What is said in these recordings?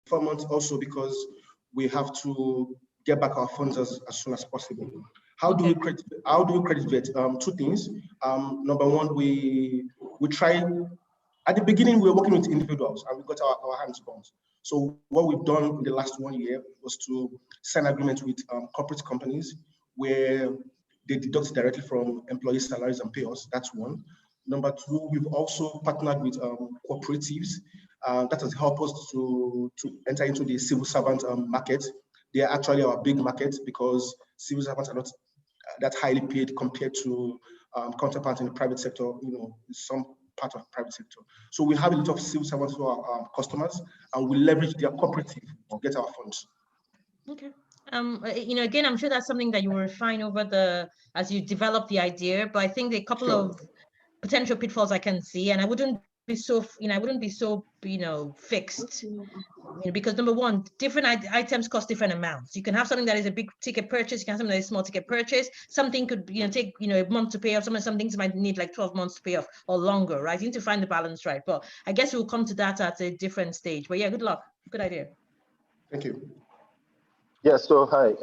4 months also because we have to get back our funds as soon as possible. How do we credit vet? Two things. Number one, we try. At the beginning, we were working with individuals and we got our hands bound. So what we've done in the last 1 year was to sign agreements with corporate companies where they deduct directly from employee salaries and pay us. That's one. Number two, we've also partnered with cooperatives. That has helped us to enter into the civil servant market. They are actually our big market because civil servants are not that highly paid compared to counterparts in the private sector, some part of the private sector. So we have a lot of civil servants who are customers, and we leverage their cooperative to get our funds. Okay. Again, I'm sure that's something that you will refine as you develop the idea, but I think there are a couple of potential pitfalls I can see, and I wouldn't be so fixed, because number one, different items cost different amounts. You can have something that is a big ticket purchase, you can have something that is a small ticket purchase. Something could take a month to pay off. Some things might need like 12 months to pay off or longer, right? You need to find the balance right. But I guess we'll come to that at a different stage. But yeah, good luck. Good idea. Thank you. Yeah, so hi.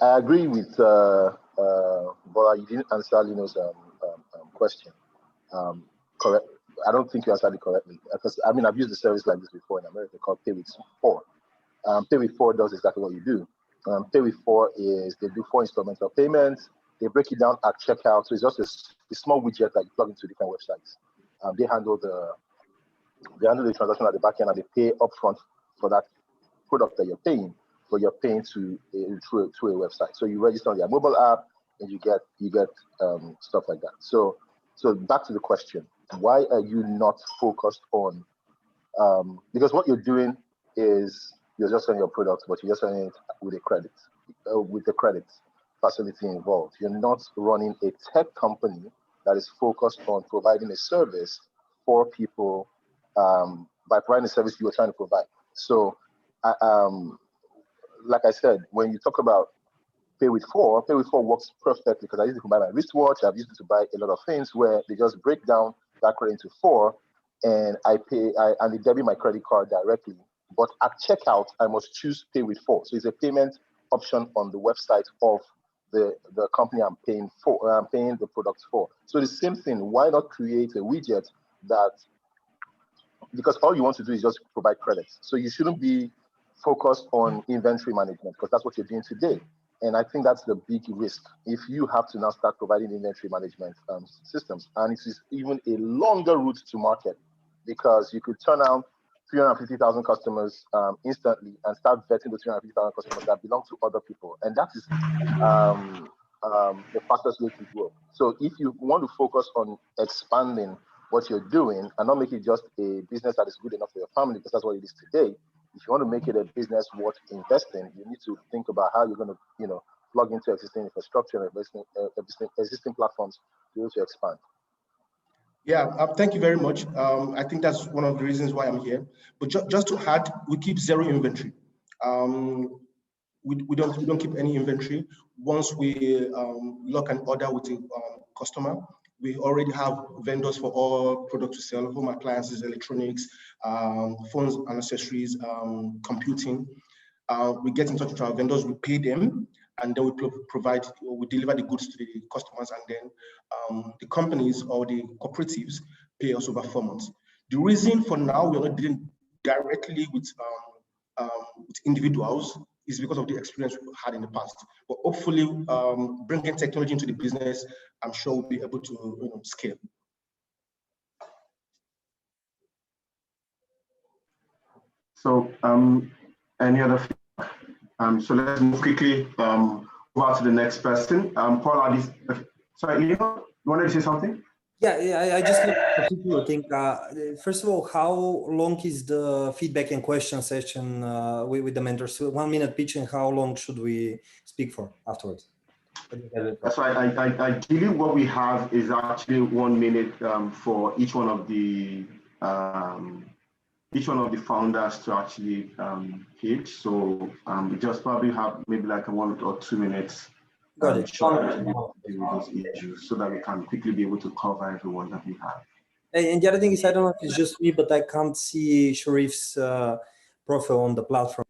I agree with Bola. You didn't answer Lino's question. Correct. I don't think you answered it correctly. Because I've used a service like this before in America called Pay with 4. Pay with 4 does exactly what you do. Pay with 4 is they do 4 installmental payments. They break it down at checkout. So it's just a small widget that you plug into different websites. They handle the transaction at the back end and they pay upfront for that product that you're paying, but you're paying through a website. So you register on their mobile app and you get stuff like that. So back to the question, why are you not focused on, because what you're doing is you're just selling your products, but you're just selling it with the credit facility involved. You're not running a tech company that is focused on providing a service for people by providing a service you are trying to provide. So like I said, when you talk about Pay with 4 works perfectly because I use it to buy my wristwatch. I've used it to buy a lot of things where they just break down that credit into 4 and and they debit my credit card directly. But at checkout, I must choose Pay with 4. So it's a payment option on the website of the company I'm paying the products for. So the same thing, why not create a widget that, because all you want to do is just provide credits. So you shouldn't be focused on inventory management because that's what you're doing today. And I think that's the big risk. If you have to now start providing inventory management systems, and it is even a longer route to market because you could turn on 350,000 customers instantly and start vetting the 350,000 customers that belong to other people. And that is the fastest way to grow. So if you want to focus on expanding what you're doing and not make it just a business that is good enough for your family, because that's what it is today. If you want to make it a business worth investing, you need to think about how you're going to, plug into existing infrastructure and existing platforms to be able to expand. Yeah, thank you very much. I think that's one of the reasons why I'm here. But just to add, we keep zero inventory. We don't keep any inventory. Once we lock an order with a customer, we already have vendors for all products to sell: home appliances, electronics, phones and accessories, computing. We get in touch with our vendors, we pay them, and then we deliver the goods to the customers, and then the companies or the cooperatives pay us over 4 months. The reason for now we're not dealing directly with individuals is because of the experience we've had in the past. But hopefully, bringing technology into the business, I'm sure we'll be able to scale. So, any other feedback? So let's move quickly over to the next person. Paul, sorry, you wanted to say something? Yeah, I just have a particular thing. First of all, how long is the feedback and question session with the mentors? So 1 minute pitch, and how long should we speak for afterwards? So ideally what we have is actually 1 minute for each one of the founders to actually pitch. So we just probably have maybe like a 1 or 2 minutes short to deal with those issues so that we can quickly be able to cover everyone that we have. And the other thing is, I don't know if it's just me, but I can't see Sharif's profile on the platform.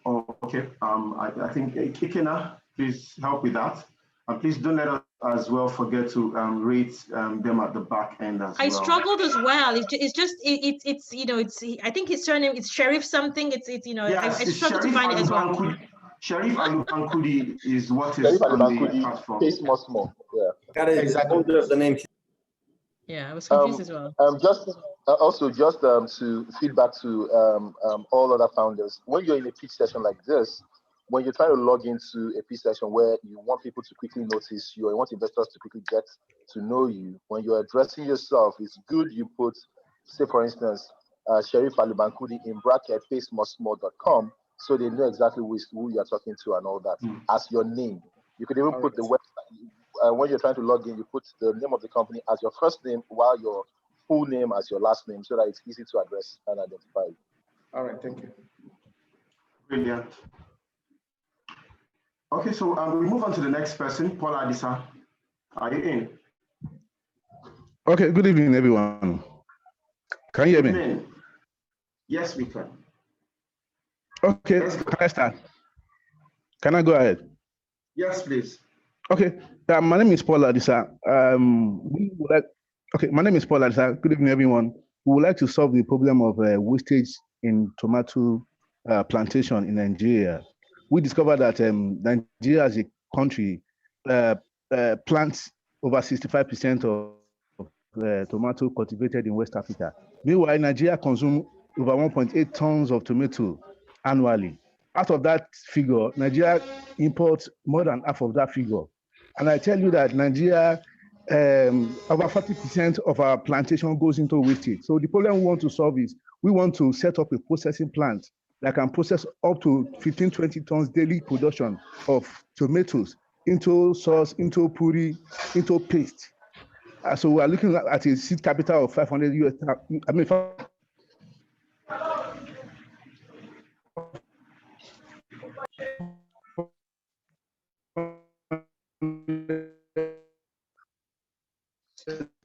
Oh, okay. I think Ikena, please help with that. And please don't let us as well forget to rate them at the back end as well. I struggled as well. It's you know, I think his surname is Sheriff something. It's you know, yes, I struggled to find it as well. Sheriff Alubankudi is what is Sheriff on the Alubankudi, platform. Pay Small. Yeah. Got it. Exactly. The name. Yeah, I was confused as well. Also to feedback to all other founders, when you're in a pitch session like this, when you're trying to log into a pitch session where you want people to quickly notice you, or you want investors to quickly get to know you, when you're addressing yourself, it's good you put, say for instance, Sheriff Alubankudi in bracket paysmallsmall.com, so they know exactly who you're talking to and all that as your name. You could even put the website, when you're trying to log in, you put the name of the company as your first name while your full name as your last name, so that it's easy to address and identify you. All right, thank you. Brilliant. Okay, so we move on to the next person, Paul Adisa. Are you in? Okay, good evening, everyone. Can you hear me? Yes, we can. Okay, can I start? Can I go ahead? Yes, please. Okay, my name is Paul Adisa. My name is Paul Adisa. Good evening, everyone. We would like to solve the problem of wastage in tomato plantation in Nigeria. We discovered that Nigeria as a country plants over 65% of tomato cultivated in West Africa. Meanwhile, Nigeria consumes over 1.8 tons of tomato annually. Out of that figure, Nigeria imports more than half of that figure. And I tell you that Nigeria, over 40% of our plantation goes into wastage. So the problem we want to solve is we want to set up a processing plant that can process up to 15, 20 tons daily production of tomatoes into sauce, into puri, into paste. So we are looking at a seed capital of 500 US. I mean,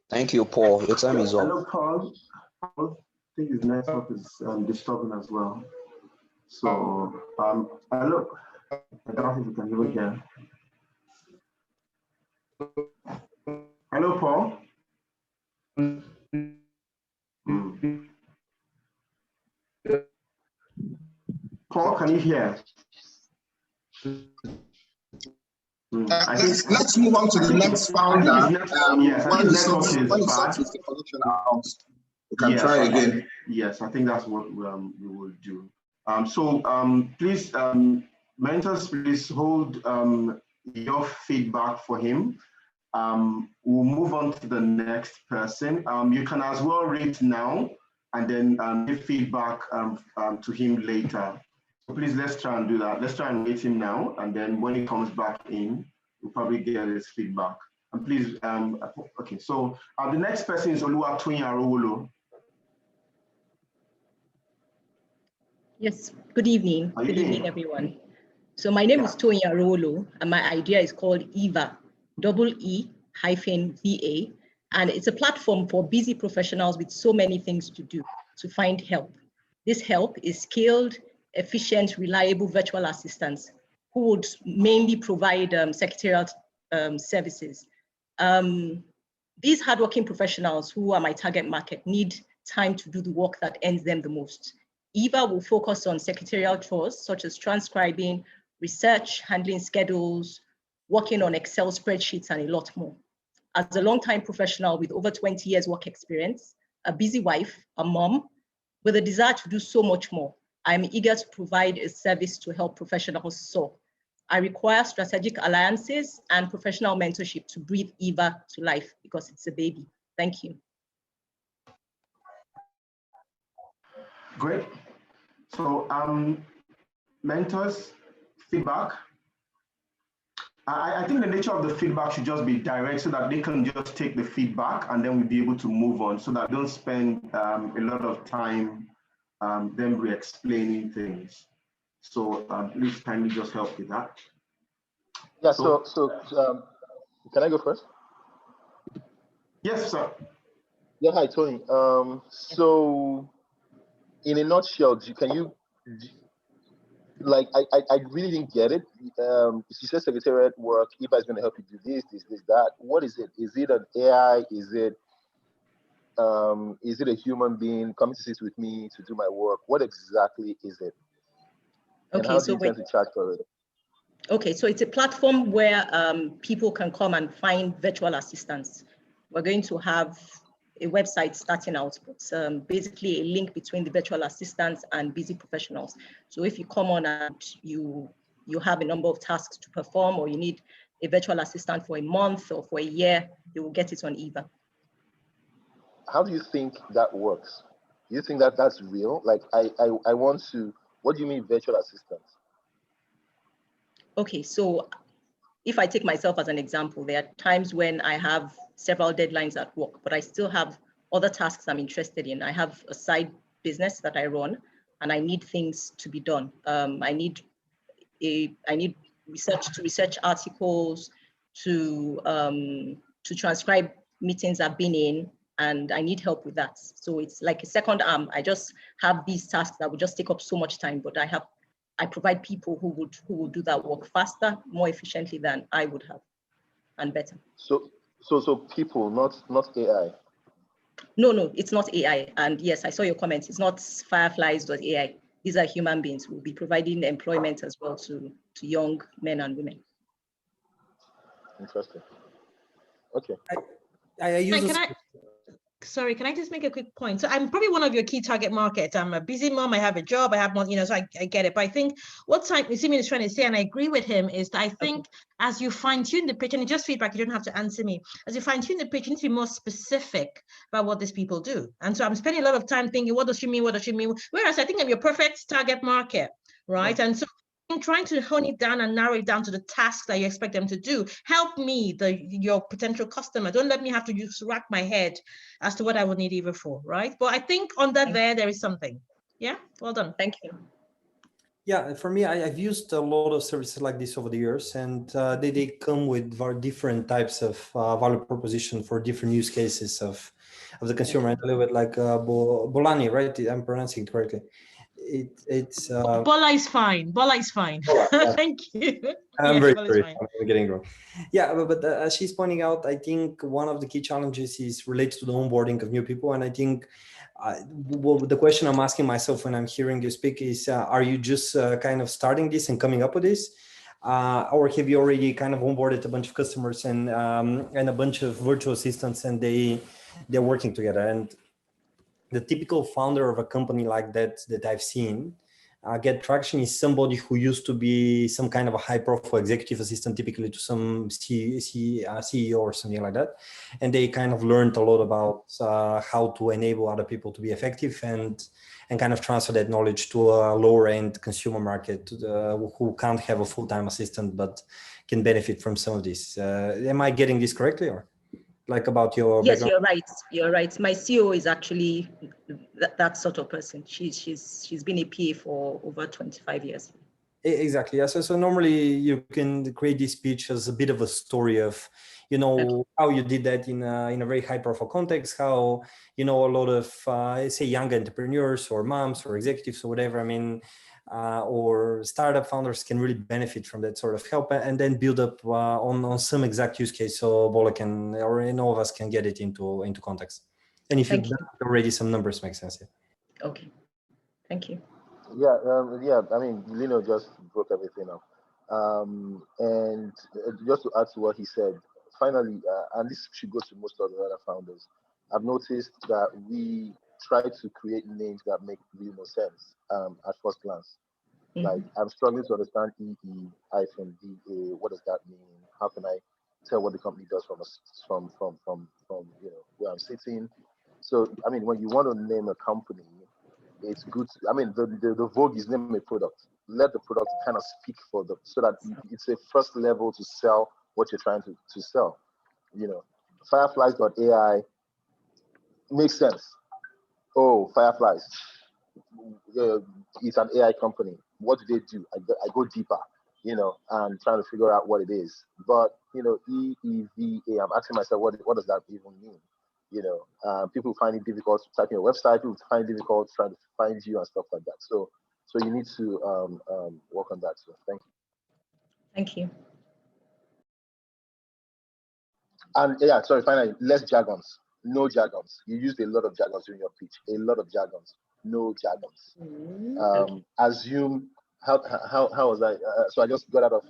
Thank you, Paul. Your time is up. Hello, Paul. I think his network is disturbing as well. So, hello. I don't know if you can hear again. Hello, Paul. Paul, can you hear? Let's move on to the next founder. When it sorts with the connection out, we can try again. Yes, I think that's what we will do. Please, mentors, please hold your feedback for him. We'll move on to the next person. You can as well rate now and then give feedback to him later. So please, let's try and do that. Let's try and rate him now, and then when he comes back in, we'll probably get his feedback. And please, okay, so the next person is Olatunji. Yes, good evening. Good evening, everyone. So my name is Toyin Arolo, and my idea is called EVA, EE-VA, and it's a platform for busy professionals with so many things to do to find help. This help is skilled, efficient, reliable virtual assistants who would mainly provide secretarial services. These hardworking professionals who are my target market need time to do the work that earns them the most. EVA will focus on secretarial chores such as transcribing, research, handling schedules, working on Excel spreadsheets, and a lot more. As a longtime professional with over 20 years work experience, a busy wife, a mom, with a desire to do so much more, I'm eager to provide a service to help professionals soar. I require strategic alliances and professional mentorship to breathe EVA to life because it's a baby. Thank you. Great. So mentors, feedback. I think the nature of the feedback should just be direct so that they can just take the feedback and then we'll be able to move on so that they don't spend a lot of time them re-explaining things. So please kindly just help with that. Yeah, so can I go first? Yes, sir. Yeah, hi, Tony. So in a nutshell, like I really didn't get it. She said secretariat work. Eva is going to help you do this, that. What is it? Is it an AI? Is it a human being coming to sit with me to do my work? What exactly is it? And Okay, how do you tend to charge for it? Okay, so it's a platform where people can come and find virtual assistants. We're going to have a website starting out, but basically a link between the virtual assistants and busy professionals. So if you come on and you have a number of tasks to perform, or you need a virtual assistant for a month or for a year, you will get it on Eva. How do you think that works? Do you think that that's real? Like I want to, what do you mean virtual assistants? Okay, so if I take myself as an example, there are times when I have several deadlines at work, but I still have other tasks I'm interested in. I have a side business that I run, and I need things to be done. I need research articles, to transcribe meetings I've been in, and I need help with that. So it's like a second arm. I just have these tasks that would just take up so much time, but I provide people who would do that work faster, more efficiently than I would have, and better. So people, not AI. No, it's not AI. And yes, I saw your comments. It's not fireflies.ai. These are human beings. We'll be providing employment as well to young men and women. Interesting. Okay. I use Sorry, can I just make a quick point? So I'm probably one of your key target markets. I'm a busy mom. I have a job. I have more, so I get it. But I think what Simeon is trying to say, and I agree with him, is that I think as you fine tune the pitch, and it's just feedback, you don't have to answer me. As you fine tune the pitch, you need to be more specific about what these people do. And so I'm spending a lot of time thinking, what does she mean? What does she mean? Whereas I think I'm your perfect target market, right? Yeah. And so trying to hone it down and narrow it down to the tasks that you expect them to do. Help me, your potential customer. Don't let me have to rack my head as to what I would need Eva for, right? But I think on that there is something. Yeah, well done. Thank you. Yeah, for me, I've used a lot of services like this over the years, and they come with very different types of value proposition for different use cases of the consumer. And a little bit like Bolanle, right? I'm pronouncing it correctly. It's Bola is fine. Bola is fine. Thank you. I'm very sorry. I'm getting it wrong. Yeah, but as she's pointing out, I think one of the key challenges is related to the onboarding of new people. And I think the question I'm asking myself when I'm hearing you speak is, are you just kind of starting this and coming up with this? Or have you already kind of onboarded a bunch of customers and a bunch of virtual assistants, and they're working together? And the typical founder of a company like that I've seen get traction is somebody who used to be some kind of a high-profile executive assistant, typically to some CEO or something like that. And they kind of learned a lot about how to enable other people to be effective and kind of transfer that knowledge to a lower-end consumer market who can't have a full-time assistant but can benefit from some of this. Am I getting this correctly, or? Like about your yes background? You're right. My CEO is actually that sort of person. She's been a PA for over 25 years. Exactly. Yeah. So normally you can create this pitch as a bit of a story of how you did that in a very high profile context, how a lot of say young entrepreneurs or moms or executives or whatever, or startup founders can really benefit from that sort of help, and then build up on some exact use case, so Bola can, or all of us can get it into context. And if you've done already, some numbers make sense. Yeah. Okay, thank you. Yeah, Lino just broke everything up. And just to add to what he said, finally, and this should go to most of the other founders, I've noticed that we try to create names that make really no sense at first glance. Mm-hmm. Like, I'm struggling to understand EE-DA. What does that mean? How can I tell what the company does from where I'm sitting? So, when you want to name a company, it's good. The vogue is name a product. Let the product kind of speak for them, so that it's a first level to sell what you're trying to sell. Fireflies.ai makes sense. Oh, Fireflies. It's an AI company. What do they do? I go deeper, and trying to figure out what it is. But EEVA, I'm asking myself, what does that even mean? You know, people find it difficult to type in a website. People find it difficult trying to find you and stuff like that. So you need to work on that. So thank you. Thank you. And yeah, sorry, finally, less jargons. No jargons. You used a lot of jargons during your pitch. A lot of jargons. No jargons. Assume how was I? So I just got out of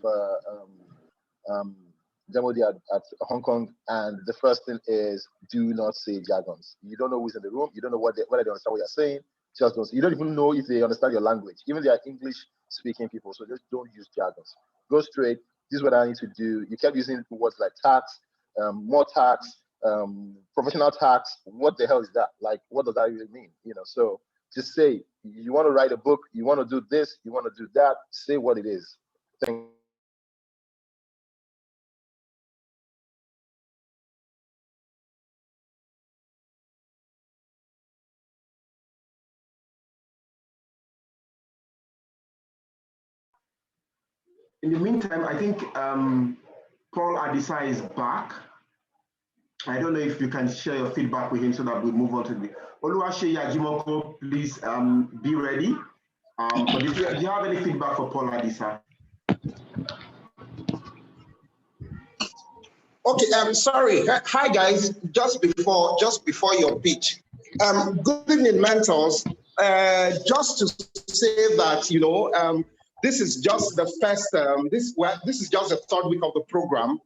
demo day at Hong Kong, and the first thing is do not say jargons. You don't know who's in the room. You don't know whether they understand what you're saying. Just don't. You don't even know if they understand your language. Even they are English-speaking people. So just don't use jargons. Go straight. This is what I need to do. You kept using words like tax, more tax, professional tax. What the hell is that? Like, what does that really mean? You know. So just say you want to write a book. You want to do this. You want to do that. Say what it is. Thank you. In the meantime, I think Paul Adisa is back. I don't know if you can share your feedback with him so that we move on to the Oluwase Yajimoko. Please be ready. But do you have any feedback for Paul Adisa? Okay, I'm sorry. Hi guys. Just before your pitch. Good evening, mentors. Just to say that, you know, this is just the first, this is just the third week of the program,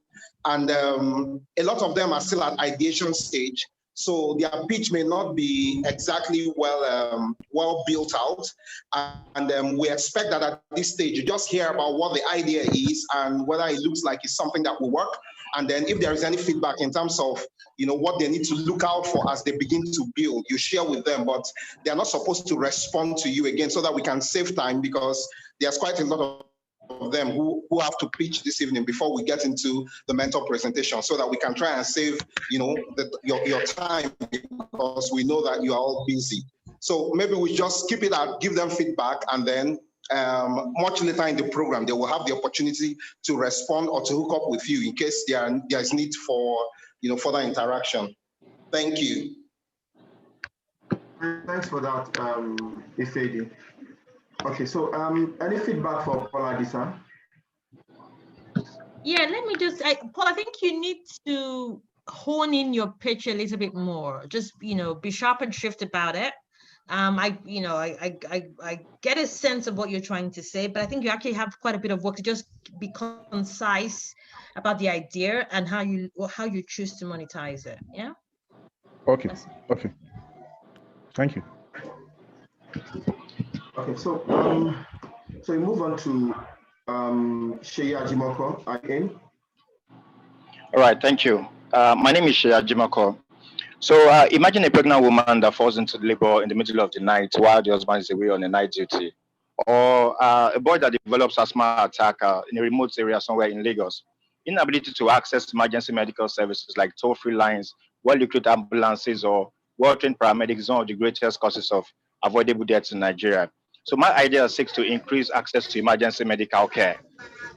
and a lot of them are still at ideation stage. So their pitch may not be exactly well built out. And we expect that at this stage, you just hear about what the idea is and whether it looks like it's something that will work. And then if there is any feedback in terms of, you know, what they need to look out for as they begin to build, you share with them, but they're not supposed to respond to you again so that we can save time, because there's quite a lot of them who have to pitch this evening before we get into the mentor presentation, so that we can try and save, you know, your time, because we know that you are all busy. So maybe we just keep it out, give them feedback, and then much later in the program, they will have the opportunity to respond or to hook up with you in case there is need for, you know, further interaction. Thank you. Thanks for that, Ifedi. Okay, so any feedback for Paul Adisa? Yeah, let me just, Paul, I think you need to hone in your pitch a little bit more. Just, you know, be sharp and shift about it. I get a sense of what you're trying to say, but I think you actually have quite a bit of work to just be concise about the idea and how you choose to monetize it. Yeah. Okay. Okay. Thank you. Okay, so so we move on to Sheya Jimoko again. All right, thank you. My name is Sheya Jimoko. So imagine a pregnant woman that falls into labor in the middle of the night while the husband is away on a night duty, or a boy that develops asthma attack in a remote area somewhere in Lagos. Inability to access emergency medical services like toll-free lines, well-equipped ambulances, or well-trained paramedics is one of the greatest causes of avoidable deaths in Nigeria. So my idea seeks to increase access to emergency medical care.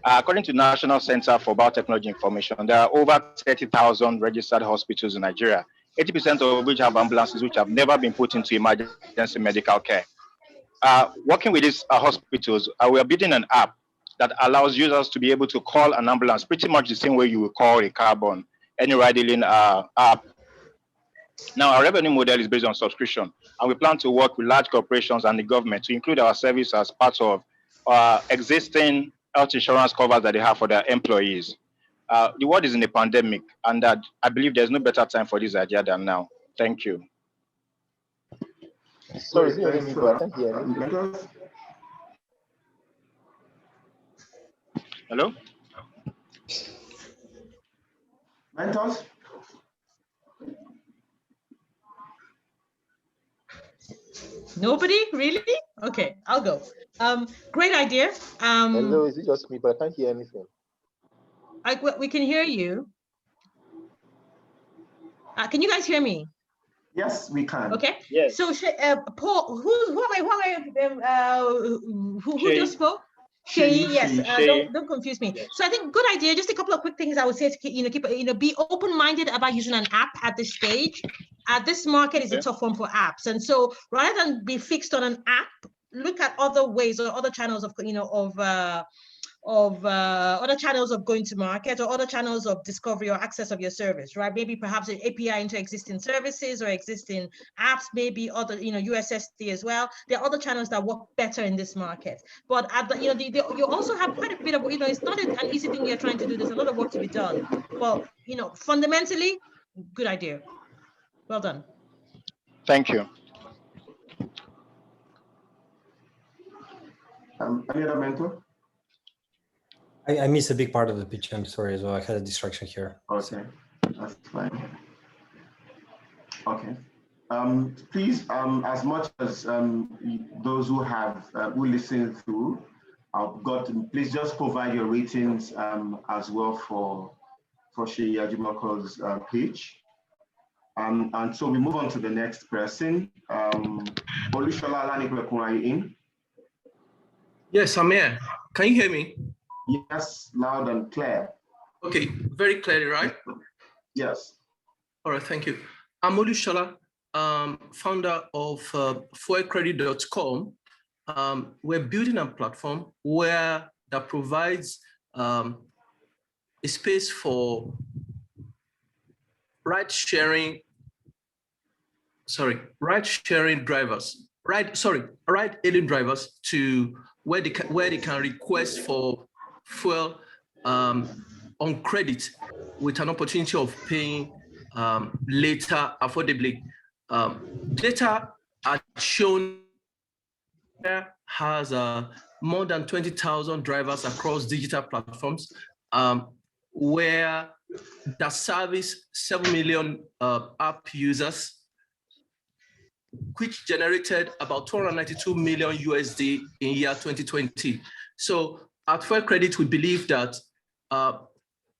According to National Center for Biotechnology Information, there are over 30,000 registered hospitals in Nigeria, 80% of which have ambulances which have never been put into emergency medical care. Working with these hospitals, we are building an app that allows users to be able to call an ambulance pretty much the same way you would call a cab on any ride-hailing app. Now, our revenue model is based on subscription, and we plan to work with large corporations and the government to include our service as part of existing health insurance covers that they have for their employees. The world is in a pandemic, and I believe there's no better time for this idea than now. Thank you. Sorry, is it me? I can't hear you. Hello? Mentors? Nobody? Really? Okay, I'll go. Great idea. Hello, is it just me? But I can't hear anything. We can hear you. Can you guys hear me? Yes, we can. Okay. Yes. So, Paul, who just spoke? Yes, don't confuse me. Yes. So I think good idea. Just a couple of quick things I would say to keep be open-minded about using an app at this stage. This market is a tough one for apps, and so rather than be fixed on an app, look at other ways or other channels of other channels of going to market or other channels of discovery or access of your service, right? Maybe perhaps an API into existing services or existing apps, maybe other, USSD as well. There are other channels that work better in this market. But at the, you also have quite a bit of, it's not an easy thing you're trying to do. There's a lot of work to be done. But, fundamentally, good idea. Well done. Thank you. Any other mentor? I missed a big part of the pitch. I'm sorry as well. I had a distraction here. Okay, that's fine. Okay. Please, as much as those who have who listen through, please just provide your ratings as well for Seyi Ajimako's page. And so we move on to the next person. Olushola Alanipekun, are you in? Yes, I'm here. Can you hear me? Yes, loud and clear. Okay, very clearly, right? Yes. All right, thank you. I'm Olushola, founder of FuyeCredit.com. We're building a platform that provides a space for ride-sharing drivers, ride-hailing drivers to where they can request for fuel on credit with an opportunity of paying later affordably. Data are shown has more than 20,000 drivers across digital platforms where that service 7 million app users, which generated about 292 million USD in year 2020. So at Fair Credit, we believe that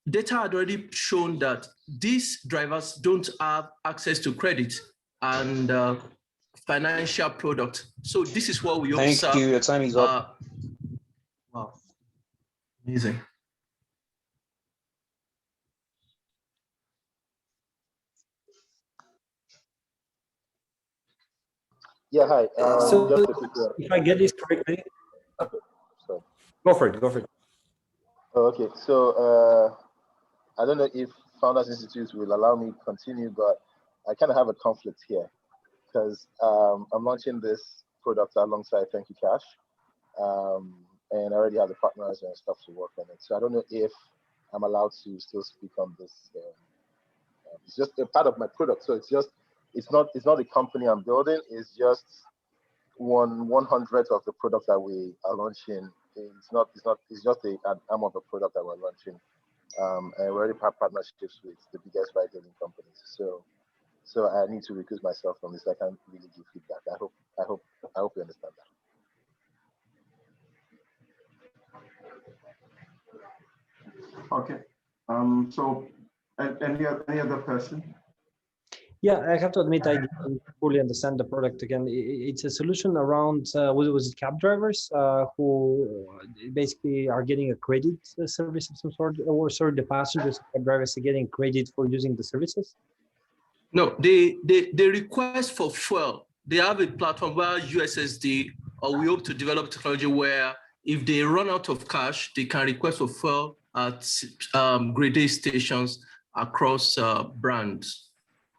data had already shown that these drivers don't have access to credit and financial product. So this is what we observe. Thank you. Your time is up. Wow, amazing. Yeah, hi. So just a quick one. if I get this correctly, So, go for it. Go for it. okay, so I don't know if Founders Institute will allow me to continue, but I kind of have a conflict here because I'm launching this product alongside Thank You Cash, and I already have the partners and stuff to work on it. So I don't know if I'm allowed to still speak on this. It's just a part of my product, so it's not a company I'm building. It's just 1/100th of the product that we are launching. It's just an arm of the product that we're launching. And we already have partnerships with the biggest ride-hailing companies. So I need to recuse myself from this. I can't really give feedback. I hope you understand that. Okay. So any other person? Yeah, I have to admit I didn't fully understand the product. Again, it's a solution around was it cab drivers who basically are getting a credit service of some sort, or sorry, the passengers, cab drivers are getting credit for using the services? No, they request for fuel. They have a platform where USSD, or we hope to develop technology where if they run out of cash, they can request for fuel at grade A stations across brands.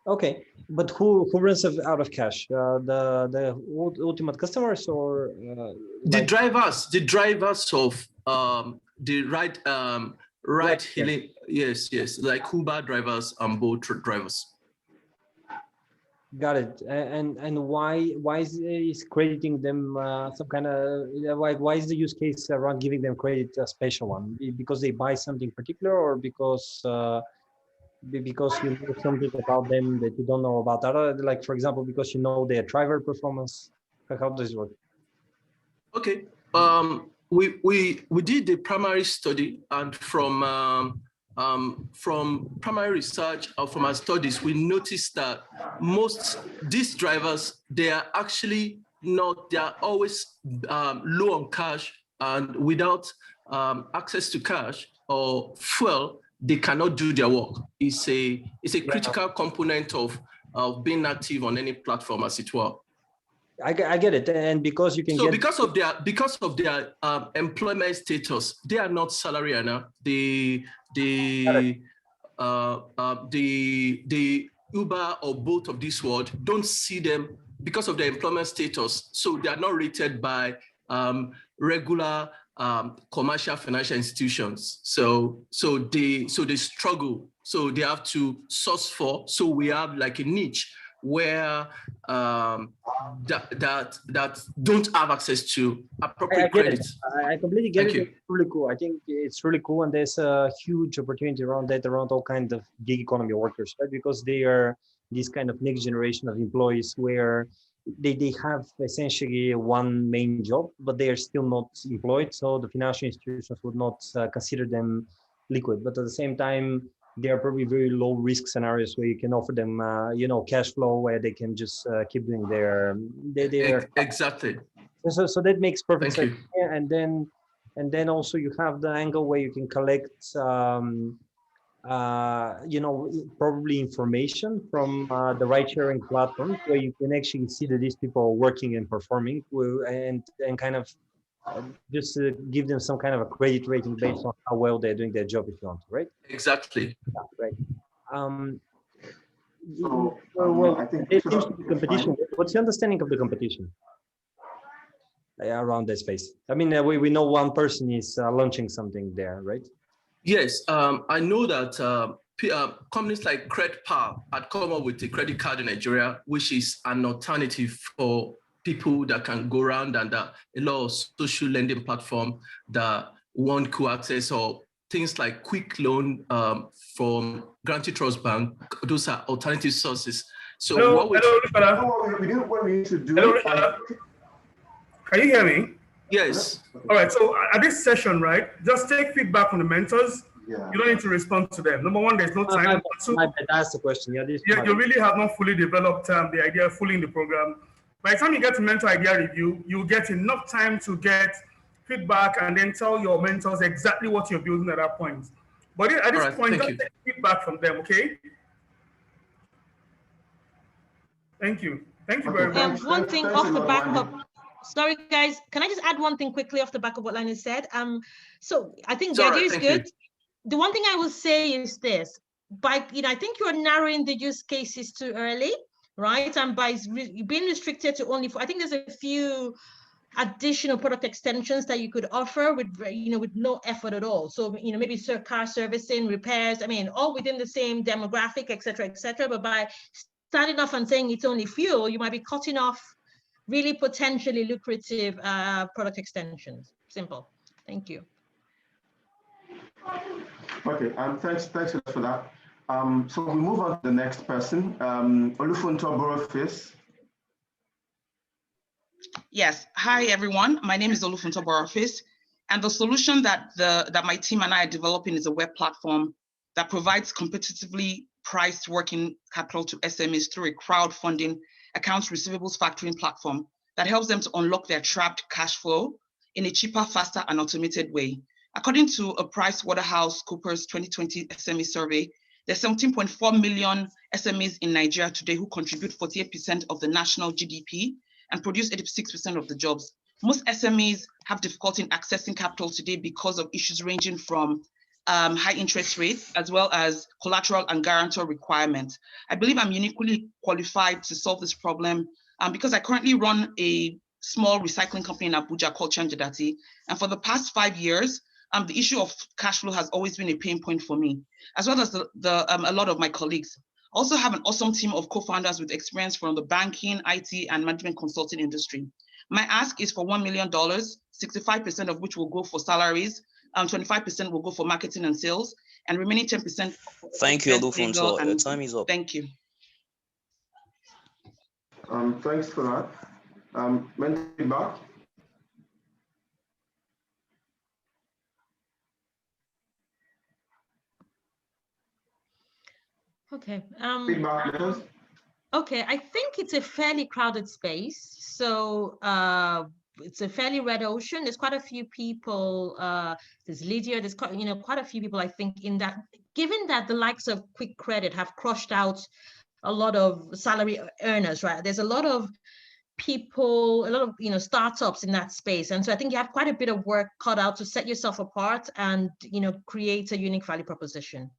Okay, but who runs out of cash? The ultimate customers or the drivers of the ride hailing? Yes, like Uber drivers and Bolt drivers. Got it. And why is crediting them some kind of why is the use case around giving them credit a special one? Because they buy something particular, or because you know something about them that you don't know about other, like for example, because you know their driver performance? How does it work? Okay. We did the primary study, and from primary research or from our studies, we noticed that most these drivers, they are actually not, they are always low on cash and without access to cash or fuel, they cannot do their work. It's a critical component of being active on any platform, as it were. I get it, and because you can because of their employment status, they are not salary earner. The Uber or Bolt of this world don't see them because of their employment status. So they are not rated by regular commercial financial institutions. So they struggle. So they have to source for. So we have like a niche where that don't have access to appropriate credit. I completely get it. It's really cool. I think it's really cool, and there's a huge opportunity around that, around all kinds of gig economy workers, right? Because they are this kind of next generation of employees where they have essentially one main job, but they are still not employed. So the financial institutions would not consider them liquid. But at the same time, there are probably very low risk scenarios where you can offer them, cash flow where they can just keep doing their exactly. So that makes perfect Thank sense. Yeah, and then also you have the angle where you can collect, probably information from the ride sharing platforms where you can actually see that these people are working and performing, and kind of just give them some kind of a credit rating based on how well they're doing their job, if you want, right? Exactly. Yeah, right. I think there seems to be competition. What's your understanding of the competition around that space? I mean, we know one person is launching something there, right? Yes, I know that companies like CredPal had come up with a credit card in Nigeria, which is an alternative for people that can go around, and a lot of social lending platform that one could access, or things like quick loan from Guaranty Trust Bank. Those are alternative sources. So what we need to do. Hello, can you hear me? Yes. All right. So at this session, right, just take feedback from the mentors. Yeah. You don't need to respond to them. Number one, there's no time. That's the question. Yeah, you really have not fully developed the idea fully in the program. By the time you get to mentor idea review, you get enough time to get feedback and then tell your mentors exactly what you're building at that point. But at this point, just take feedback from them, okay? Thank you. Thank you very much. One thing off the back of, sorry guys, can I just add one thing quickly off the back of what Lino said? So I think the idea is good. The one thing I will say is this: I think you're narrowing the use cases too early, right? And by being restricted to only, I think there's a few additional product extensions that you could offer with no effort at all. So maybe car servicing, repairs. I mean, all within the same demographic, et cetera. But by starting off and saying it's only fuel, you might be cutting off really potentially lucrative product extensions. Simple. Thank you. Okay, thanks for that. So we move on to the next person, Olatunji Borofis. Yes. Hi, everyone. My name is Olatunji Borofis, and the solution that my team and I are developing is a web platform that provides competitively priced working capital to SMEs through a crowdfunding accounts receivables factoring platform that helps them to unlock their trapped cash flow in a cheaper, faster, and automated way. According to a PricewaterhouseCoopers 2020 SME survey, there's 17.4 million SMEs in Nigeria today who contribute 48% of the national GDP and produce 86% of the jobs. Most SMEs have difficulty in accessing capital today because of issues ranging from high interest rates, as well as collateral and guarantor requirements. I believe I'm uniquely qualified to solve this problem because I currently run a small recycling company in Abuja called Chanjadati. And for the past 5 years, the issue of cash flow has always been a pain point for me, as well as a lot of my colleagues. Also have an awesome team of co-founders with experience from the banking, IT, and management consulting industry. My ask is for $1 million, 65% of which will go for salaries, 25% will go for marketing and sales, and remaining 10%. Thank you, Olatunji. Your time is up. Thank you. Thanks for that. Mentor. Okay. Okay, I think it's a fairly crowded space. So it's a fairly red ocean. There's quite a few people, there's Lydia, there's quite, quite a few people, I think, in that, given that the likes of Quick Credit have crushed out a lot of salary earners, right? There's a lot of people, a lot of startups in that space, and so I think you have quite a bit of work cut out to set yourself apart and create a unique value proposition.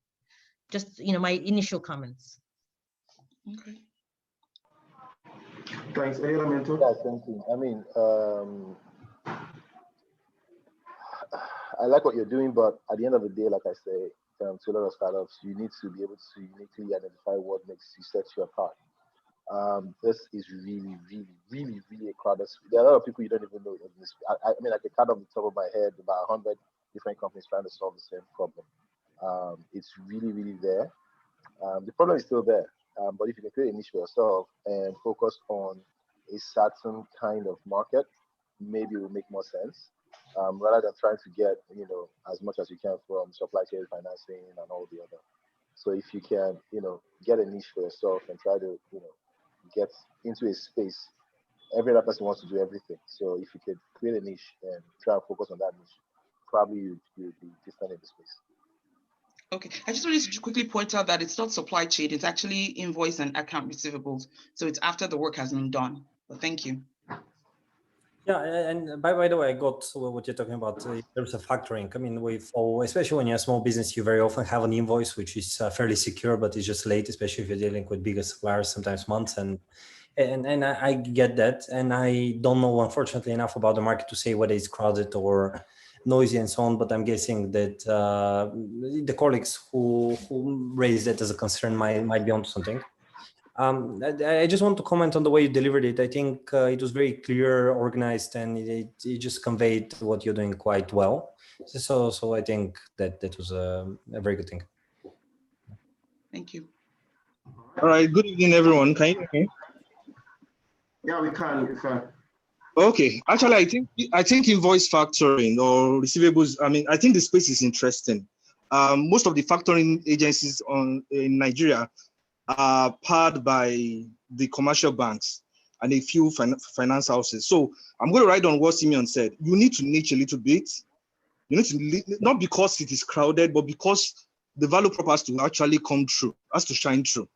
Just my initial comments. Okay. Thanks. Any other mentor? Yeah, thank you. I mean, I like what you're doing, but at the end of the day, like I say, to a lot of startups, you need to be able to uniquely identify what makes you set you apart. This is really, really, really, really a crowded. There are a lot of people you don't even know in this. I mean, I can count off the top of my head about 100 different companies trying to solve the same problem. It's really, really there. The problem is still there. But if you can create a niche for yourself and focus on a certain kind of market, maybe it will make more sense. Rather than trying to get, as much as you can from supply chain financing and all the other. So if you can, get a niche for yourself and try to, get into a space, every other person wants to do everything. So if you could create a niche and try and focus on that niche, probably you'd be different in the space. Okay, I just wanted to quickly point out that it's not supply chain, it's actually invoice and account receivables. So it's after the work has been done. But thank you. Yeah, and by the way, I got what you're talking about in terms of factoring. I mean, especially when you're a small business, you very often have an invoice which is fairly secure, but it's just late, especially if you're dealing with bigger suppliers, sometimes months. And I get that. And I don't know, unfortunately, enough about the market to say whether it's crowded or noisy and so on. But I'm guessing that the colleagues who raised that as a concern might be onto something. I just want to comment on the way you delivered it. I think it was very clear, organized, and it just conveyed what you're doing quite well. So I think that was a very good thing. Thank you. All right. Good evening, everyone. Can you hear me? Yeah, we can. Okay. Actually, I think invoice factoring or receivables. I mean, I think the space is interesting. Most of the factoring agencies in Nigeria are powered by the commercial banks and a few finance houses. So I'm going to write on what Simeon said. You need to niche a little bit. You need to, not because it is crowded, but because the value prop has to actually come true, has to shine through.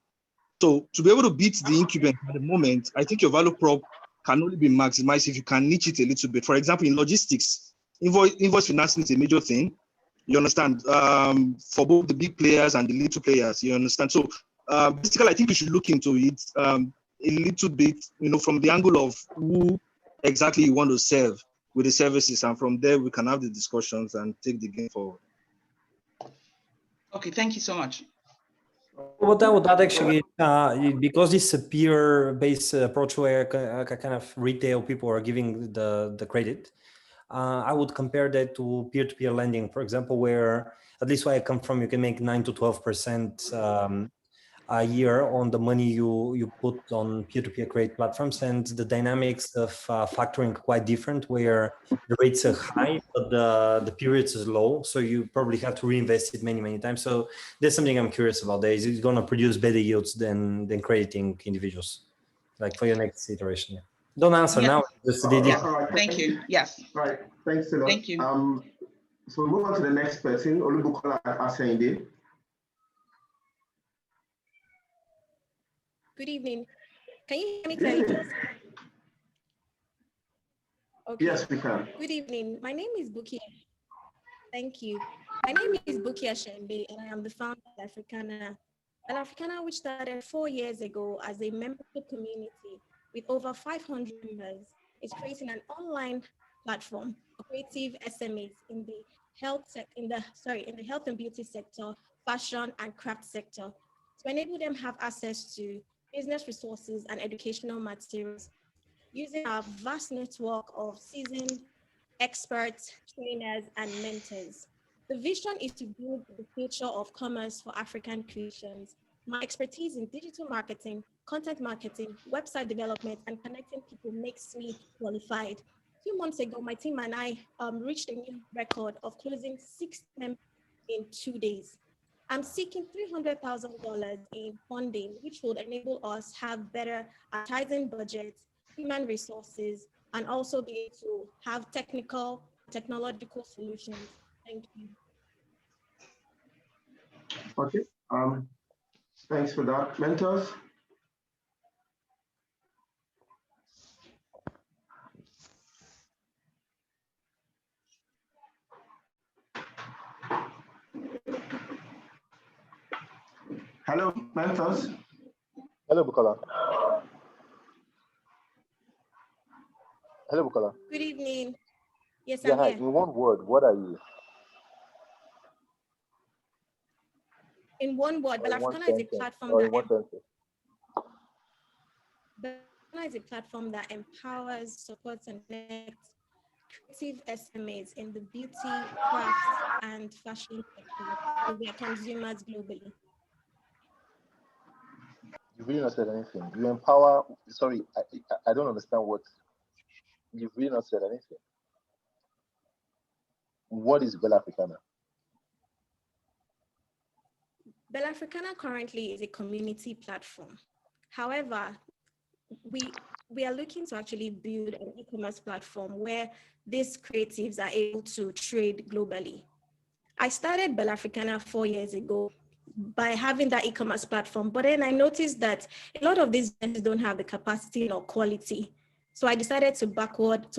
So to be able to beat the incumbent at the moment, I think your value prop can only be maximized if you can niche it a little bit. For example, in logistics, invoice financing is a major thing. You understand? For both the big players and the little players, you understand? So basically, I think you should look into it a little bit, from the angle of who exactly you want to serve with the services. And from there, we can have the discussions and take the game forward. Okay, thank you so much. What I would add actually, because it's a peer-based approach where kind of retail people are giving the credit, I would compare that to peer-to-peer lending, for example, where at least where I come from, you can make 9 to 12% a year on the money you put on peer-to-peer credit platforms, and the dynamics of factoring quite different, where the rates are high but the periods is low, so you probably have to reinvest it many times. So that's something I'm curious about. Is it going to produce better yields than crediting individuals, like for your next iteration? Don't answer now. Just Right, thank you. Yes. Right. Thanks a lot. Thank you. So we move on to the next person, Olubukola Asende. Good evening. Can you hear me clearly, please? Okay. Yes, we can. Good evening. My name is Buki. Thank you. My name is Buki Ashembe, and I am the founder of Africana. An Africana which started 4 years ago as a membership community with over 500 members, is creating an online platform for creative SMEs in the health and beauty sector, fashion and craft sector, to enable them have access to business resources and educational materials using our vast network of seasoned experts, trainers, and mentors. The vision is to build the future of commerce for African creations. My expertise in digital marketing, content marketing, website development, and connecting people makes me qualified. 2 months ago, my team and I reached a new record of closing 6 members in 2 days. I'm seeking $300,000 in funding, which would enable us have better advertising budgets, human resources, and also be able to have technological solutions. Thank you. Okay. Thanks for that. Mentors? Hello, mentors. Hello, Bukola. Hello, Bukola. Good evening. Yes, Yeah, I'm hi. here. In one word, what are you? In one word, Or in one Balafrikana is a sentence, platform or that in one sentence. Balafrikana is a platform that empowers, supports, and connects creative SMEs in the beauty, crafts, and fashion sector with their consumers globally. You've really not said anything. You empower. Sorry, I don't understand what. You've really not said anything. What is Bella Africana? Balafrikana currently is a community platform. However, we are looking to actually build an e-commerce platform where these creatives are able to trade globally. I started Balafrikana 4 years ago by having that e-commerce platform, but then I noticed that a lot of these businesses don't have the capacity or quality. So I decided to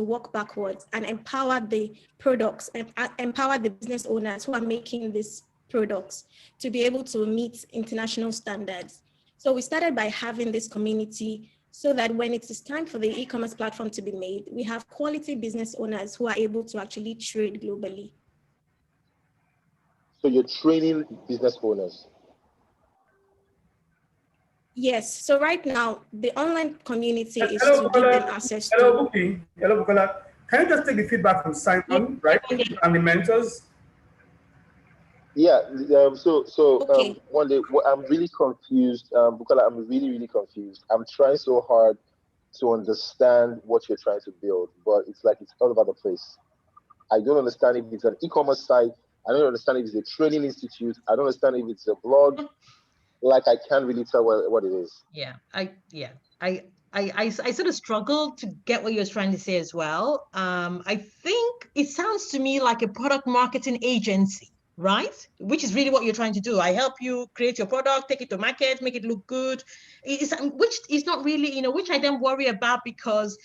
work backwards and empower the products, and empower the business owners who are making these products to be able to meet international standards. So we started by having this community so that when it is time for the e-commerce platform to be made, we have quality business owners who are able to actually trade globally. So you're training business owners. Yes. So right now, the online community is Hello, to Bukola. give them access Hello, to. Buki. Hello, Bukola. Can you just take the feedback from Simon, right? And the mentors? Yeah. Okay. One day, I'm really confused, Bukola. I'm really confused. I'm trying so hard to understand what you're trying to build, but it's like it's all over the place. I don't understand if it's an e-commerce site. I don't understand if it's a training institute. I don't understand if it's a blog. Like I can't really tell what it is. Yeah, I sort of struggled to get what you're trying to say as well. I think it sounds to me like a product marketing agency, right? Which is really what you're trying to do. I help you create your product, take it to market, make it look good. Which is not really, which I then worry about because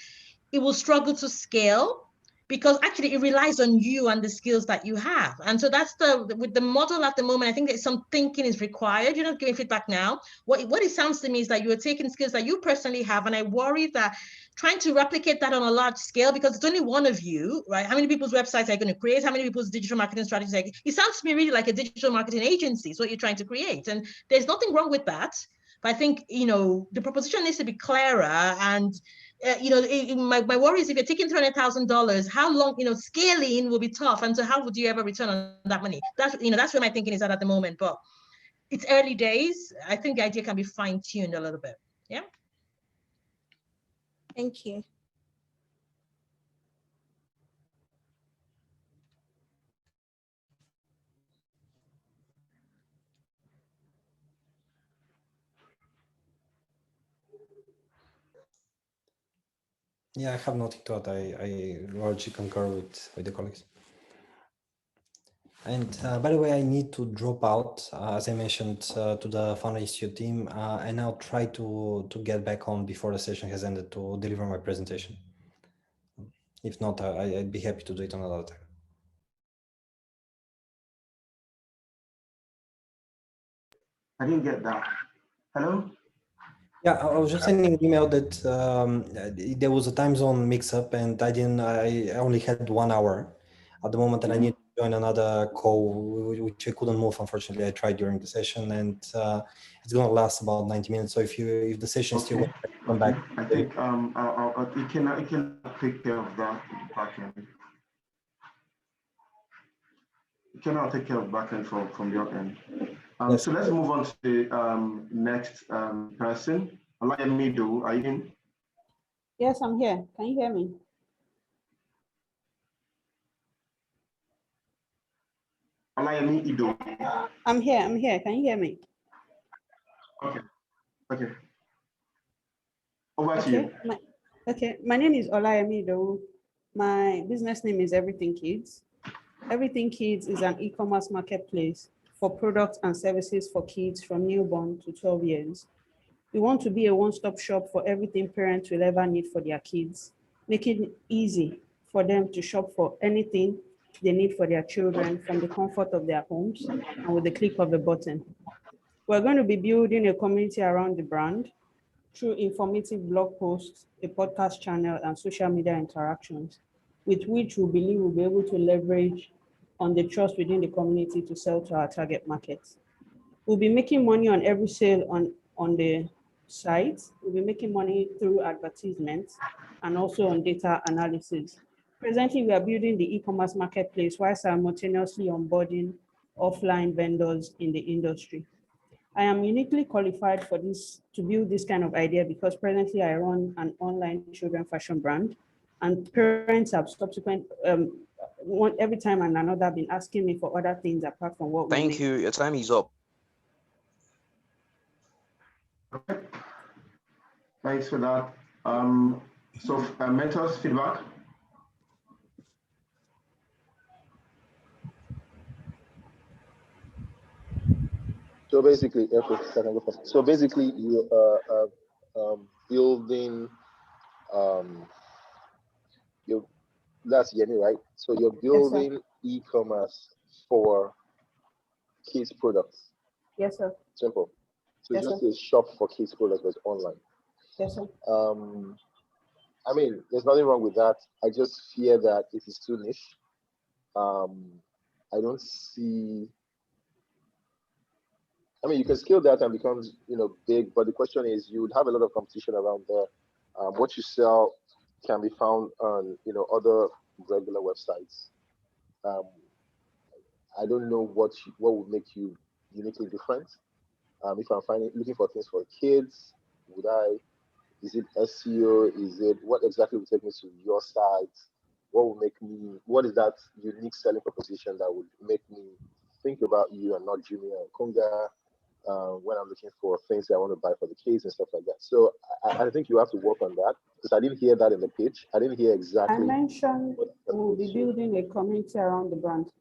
it will struggle to scale, because actually it relies on you and the skills that you have. And so that's with the model at the moment, I think that some thinking is required. You're not giving feedback now. What it sounds to me is that you are taking skills that you personally have, and I worry that trying to replicate that on a large scale, because it's only one of you, right? How many people's websites are you going to create? How many people's digital marketing strategies are you? It sounds to me really like a digital marketing agency is what you're trying to create. And there's nothing wrong with that. But I think, the proposition needs to be clearer. And my worry is if you're taking $300,000, how long, scaling will be tough. And so how would you ever return on that money? That's where my thinking is at the moment, but it's early days. I think the idea can be fine-tuned a little bit. Yeah. Thank you. Yeah, I have nothing to add. I largely concur with the colleagues. And by the way, I need to drop out, as I mentioned, to the Founder Institute team, and I'll try to get back on before the session has ended to deliver my presentation. If not, I'd be happy to do it another time. I didn't get that. Hello? Yeah, I was just sending an email that there was a time zone mix-up, and I only had 1 hour at the moment, and I need to join another call, which I couldn't move, unfortunately. I tried during the session, and it's going to last about 90 minutes. So if the session is still come back. I think you can take care of that backend. You cannot take care of backend from your end. Yes. So let's move on to the next person. Olayemi, are you in? Yes, I'm here. Can you hear me? Olayemi Ido. I'm here. Can you hear me? Okay. Over to you. Okay, my name is Olayemi Idowu. My business name is Everything Kids. Everything Kids is an e-commerce marketplace for products and services for kids from newborn to 12 years. We want to be a one-stop shop for everything parents will ever need for their kids, making it easy for them to shop for anything they need for their children from the comfort of their homes and with the click of a button. We're going to be building a community around the brand through informative blog posts, a podcast channel, and social media interactions, with which we believe we'll be able to leverage on the trust within the community to sell to our target markets. We'll be making money on every sale on the site. We'll be making money through advertisements and also on data analysis. Presently, we are building the e-commerce marketplace while simultaneously onboarding offline vendors in the industry. I am uniquely qualified for this, to build this kind of idea, because presently I run an online children fashion brand, and parents have every time and another been asking me for other things apart from what we make. Thank you. Your time is up. Okay. Thanks for that. Mentors feedback. So basically, so basically, you building, that's Yemi, right? So you're building e-commerce for kids products. Yes, sir. Simple. So Yes, just sir. a shop for kids products, but online. Yes, sir. I mean, there's nothing wrong with that. I just fear that it is too niche. I don't see. I mean, you can scale that and become, big, but the question is, you would have a lot of competition around there. What you sell can be found on, other regular websites. I don't know what would make you uniquely different. If I'm looking for things for kids, is it SEO? Is it, what exactly would take me to your site? What is that unique selling proposition that would make me think about you and not Jumia or Kunga when I'm looking for things that I want to buy for the kids and stuff like that? So I think you have to work on that, because I didn't hear that in the pitch. I didn't hear exactly. I mentioned we'll be building a community around the brand.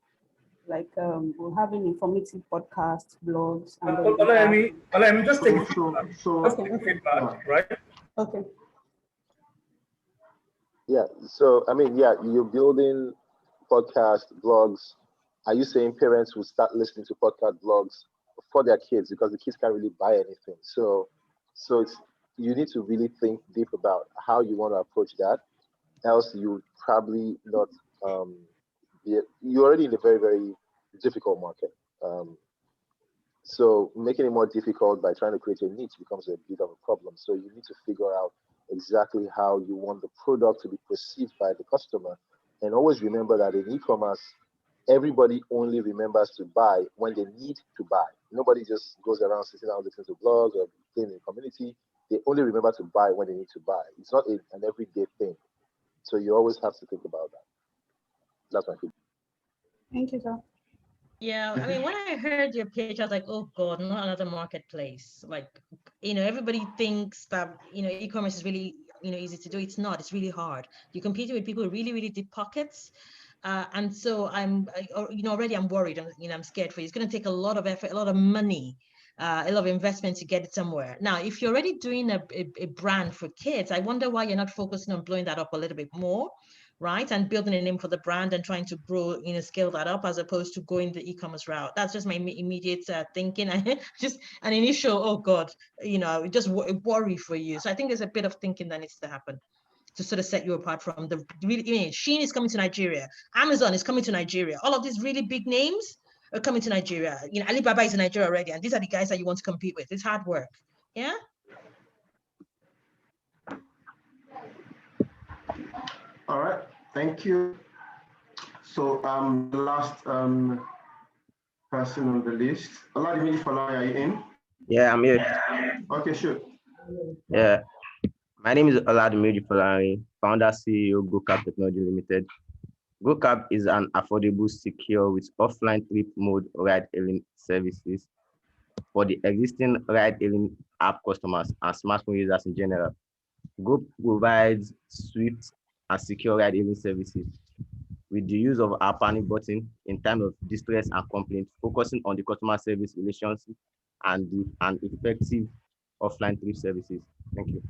Like we'll have an informative podcast, blogs, and let me just take feedback, right? Okay. Yeah. So I mean, yeah, you're building podcast, blogs. Are you saying parents will start listening to podcast, blogs for their kids, because the kids can't really buy anything? So you need to really think deep about how you want to approach that. Else, you probably not. You're already in a very, very difficult market. So making it more difficult by trying to create a niche becomes a bit of a problem. So you need to figure out exactly how you want the product to be perceived by the customer. And always remember that in e-commerce, everybody only remembers to buy when they need to buy. Nobody just goes around sitting down listening to blogs or playing in the community. They only remember to buy when they need to buy. It's not an everyday thing. So you always have to think about that. That's my feedback. Thank you, sir. Yeah, I mean, when I heard your pitch, I was like, oh God, not another marketplace. Like, everybody thinks that, e-commerce is really, easy to do. It's not, it's really hard. You're competing with people with really, really deep pockets. And so already I'm worried, I'm scared for you. It's going to take a lot of effort, a lot of money, a lot of investment to get it somewhere. Now, if you're already doing a brand for kids, I wonder why you're not focusing on blowing that up a little bit more, right? And building a name for the brand and trying to grow, scale that up, as opposed to going the e-commerce route. That's just my immediate thinking. Just an initial, oh God, just worry for you. So I think there's a bit of thinking that needs to happen to sort of set you apart from the really, Shein is coming to Nigeria. Amazon is coming to Nigeria. All of these really big names are coming to Nigeria. Alibaba is in Nigeria already. And these are the guys that you want to compete with. It's hard work. Yeah. All right, thank you. So the last person on the list, Olatunji Falaye, are you in? Yeah, I'm here. Okay, sure. Yeah, my name is Olatunji Falaye, founder CEO GoCab Technology Limited. GoCab is an affordable, secure, with offline trip mode ride-hailing services for the existing ride-hailing app customers and smartphone users in general. Go provides swift and secure ride-hailing services with the use of our panic button in time of distress and complaint, focusing on the customer service relationship and effective offline trip services. Thank you.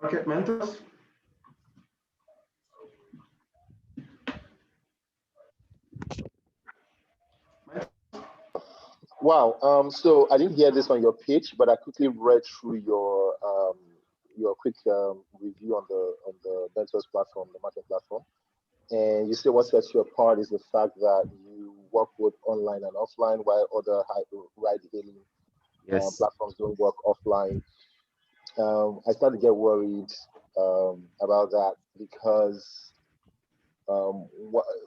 Okay, mentors. Wow. So I didn't hear this on your pitch, but I quickly read through your quick review on the Mentors platform, the market platform. And you say what sets you apart is the fact that you work both online and offline, while other ride-hailing platforms don't work offline. I started to get worried about that because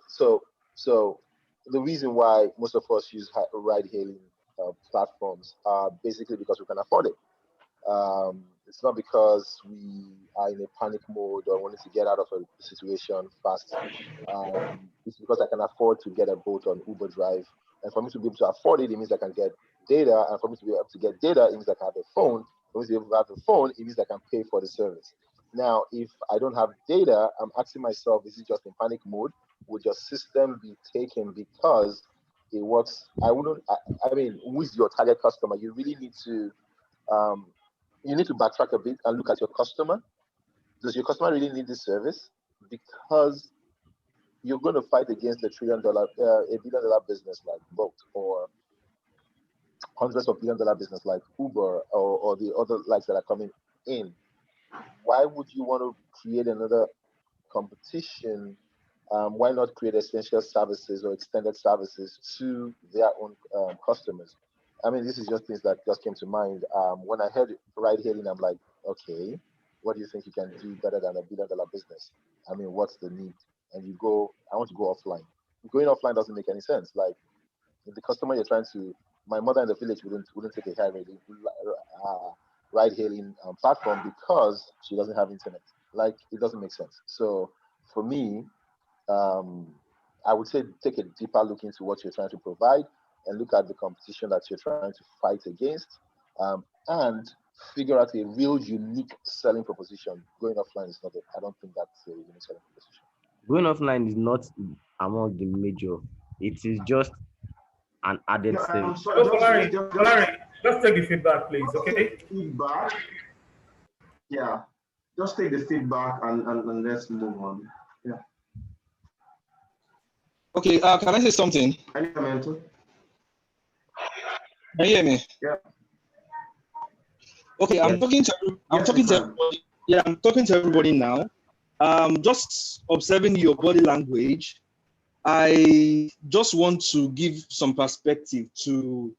so the reason why most of us use ride-hailing platforms are basically because we can afford it. It's not because we are in a panic mode or wanting to get out of a situation fast. It's because I can afford to get a boat on Uber Drive. And for me to be able to afford it, it means I can get data. And for me to be able to get data, it means I can have a phone. For me to be able to have a phone, it means I can pay for the service. Now, if I don't have data, I'm asking myself, is it just in panic mode? Would your system be taken because it works? I mean, who is your target customer? You really need to backtrack a bit and look at your customer. Does your customer really need this service? Because you're going to fight against a $1 billion business like Bolt, or hundreds of $1 billion business like Uber, or the other likes that are coming in. Why would you want to create another competition? Why not create essential services or extended services to their own customers? I mean, this is just things that just came to mind. When I heard ride hailing, I'm like, okay, what do you think you can do better than a $1 billion business? I mean, what's the need? And you go, I want to go offline. Going offline doesn't make any sense. Like, if the customer you're trying to, my mother in the village wouldn't take a ride hailing platform because she doesn't have internet. Like, it doesn't make sense. So for me, I would say take a deeper look into what you're trying to provide and look at the competition that you're trying to fight against, and figure out a real unique selling proposition. Going offline is not I don't think that's a unique selling proposition. Going offline is not among the major. It is just an added service. Just take the feedback, please, okay? Feedback. Yeah, just take the feedback and let's move on. Yeah. Okay, can I say something? Any comment? Can you hear me? Yeah. Okay, I'm talking to everybody. Yeah, I'm talking to everybody now. Just observing your body language, I just want to give some perspective to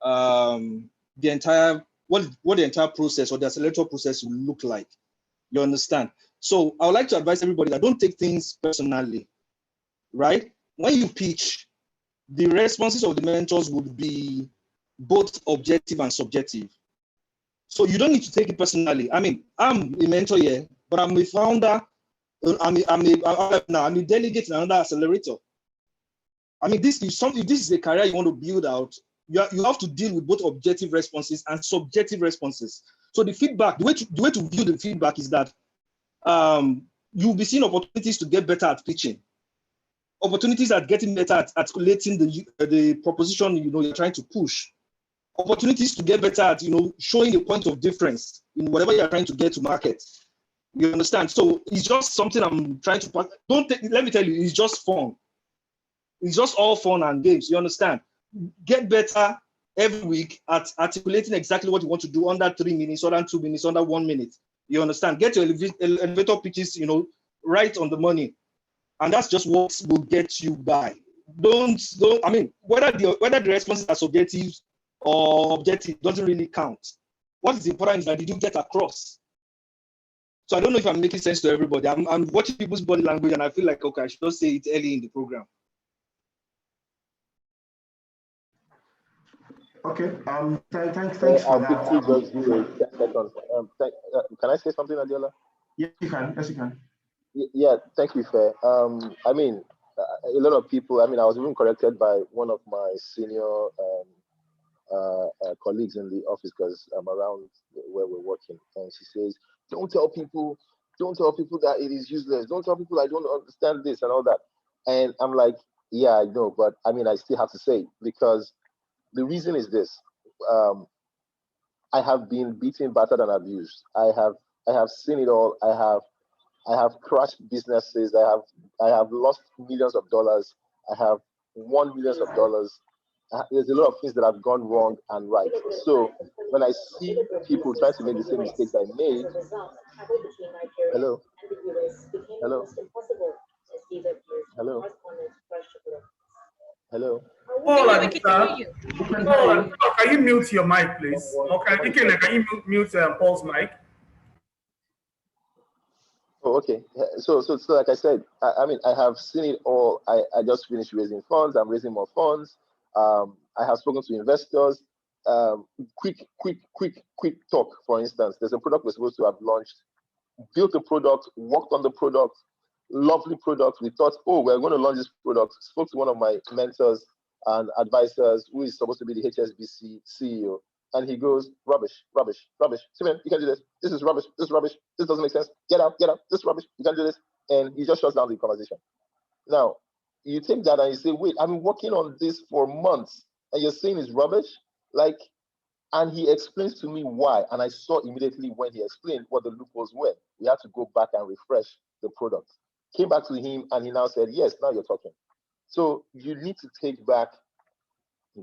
the entire what the entire process or the accelerator process will look like. You understand? So I would like to advise everybody that don't take things personally, right? When you pitch, the responses of the mentors would be both objective and subjective. So you don't need to take it personally. I mean, I'm a mentor here, but I'm a founder. I'm a delegate in another accelerator. I mean, this is something. This is a career you want to build out. You have to deal with both objective responses and subjective responses. So the feedback, the way to view the feedback is that you'll be seeing opportunities to get better at pitching, opportunities at getting better at articulating the proposition you're trying to push, opportunities to get better at showing a point of difference in whatever you're trying to get to market. You understand? So it's just something I'm trying to let me tell you, it's just fun. It's just all fun and games. You understand? Get better every week at articulating exactly what you want to do under 3 minutes, under 2 minutes, under 1 minute. You understand? Get your elevator pitches, right on the money. And that's just what will get you by. I mean, whether the responses are subjective or objective doesn't really count. What is important is that you do get across. So I don't know if I'm making sense to everybody. I'm watching people's body language and I feel like, okay, I should just say it early in the program. Okay. Thanks for that. Can I say something, Adiola? Yes, you can. Yes, you can. Yeah, thank you, Fair. I mean, a lot of people. I mean, I was even corrected by one of my senior colleagues in the office because I'm around where we're working, and she says, don't tell people that it is useless. Don't tell people I don't understand this and all that. And I'm like, yeah, I know, but I mean, I still have to say, because the reason is this. I have been beaten, battered, and abused. I have seen it all. I have crushed businesses. I have lost millions of dollars. I have won millions of dollars. There's a lot of things that have gone wrong and right. So when I see people trying to make the same mistakes I made, hello, hello. Paul, can you mute your mic, please? Or can you mute Paul's mic? Oh, okay. So like I said, I mean, I have seen it all. I just finished raising funds. I'm raising more funds. I have spoken to investors. Quick talk. For instance, there's a product we're supposed to have launched, built a product, worked on the product, lovely product. We thought, oh, we're going to launch this product. Spoke to one of my mentors and advisors, who is supposed to be the HSBC CEO. And he goes, rubbish. Simeon, you can't do this. This is rubbish. This doesn't make sense. Get out. This is rubbish. You can't do this. And he just shuts down the conversation. Now, you take that and you say, wait, I've been working on this for months and you're saying it's rubbish? Like, and he explains to me why. And I saw immediately when he explained what the loopholes were. We had to go back and refresh the product. Came back to him and he now said, yes, now you're talking. So you need to take back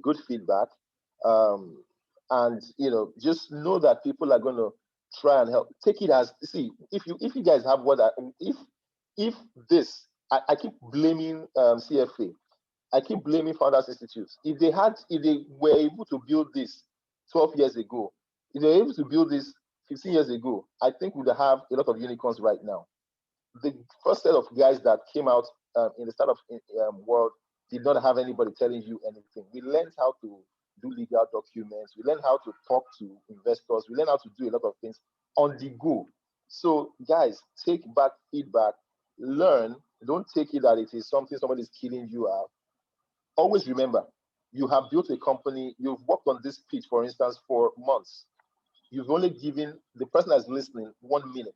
good feedback. And just know that people are going to try and help. Take it as, see, if you guys have if this, I keep blaming CFA, I keep blaming Founders Institute. If they were able to build this 12 years ago, if they were able to build this 15 years ago, I think we'd have a lot of unicorns right now. The first set of guys that came out in the startup world did not have anybody telling you anything. We learned how to do legal documents. We learn how to talk to investors. We learn how to do a lot of things on the go. So guys, take back feedback, learn. Don't take it that it is something somebody's killing you out. Always remember, you have built a company. You've worked on this pitch, for instance, for months. You've only given the person that's listening 1 minute.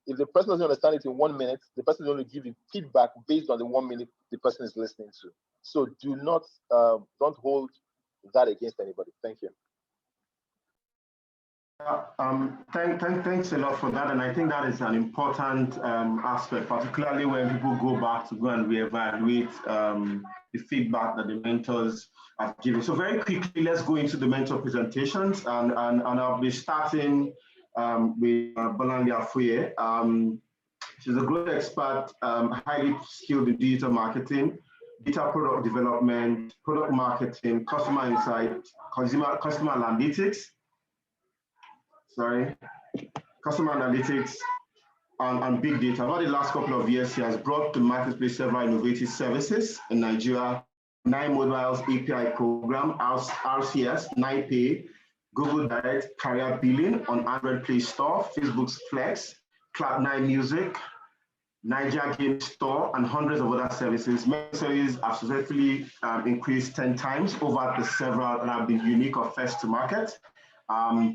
If the person doesn't understand it in 1 minute, the person is only giving feedback based on the 1 minute the person is listening to. So do not, don't hold that against anybody. Thank you. Thanks a lot for that, and I think that is an important aspect, particularly when people go back to go and reevaluate the feedback that the mentors have given. So very quickly, let's go into the mentor presentations, and I'll be starting with Bolanle Afuye. She's a global expert, highly skilled in digital marketing, data product development, product marketing, customer insight, customer analytics, customer analytics, and big data. Over the last couple of years, she has brought to marketplace several innovative services in Nigeria: 9 Mobiles API program, RCS, 9Pay, Google Direct Career Billing on Android Play Store, Facebook's Flex, Cloud9 Music, Nigeria Game Store, and hundreds of other services. Many services have successfully increased 10 times over the several that have been unique or first to market.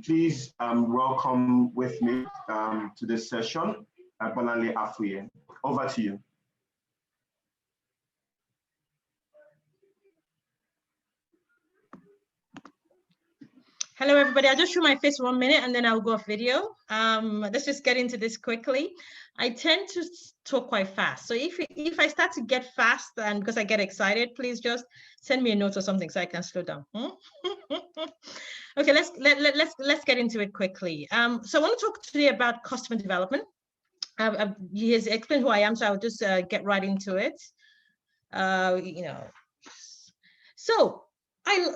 Please welcome with me to this session, Bolanle Afuye. Over to you. Hello, everybody. I'll just show my face for 1 minute and then I'll go off video. Let's just get into this quickly. I tend to talk quite fast. So if I start to get fast and because I get excited, please just send me a note or something so I can slow down. Okay, let's get into it quickly. So I want to talk today about customer development. He has explained who I am, so I'll just get right into it. So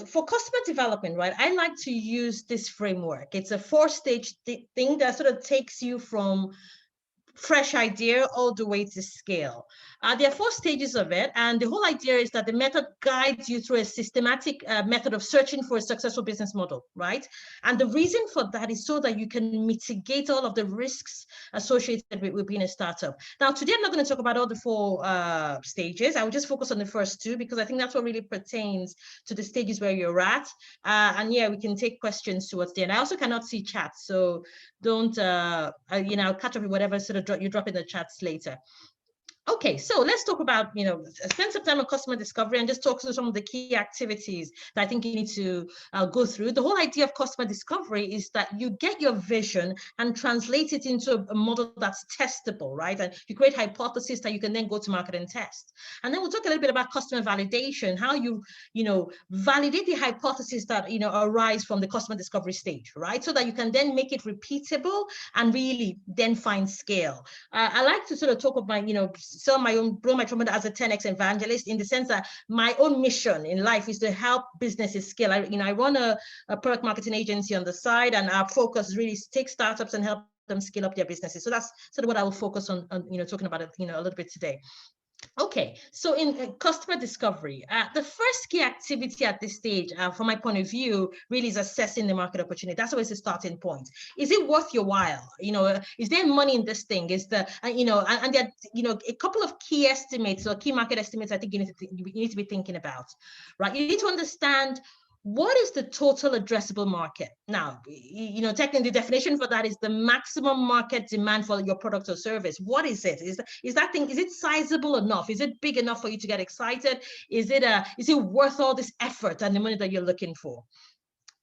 for customer development, right, I like to use this framework. It's a 4-stage thing that sort of takes you from fresh idea all the way to scale. There are 4 stages of it, and the whole idea is that the method guides you through a systematic method of searching for a successful business model, right? And the reason for that is so that you can mitigate all of the risks associated with being a startup. Now, today I'm not going to talk about all the 4 stages. I will just focus on the first 2 because I think that's what really pertains to the stages where you're at. And yeah, we can take questions towards the end. I also cannot see chats, so don't, I'll catch up with whatever sort of you drop in the chats later. Okay, so let's talk about, spend some time on customer discovery and just talk through some of the key activities that I think you need to go through. The whole idea of customer discovery is that you get your vision and translate it into a model that's testable, right? And you create hypotheses that you can then go to market and test. And then we'll talk a little bit about customer validation, how you validate the hypotheses that, arise from the customer discovery stage, right? So that you can then make it repeatable and really then find scale. I like to sort of talk of my, sell my own, blow my trumpet as a 10x evangelist, in the sense that my own mission in life is to help businesses scale. I run a product marketing agency on the side, and our focus is really to take startups and help them scale up their businesses. So that's sort of what I will focus on talking about it, a little bit today. Okay, so in customer discovery, the first key activity at this stage, from my point of view, really is assessing the market opportunity. That's always the starting point. Is it worth your while? Is there money in this thing? Is the, and there, a couple of key estimates or key market estimates I think you need to be thinking about, right? You need to understand what is the total addressable market? Now, technically the definition for that is the maximum market demand for your product or service. What is it? Is it sizable enough? Is it big enough for you to get excited? Is it worth all this effort and the money that you're looking for?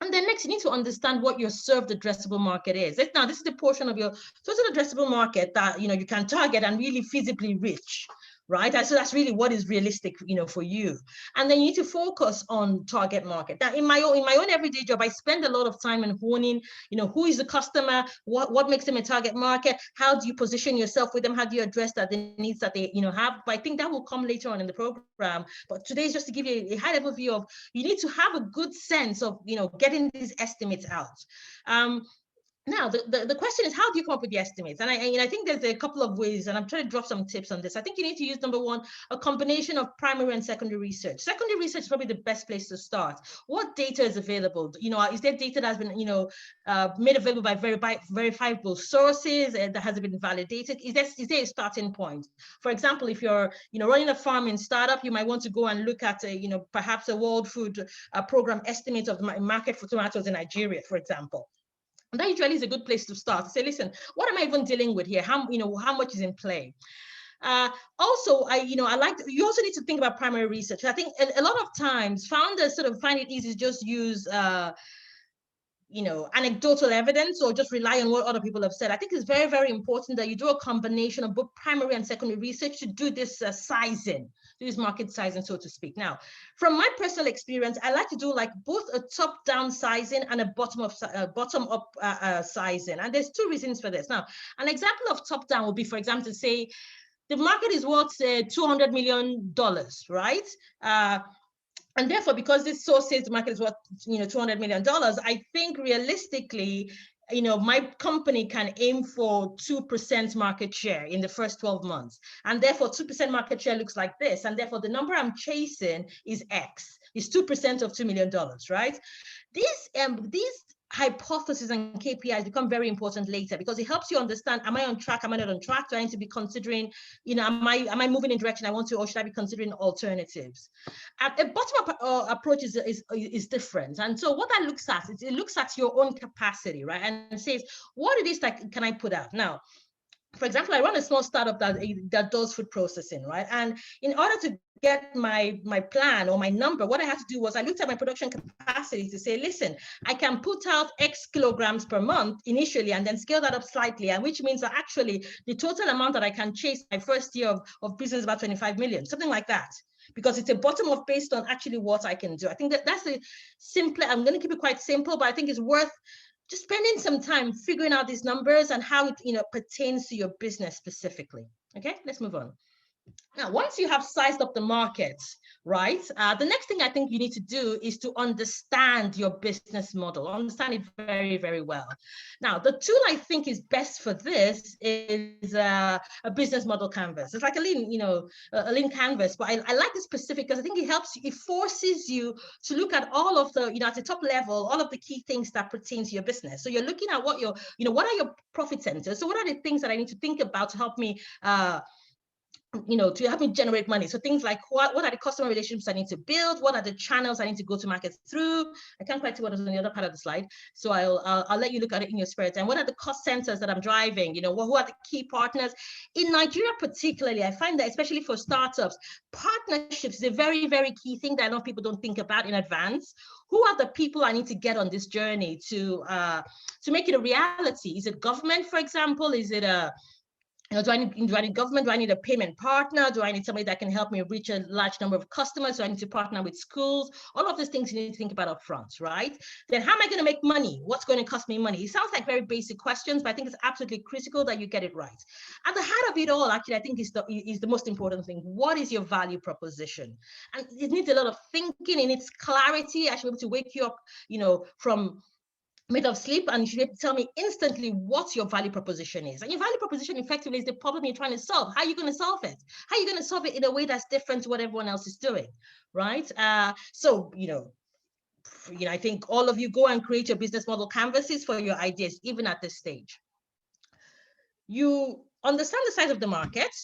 And then next, you need to understand what your served addressable market is. Now, this is the portion of your total addressable market that you can target and really feasibly reach, right? So that's really what is realistic, for you. And then you need to focus on target market. Now, in my own everyday job, I spend a lot of time in honing, who is the customer, what makes them a target market, how do you position yourself with them, how do you address the needs that they, have. But I think that will come later on in the program. But today is just to give you a high-level view of, you need to have a good sense of, getting these estimates out. Now, the question is, how do you come up with the estimates? And I think there's a couple of ways, and I'm trying to drop some tips on this. I think you need to use, number one, a combination of primary and secondary research. Secondary research is probably the best place to start. What data is available? Is there data that has been, made available by verifiable sources that has been validated? Is there a starting point? For example, if you're, running a farming startup, you might want to go and look at, perhaps a World Food Program estimate of the market for tomatoes in Nigeria, for example. And that usually is a good place to start. Say, listen, what am I even dealing with here? How much is in play? Also, you also need to think about primary research. I think a lot of times founders sort of find it easy to just use anecdotal evidence or just rely on what other people have said. I think it's very, very important that you do a combination of both primary and secondary research to do this sizing, this market sizing, so to speak. Now, from my personal experience, I like to do like both a top-down sizing and a bottom-up sizing. And there's 2 reasons for this. Now, an example of top-down would be, for example, to say the market is worth $200 million, right? And therefore, because this source says the market is worth, $200 million, I think realistically, my company can aim for 2% market share in the first 12 months. And therefore, 2% market share looks like this. And therefore, the number I'm chasing is X, is 2% of $2 million, right? These hypotheses and KPIs become very important later because it helps you understand, am I on track, am I not on track? Do I need to be considering, am I moving in direction I want to, or should I be considering alternatives? A bottom-up approach is different. And so what that looks at, it looks at your own capacity, right? And says, what it is that can I put out? Now, for example, I run a small startup that does food processing, right? And in order to get my plan or my number, what I had to do was I looked at my production capacity to say, listen, I can put out X kilograms per month initially and then scale that up slightly, and which means that actually the total amount that I can chase my first year of business is about 25 million, something like that. Because it's a bottom up based on actually what I can do. I think that's a simple, I'm going to keep it quite simple, but I think it's worth just spending some time figuring out these numbers and how it pertains to your business specifically. Okay, let's move on. Now, once you have sized up the market, right, the next thing I think you need to do is to understand your business model, understand it very, very well. Now, the tool I think is best for this is a business model canvas. It's like a lean, a lean canvas, but I like this specific because I think it helps you, it forces you to look at all of the, at the top level, all of the key things that pertain to your business. So you're looking at what your, what are your profit centers? So what are the things that I need to think about to help me to help me generate money? So things like what are the customer relationships I need to build? What are the channels I need to go to market through? I can't quite see what is on the other part of the slide, so I'll let you look at it in your spirit. And what are the cost centers that I'm driving? Who are the key partners? In Nigeria particularly, I find that especially for startups, partnerships is a very, very key thing that a lot of people don't think about in advance. Who are the people I need to get on this journey to make it a reality? Is it government, for example? Is it do I need government? Do I need a payment partner? Do I need somebody that can help me reach a large number of customers? Do I need to partner with schools? All of these things you need to think about up front, right? Then how am I going to make money? What's going to cost me money? It sounds like very basic questions, but I think it's absolutely critical that you get it right. At the heart of it all, actually, I think is the most important thing. What is your value proposition? And it needs a lot of thinking, it needs clarity. I should be able to wake you up, from mid of sleep, and you should be able to tell me instantly what your value proposition is. And your value proposition effectively is the problem you're trying to solve. How are you going to solve it? How are you going to solve it in a way that's different to what everyone else is doing, right? So I think all of you go and create your business model canvases for your ideas, even at this stage. You understand the size of the market.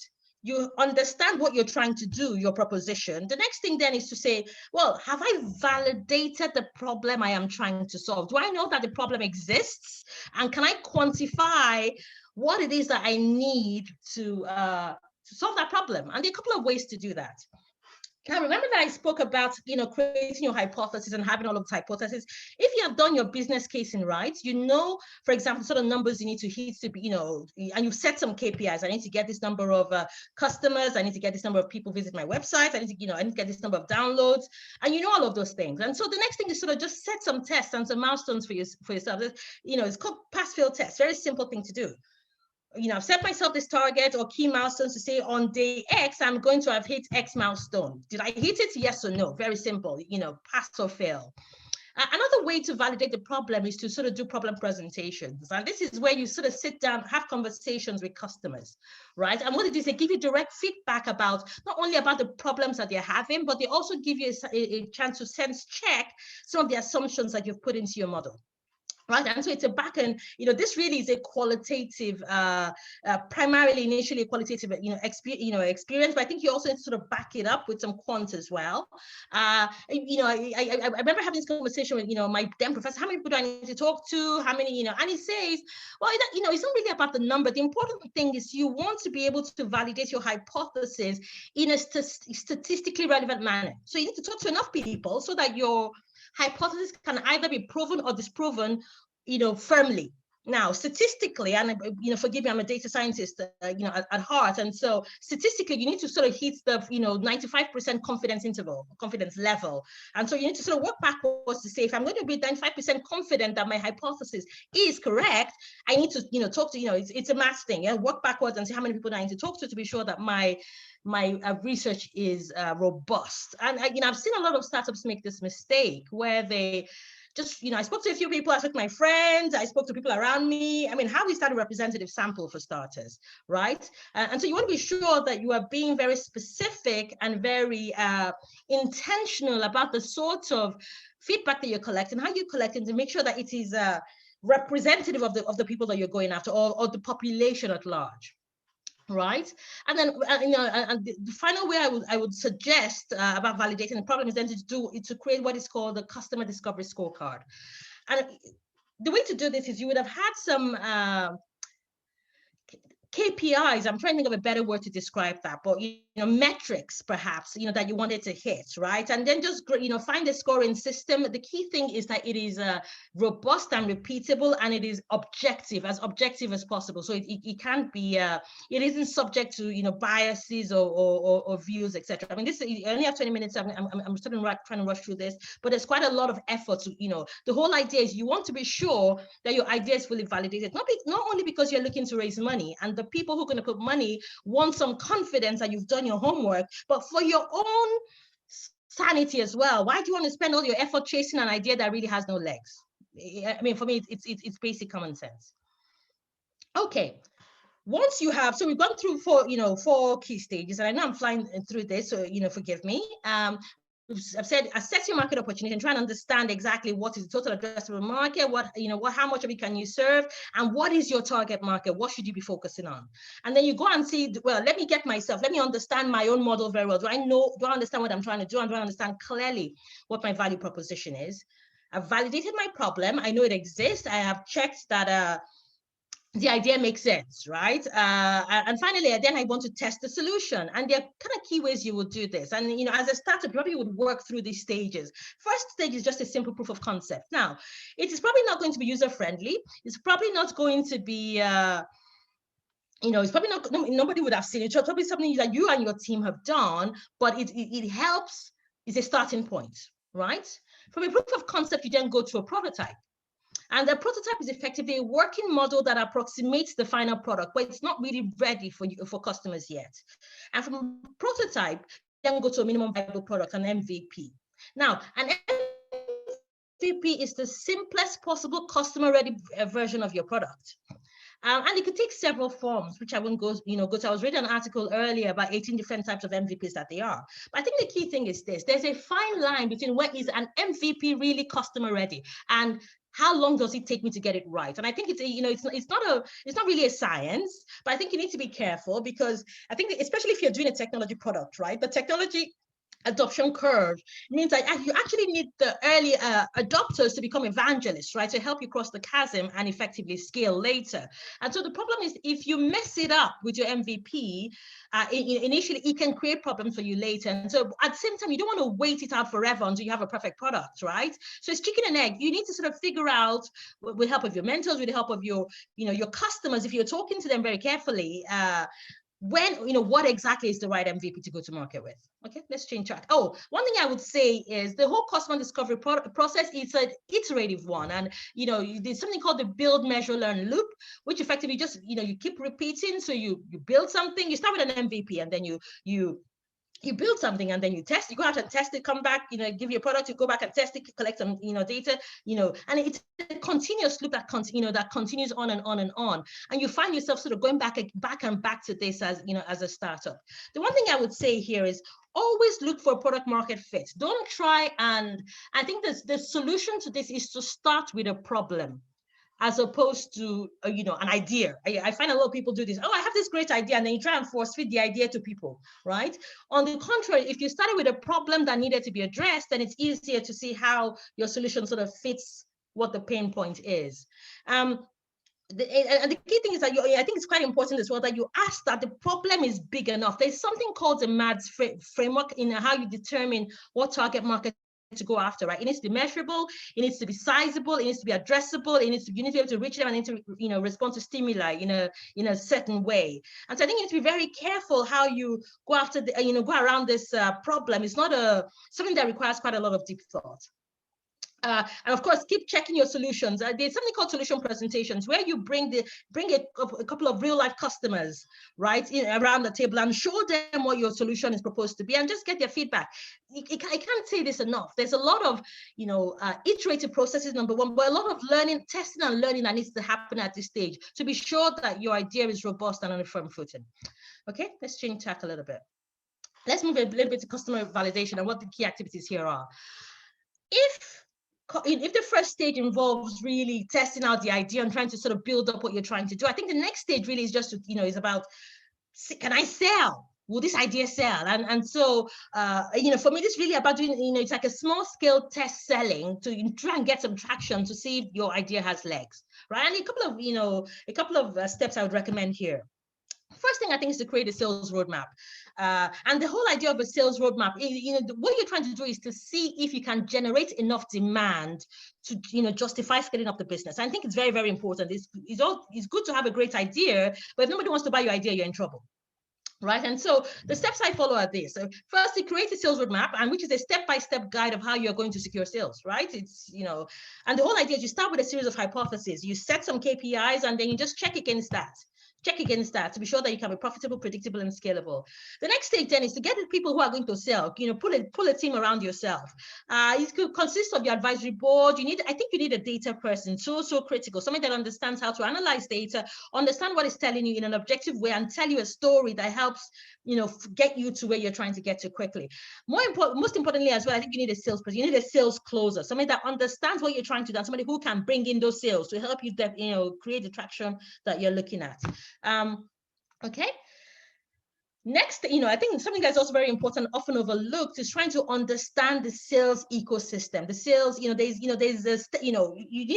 You understand what you're trying to do, your proposition. The next thing then is to say, well, have I validated the problem I am trying to solve? Do I know that the problem exists? And can I quantify what it is that I need to solve that problem? And there are a couple of ways to do that. Now, remember that I spoke about, creating your hypothesis and having all of the hypotheses. If you have done your business casing right, for example, sort of numbers you need to hit to be, and you've set some KPIs. I need to get this number of customers. I need to get this number of people visit my website. I need to, I need to get this number of downloads, and all of those things. And so the next thing is sort of just set some tests and some milestones for yourself. It's called pass-fail test. Very simple thing to do. I've set myself this target or key milestones to say on day X, I'm going to have hit X milestone. Did I hit it? Yes or no? Very simple, pass or fail. Another way to validate the problem is to sort of do problem presentations. And this is where you sort of sit down, have conversations with customers, right? And what it is, they give you direct feedback about, not only about the problems that they're having, but they also give you a chance to sense check some of the assumptions that you've put into your model. Right, and so it's a back end, this really is a qualitative, primarily initially a qualitative, experience, but I think you also need to sort of back it up with some quant as well. I remember having this conversation with, my then professor, how many people do I need to talk to? How many, and he says, well, it's not really about the number. The important thing is you want to be able to validate your hypothesis in a statistically relevant manner. So you need to talk to enough people so that your hypothesis can either be proven or disproven, firmly. Now, statistically, and forgive me, I'm a data scientist, at heart, and so statistically, you need to sort of hit the 95% confidence level, and so you need to sort of work backwards to say, if I'm going to be 95% confident that my hypothesis is correct, I need to talk to it's a math thing. Work backwards and see how many people I need to talk to be sure that my research is robust. And I've seen a lot of startups make this mistake where they just, I spoke to a few people, I spoke to my friends, I spoke to people around me. I mean, how is that a representative sample for starters, right? And so you want to be sure that you are being very specific and very intentional about the sort of feedback that you're collecting, how you collect it, to make sure that it is representative of the people that you're going after, or the population at large. Right, and then and the final way I would suggest about validating the problem is then to create what is called the customer discovery scorecard. And the way to do this is you would have had some KPIs. I'm trying to think of a better word to describe that, but metrics perhaps that you wanted to hit, right? And then just find a scoring system. The key thing is that it is robust and repeatable, and it is objective as possible. So it can't be it isn't subject to biases or views, etc. I mean, this I only have 20 minutes. I'm still trying to rush through this, but there's quite a lot of effort to, the whole idea is you want to be sure that your idea is fully validated, not only because you're looking to raise money, and the people who are going to put money want some confidence that you've done done your homework, but for your own sanity as well. Why do you want to spend all your effort chasing an idea that really has no legs? I mean, for me, it's basic common sense. Okay. Once you have, so we've gone through four key stages, and I know I'm flying through this, so forgive me. I've said assess your market opportunity and try and understand exactly what is the total addressable market, how much of it can you serve, and what is your target market? What should you be focusing on? And then you go and see, well, let me understand my own model very well. Do I understand what I'm trying to do? And do I understand clearly what my value proposition is? I've validated my problem. I know it exists. I have checked that the idea makes sense, right? And finally, then I want to test the solution. And there are kind of key ways you would do this. And as a startup, probably would work through these stages. First stage is just a simple proof of concept. Now, it is probably not going to be user-friendly. It's probably not going to be, it's probably not, nobody would have seen it. It's probably something that you and your team have done, but it helps, it's a starting point, right? From a proof of concept, you then go to a prototype. And the prototype is effectively a working model that approximates the final product, but it's not really ready for customers yet. And from prototype, then go to a minimum viable product, an MVP. Now, an MVP is the simplest possible customer-ready version of your product. And it could take several forms, which I won't go to. I was reading an article earlier about 18 different types of MVPs that they are. But I think the key thing is this: there's a fine line between what is an MVP really customer ready and how long does it take me to get it right? And I think it's not really a science, but I think you need to be careful, because I think especially if you're doing a technology product, right? The technology adoption curve means that you actually need the early adopters to become evangelists, right? To help you cross the chasm and effectively scale later. And so the problem is, if you mess it up with your MVP, initially it can create problems for you later. And so at the same time, you don't want to wait it out forever until you have a perfect product, right? So it's chicken and egg. You need to sort of figure out, with the help of your mentors, with the help of your customers, if you're talking to them very carefully, what exactly is the right MVP to go to market with. Okay, let's change track. Oh, one thing I would say is the whole customer discovery process is an iterative one. And, there's something called the build, measure, learn loop, which effectively just, you keep repeating. So you build something, you start with an MVP, and then you build something, and then you test, you go out and test it, come back, give your product, you go back and test it, collect some, data, and it's a continuous loop that continues on and on and on. And you find yourself sort of going back to this as, as a startup. The one thing I would say here is always look for product market fit. Don't try, and I think the solution to this is to start with a problem, as opposed to, an idea. I find a lot of people do this. Oh, I have this great idea, and then you try and force feed the idea to people, right? On the contrary, if you started with a problem that needed to be addressed, then it's easier to see how your solution sort of fits what the pain point is. And the key thing is that I think it's quite important as well that you ask that the problem is big enough. There's something called the MADS framework in how you determine what target market to go after, right? It needs to be measurable, it needs to be sizable, it needs to be addressable, you need to be able to reach them and need to respond to stimuli in a certain way. And so I think you need to be very careful how you go after go around this problem. It's not something that requires quite a lot of deep thought. And of course, keep checking your solutions. There's something called solution presentations, where you bring a couple of real life customers, right, around the table and show them what your solution is proposed to be, and just get their feedback. I can't say this enough. There's a lot of iterative processes, number one, but a lot of learning, testing and learning that needs to happen at this stage to be sure that your idea is robust and on a firm footing. Okay, let's change tack a little bit. Let's move a little bit to customer validation and what the key activities here are. If the first stage involves really testing out the idea and trying to sort of build up what you're trying to do, I think the next stage really is just to, is about, can I sell? Will this idea sell? And so, for me, this is really about doing, it's like a small scale test selling to try and get some traction to see if your idea has legs, right? And a couple of steps I would recommend here. First thing I think is to create a sales roadmap. And the whole idea of a sales roadmap, what you're trying to do is to see if you can generate enough demand to, justify scaling up the business. I think it's very, very important. It's good to have a great idea, but if nobody wants to buy your idea, you're in trouble. Right. And so the steps I follow are this. So first, you create a sales roadmap, and which is a step-by-step guide of how you're going to secure sales, right? It's, and the whole idea is you start with a series of hypotheses. You set some KPIs, and then you just check against that Check against that to be sure that you can be profitable, predictable, and scalable. The next stage then is to get the people who are going to sell. Pull a team around yourself. It could consist of your advisory board. I think you need a data person, so critical. Somebody that understands how to analyze data, understand what it's telling you in an objective way, and tell you a story that helps get you to where you're trying to get to quickly. Most importantly as well, I think you need a salesperson. You need a sales closer, somebody that understands what you're trying to do, and somebody who can bring in those sales to help you create the traction that you're looking at. Okay. Next, I think something that's also very important, often overlooked, is trying to understand the sales ecosystem. The sales, you need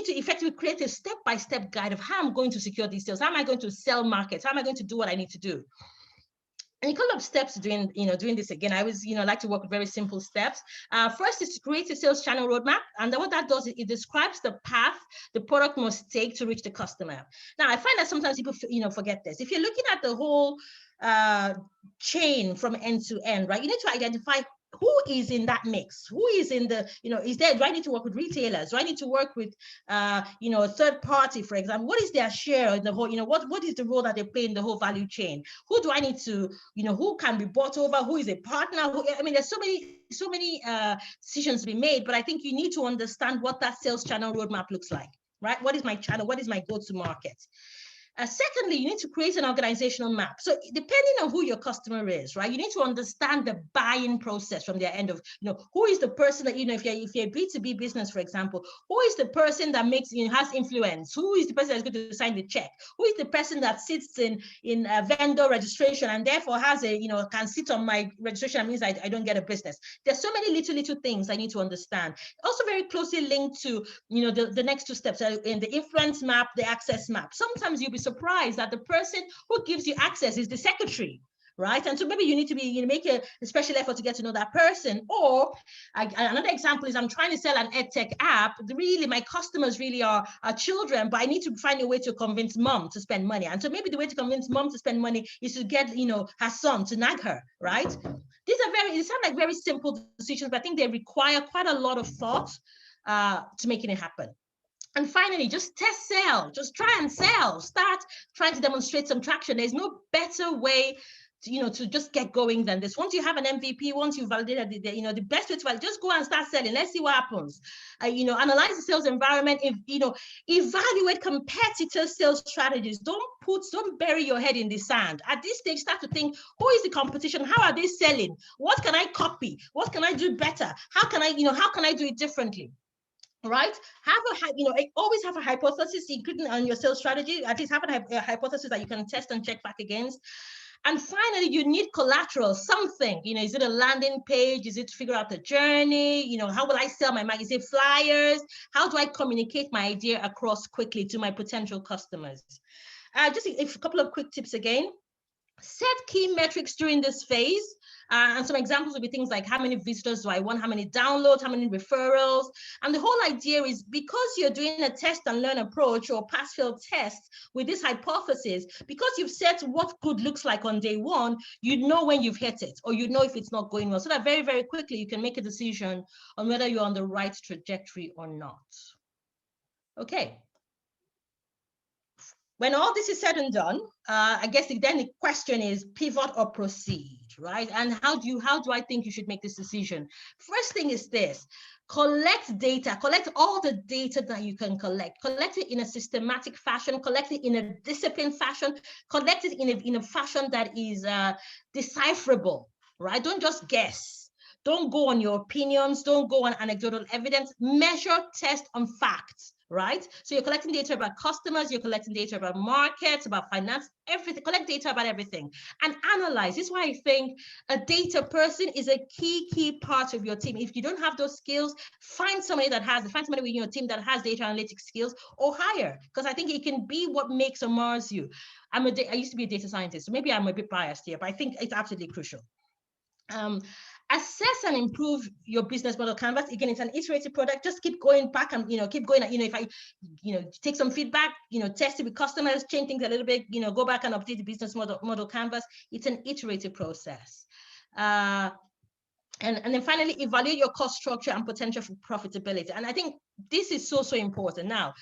to effectively create a step-by-step guide of how I'm going to secure these sales. How am I going to sell markets? How am I going to do what I need to do? And a couple of steps doing this again. I always, like to work with very simple steps. First is to create a sales channel roadmap. And then what that does is it describes the path the product must take to reach the customer. Now, I find that sometimes people, forget this. If you're looking at the whole chain from end to end, right, you need to identify who is in that mix, who is in the, do I need to work with retailers? Do I need to work with, a third party, for example? What is their share in the whole, what is the role that they play in the whole value chain? Who do I need to, who can be bought over? Who is a partner? There's so many decisions to be made, but I think you need to understand what that sales channel roadmap looks like, right? What is my channel? What is my go-to market? Secondly, you need to create an organizational map. So depending on who your customer is, right, you need to understand the buying process from their end of, who is the person that, if you're a B2B business, for example, who is the person that makes, has influence? Who is the person that's going to sign the check? Who is the person that sits in vendor registration and therefore has can sit on my registration and means I don't get a business? There's so many little things I need to understand. Also very closely linked to, the next two steps in the influence map, the access map. Sometimes you'll be surprised that the person who gives you access is the secretary, right? And so maybe you need to make a special effort to get to know that person. Or another example is I'm trying to sell an EdTech app. Really, my customers really are children, but I need to find a way to convince mom to spend money. And so maybe the way to convince mom to spend money is to get, her son to nag her, right? They sound like very simple decisions, but I think they require quite a lot of thought to making it happen. And finally, just test sell, just try and sell, start trying to demonstrate some traction. There's no better way to just get going than this. Once you have an MVP, once you validated the best way to validate, just go and start selling. Let's see what happens. Analyze the sales environment, evaluate competitor sales strategies. Don't bury your head in the sand. At this stage, start to think, who is the competition? How are they selling? What can I copy? What can I do better? How can I do it differently? Right? Always have a hypothesis including on your sales strategy. At least have a hypothesis that you can test and check back against. And finally, you need collateral, something. Is it a landing page? Is it to figure out the journey? How will I sell my mag? Is it flyers? How do I communicate my idea across quickly to my potential customers? Just a couple of quick tips again. Set key metrics during this phase. And some examples would be things like how many visitors do I want, how many downloads, how many referrals. And the whole idea is because you're doing a test and learn approach or pass-fail test with this hypothesis, because you've set what good looks like on day one, you know when you've hit it or you know if it's not going well. So that very, very quickly you can make a decision on whether you're on the right trajectory or not. Okay. When all this is said and done, I guess then the question is pivot or proceed, right? And how do I think you should make this decision? First thing is this: collect data, collect all the data that you can collect it in a systematic fashion, collect it in a disciplined fashion, collect it in a fashion that is decipherable, right? Don't just guess. Don't go on your opinions. Don't go on anecdotal evidence. Measure, test on facts. Right? So you're collecting data about customers, you're collecting data about markets, about finance, everything. Collect data about everything and analyze. This is why I think a data person is a key part of your team. If you don't have those skills, find somebody within your team that has data analytics skills or hire, because I think it can be what makes or mars you. I used to be a data scientist, so maybe I'm a bit biased here, but I think it's absolutely crucial. Assess and improve your business model canvas. Again, it's an iterative product. Just keep going back and keep going. If I take some feedback, test it with customers, change things a little bit, go back and update the business model canvas. It's an iterative process. And then finally, evaluate your cost structure and potential for profitability. And I think this is so important. Now,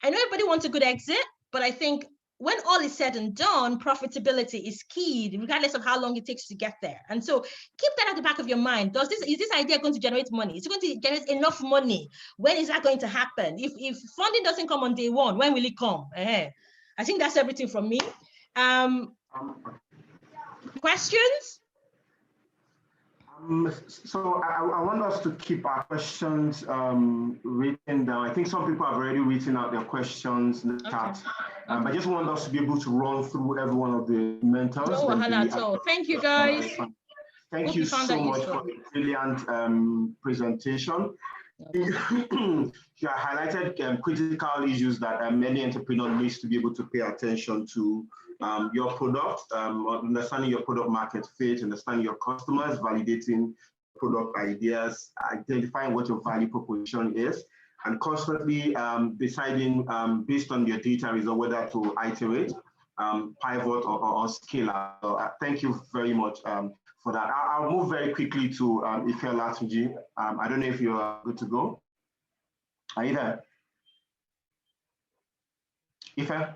I know everybody wants a good exit, but I think when all is said and done, profitability is key, regardless of how long it takes to get there. And so keep that at the back of your mind. Is this idea going to generate money? Is it going to generate enough money? When is that going to happen? If funding doesn't come on day one, when will it come? I think that's everything from me. Questions? So I want us to keep our questions written down. I think some people have already written out their questions in the chat. I just want us to be able to run through every one of the mentors. No wahala at all. Thank you, guys. Thank you so much for the brilliant presentation. You highlighted critical issues that many entrepreneurs need to be able to pay attention to. Your product, understanding your product market fit, understanding your customers, validating product ideas, identifying what your value proposition is, and constantly deciding based on your data result whether to iterate, pivot, or scale up. So, thank you very much for that. I'll move very quickly to Ife Olatunji. I don't know if you're good to go. Are you there? Ife?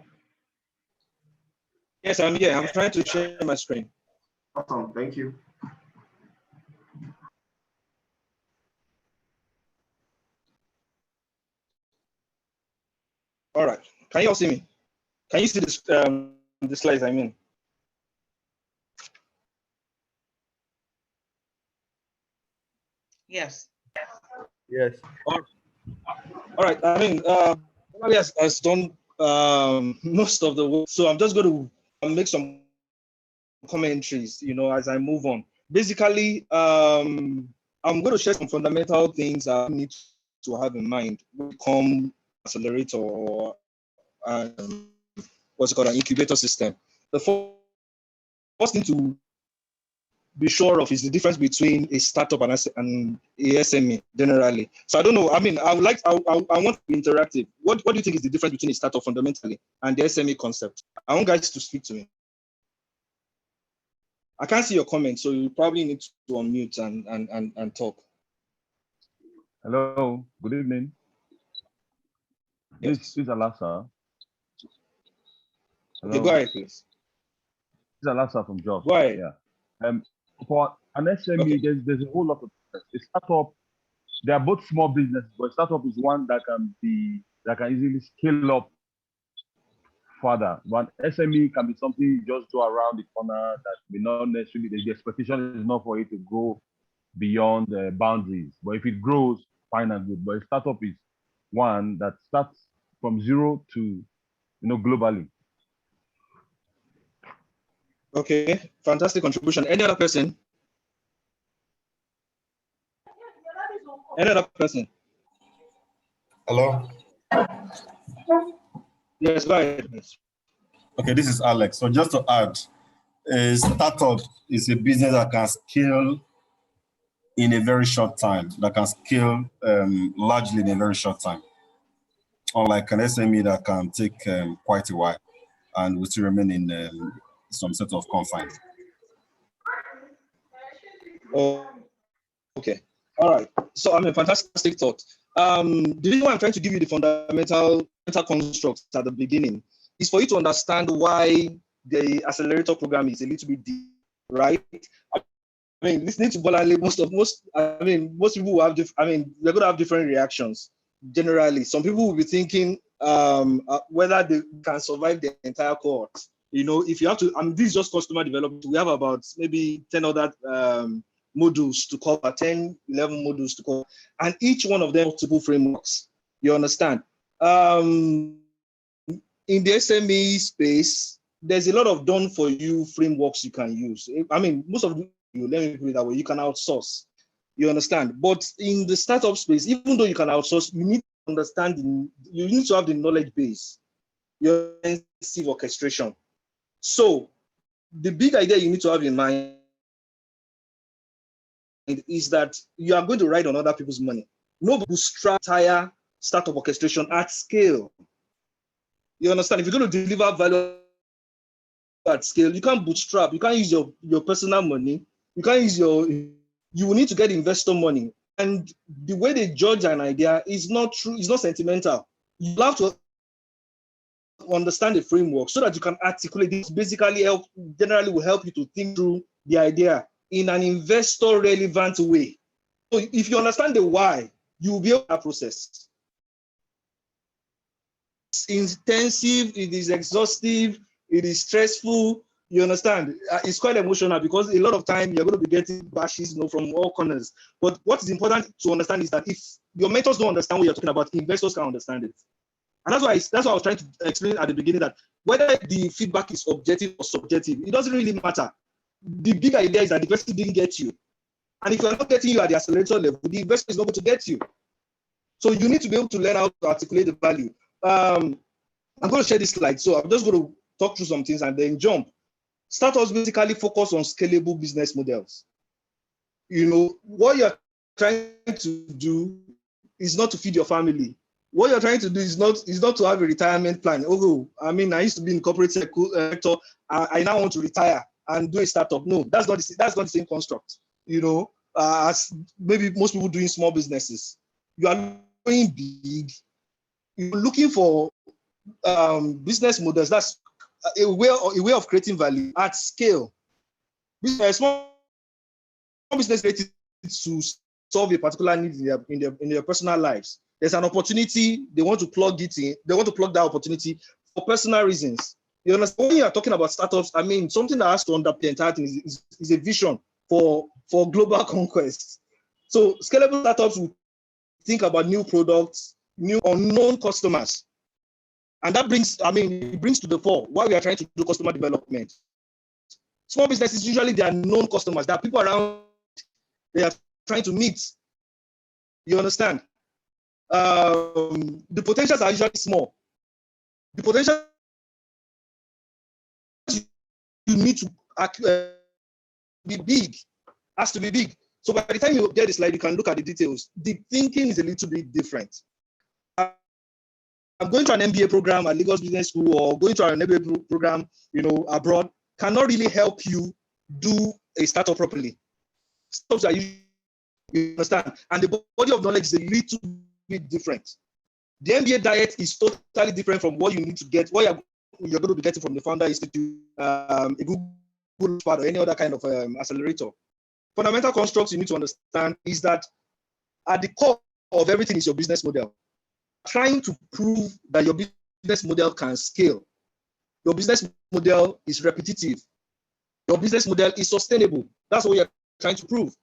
Yes, I'm here. I'm trying to share my screen. Awesome, thank you. All right. Can you all see me? Can you see this, the slides I mean? Yes. Yes. All right. I mean, Bolanle has done most of the work, so I'm just going to make some commentaries, as I move on. Basically, I'm going to share some fundamental things I need to have in mind when it comes accelerator or what's it called, an incubator system. The first thing to be sure of is the difference between a startup and a SME generally. So I don't know. I mean, I want to be interactive. What do you think is the difference between a startup fundamentally and the SME concept? I want guys to speak to me. I can't see your comments, so you probably need to unmute and talk. Hello, good evening. Yes. This is Alasa. Okay, go ahead, please. This is Alasa from Jobs. Go ahead. Yeah. For an SME, okay, there's a whole lot of a startup. They are both small businesses, but startup is one that can easily scale up further. But SME can be something you just do around the corner that may not necessarily, the expectation is not for it to go beyond the boundaries. But if it grows, fine and good. But a startup is one that starts from zero to, globally. Okay, fantastic contribution. Any other person? Any other person? Hello? Yes, go ahead. Okay, this is Alex. So just to add, a startup is a business that can scale in a very short time, that can scale largely in a very short time. Unlike an SME that can take quite a while and will still remain in some sort of confines. Oh, okay. All right. So, I mean, fantastic thought. The reason why I'm trying to give you the fundamental constructs at the beginning is for you to understand why the accelerator program is a little bit deep, right? I mean, listening to Bolanle, most people will have, they're going to have different reactions. Generally, some people will be thinking whether they can survive the entire cohort. If you have to, this is just customer development. We have about maybe 10 other modules to cover, 10, 11 modules to cover, and each one of them multiple frameworks. You understand? In the SME space, there's a lot of done for you frameworks you can use. I mean, most of you, let me put it that way, you can outsource. You understand? But in the startup space, even though you can outsource, you need to understand, you need to have the knowledge base, your intensive orchestration. So the big idea you need to have in mind is that you are going to ride on other people's money. No bootstrap entire startup orchestration at scale. You understand? If you're going to deliver value at scale, you can't bootstrap. You can't use your personal money. You can't use you will need to get investor money. And the way they judge an idea is not true, it's not sentimental. You have to understand the framework so that you can articulate this. Basically, generally will help you to think through the idea in an investor relevant way. So if you understand the why, you will be able to process. It's intensive, it is exhaustive, it is stressful. You understand? It's quite emotional because a lot of time you're going to be getting bashes, from all corners. But what is important to understand is that if your mentors don't understand what you're talking about, investors can understand it. And that's why I was trying to explain at the beginning that whether the feedback is objective or subjective, it doesn't really matter. The big idea is that the person didn't get you. And if you're not getting you at the accelerator level, the investor is not going to get you. So you need to be able to learn how to articulate the value. I'm going to share this slide. So I'm just going to talk through some things and then jump. Startups basically focus on scalable business models. What you're trying to do is not to feed your family. What you're trying to do is not to have a retirement plan. I used to be in corporate sector. I now want to retire and do a startup. No, that's not the same construct. As maybe most people doing small businesses. You are going big. You're looking for business models. That's a way of creating value at scale. Small business created to solve a particular need in their personal lives. There's an opportunity, they want to plug it in, they want to plug that opportunity for personal reasons. You understand? When you are talking about startups, something that has to underpin the entire thing is a vision for global conquest. So scalable startups will think about new products, new unknown customers. And that brings to the fore why we are trying to do customer development. Small businesses, usually they are known customers. There are people around they are trying to meet. You understand? The potentials are usually small. The potential you need to be big, has to be big. So by the time you get the slide, you can look at the details. The thinking is a little bit different. I'm going to an MBA program at Lagos Business School or going to an MBA program, abroad, cannot really help you do a startup properly. Startups are usually, you understand, and the body of knowledge is a little bit different. The MBA diet is totally different from what you need to get, what you're going to be getting from the Founder Institute, a Google Spark or any other kind of accelerator. Fundamental constructs you need to understand is that at the core of everything is your business model. Trying to prove that your business model can scale. Your business model is repetitive. Your business model is sustainable. That's what you're trying to prove.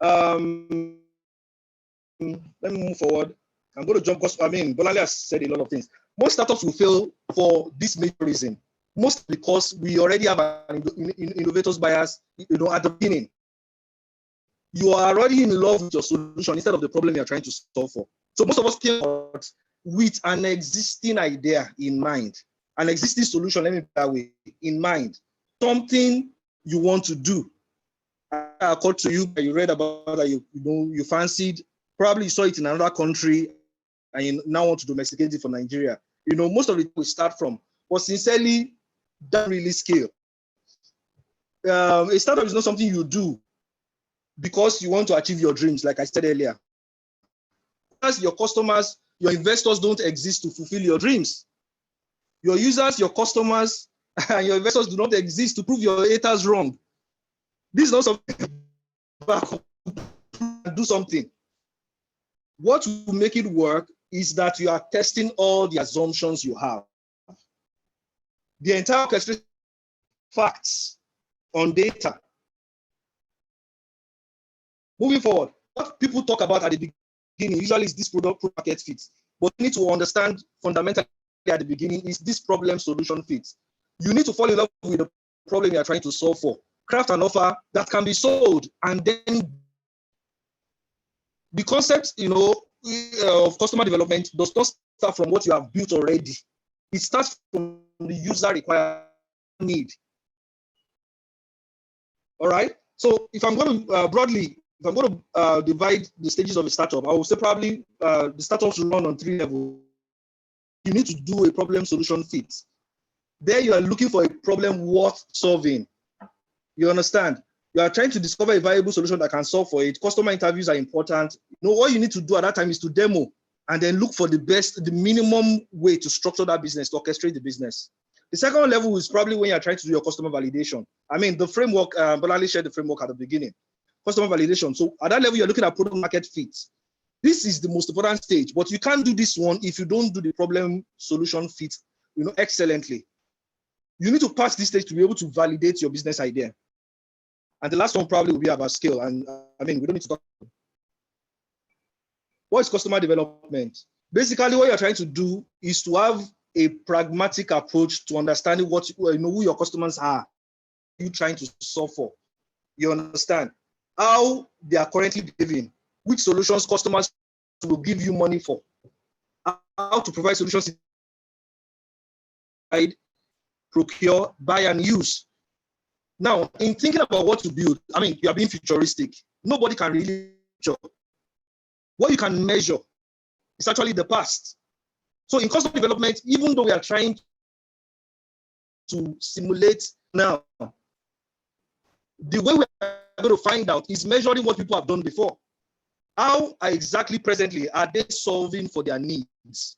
Let me move forward. I'm going to jump because Bolanle has said a lot of things. Most startups will fail for this major reason. Most because we already have an innovator's bias, at the beginning. You are already in love with your solution instead of the problem you're trying to solve for. So most of us came out with an existing idea in mind, an existing solution, let me put it that way, in mind. Something you want to do. Occurred to you, you read about that, you fancied, probably you saw it in another country, and you now want to domesticate it for Nigeria. Most of it we start from, but sincerely, that really scale. A startup is not something you do because you want to achieve your dreams, like I said earlier. As your customers, your investors don't exist to fulfill your dreams. Your users, your customers, and your investors do not exist to prove your haters wrong. This is not something do something. What will make it work is that you are testing all the assumptions you have. The entire orchestration facts on data. Moving forward, what people talk about at the beginning usually is this product market fit. But you need to understand fundamentally at the beginning is this problem solution fit. You need to fall in love with the problem you are trying to solve for. Craft an offer that can be sold, and then the concept, of customer development does not start from what you have built already. It starts from the user required need. All right. So if I'm going to broadly, if I'm going to divide the stages of a startup, I will say probably the startups run on 3 levels. You need to do a problem solution fit. There you are looking for a problem worth solving. You understand? You are trying to discover a viable solution that can solve for it. Customer interviews are important. What you need to do at that time is to demo and then look for the minimum way to structure that business, to orchestrate the business. The second level is probably when you're trying to do your customer validation. I mean, the framework, Bolanle shared the framework at the beginning, customer validation. So at that level, you're looking at product market fit. This is the most important stage, but you can't do this one if you don't do the problem solution fit, excellently. You need to pass this stage to be able to validate your business idea. And the last one probably will be about scale. And I mean, we don't need to talk. What is customer development? Basically, what you're trying to do is to have a pragmatic approach to understanding who your customers are. You're trying to solve for. You understand how they are currently behaving, which solutions customers will give you money for, how to provide solutions, procure, buy, and use. Now, in thinking about what to build, I mean, you are being futuristic. Nobody can really measure. What you can measure is actually the past. So in customer development, even though we are trying to simulate now, the way we are going to find out is measuring what people have done before. How exactly presently are they solving for their needs?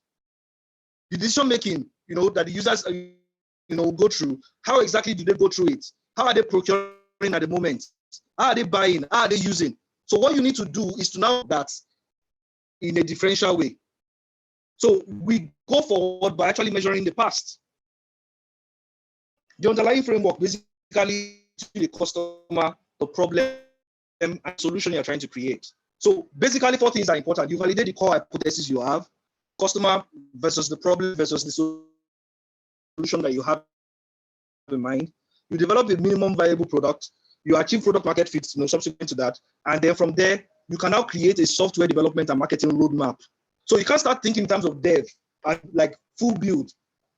The decision making, that the users, go through, how exactly do they go through it? How are they procuring at the moment? How are they buying? How are they using? So what you need to do is to know that in a differential way. So we go forward by actually measuring the past. The underlying framework basically the customer, the problem, and solution you're trying to create. So basically 4 things are important. You validate the core hypothesis you have, customer versus the problem versus the solution that you have in mind. You develop a minimum viable product, you achieve product market fit, subsequent to that. And then from there, you can now create a software development and marketing roadmap. So you can't start thinking in terms of dev and like full build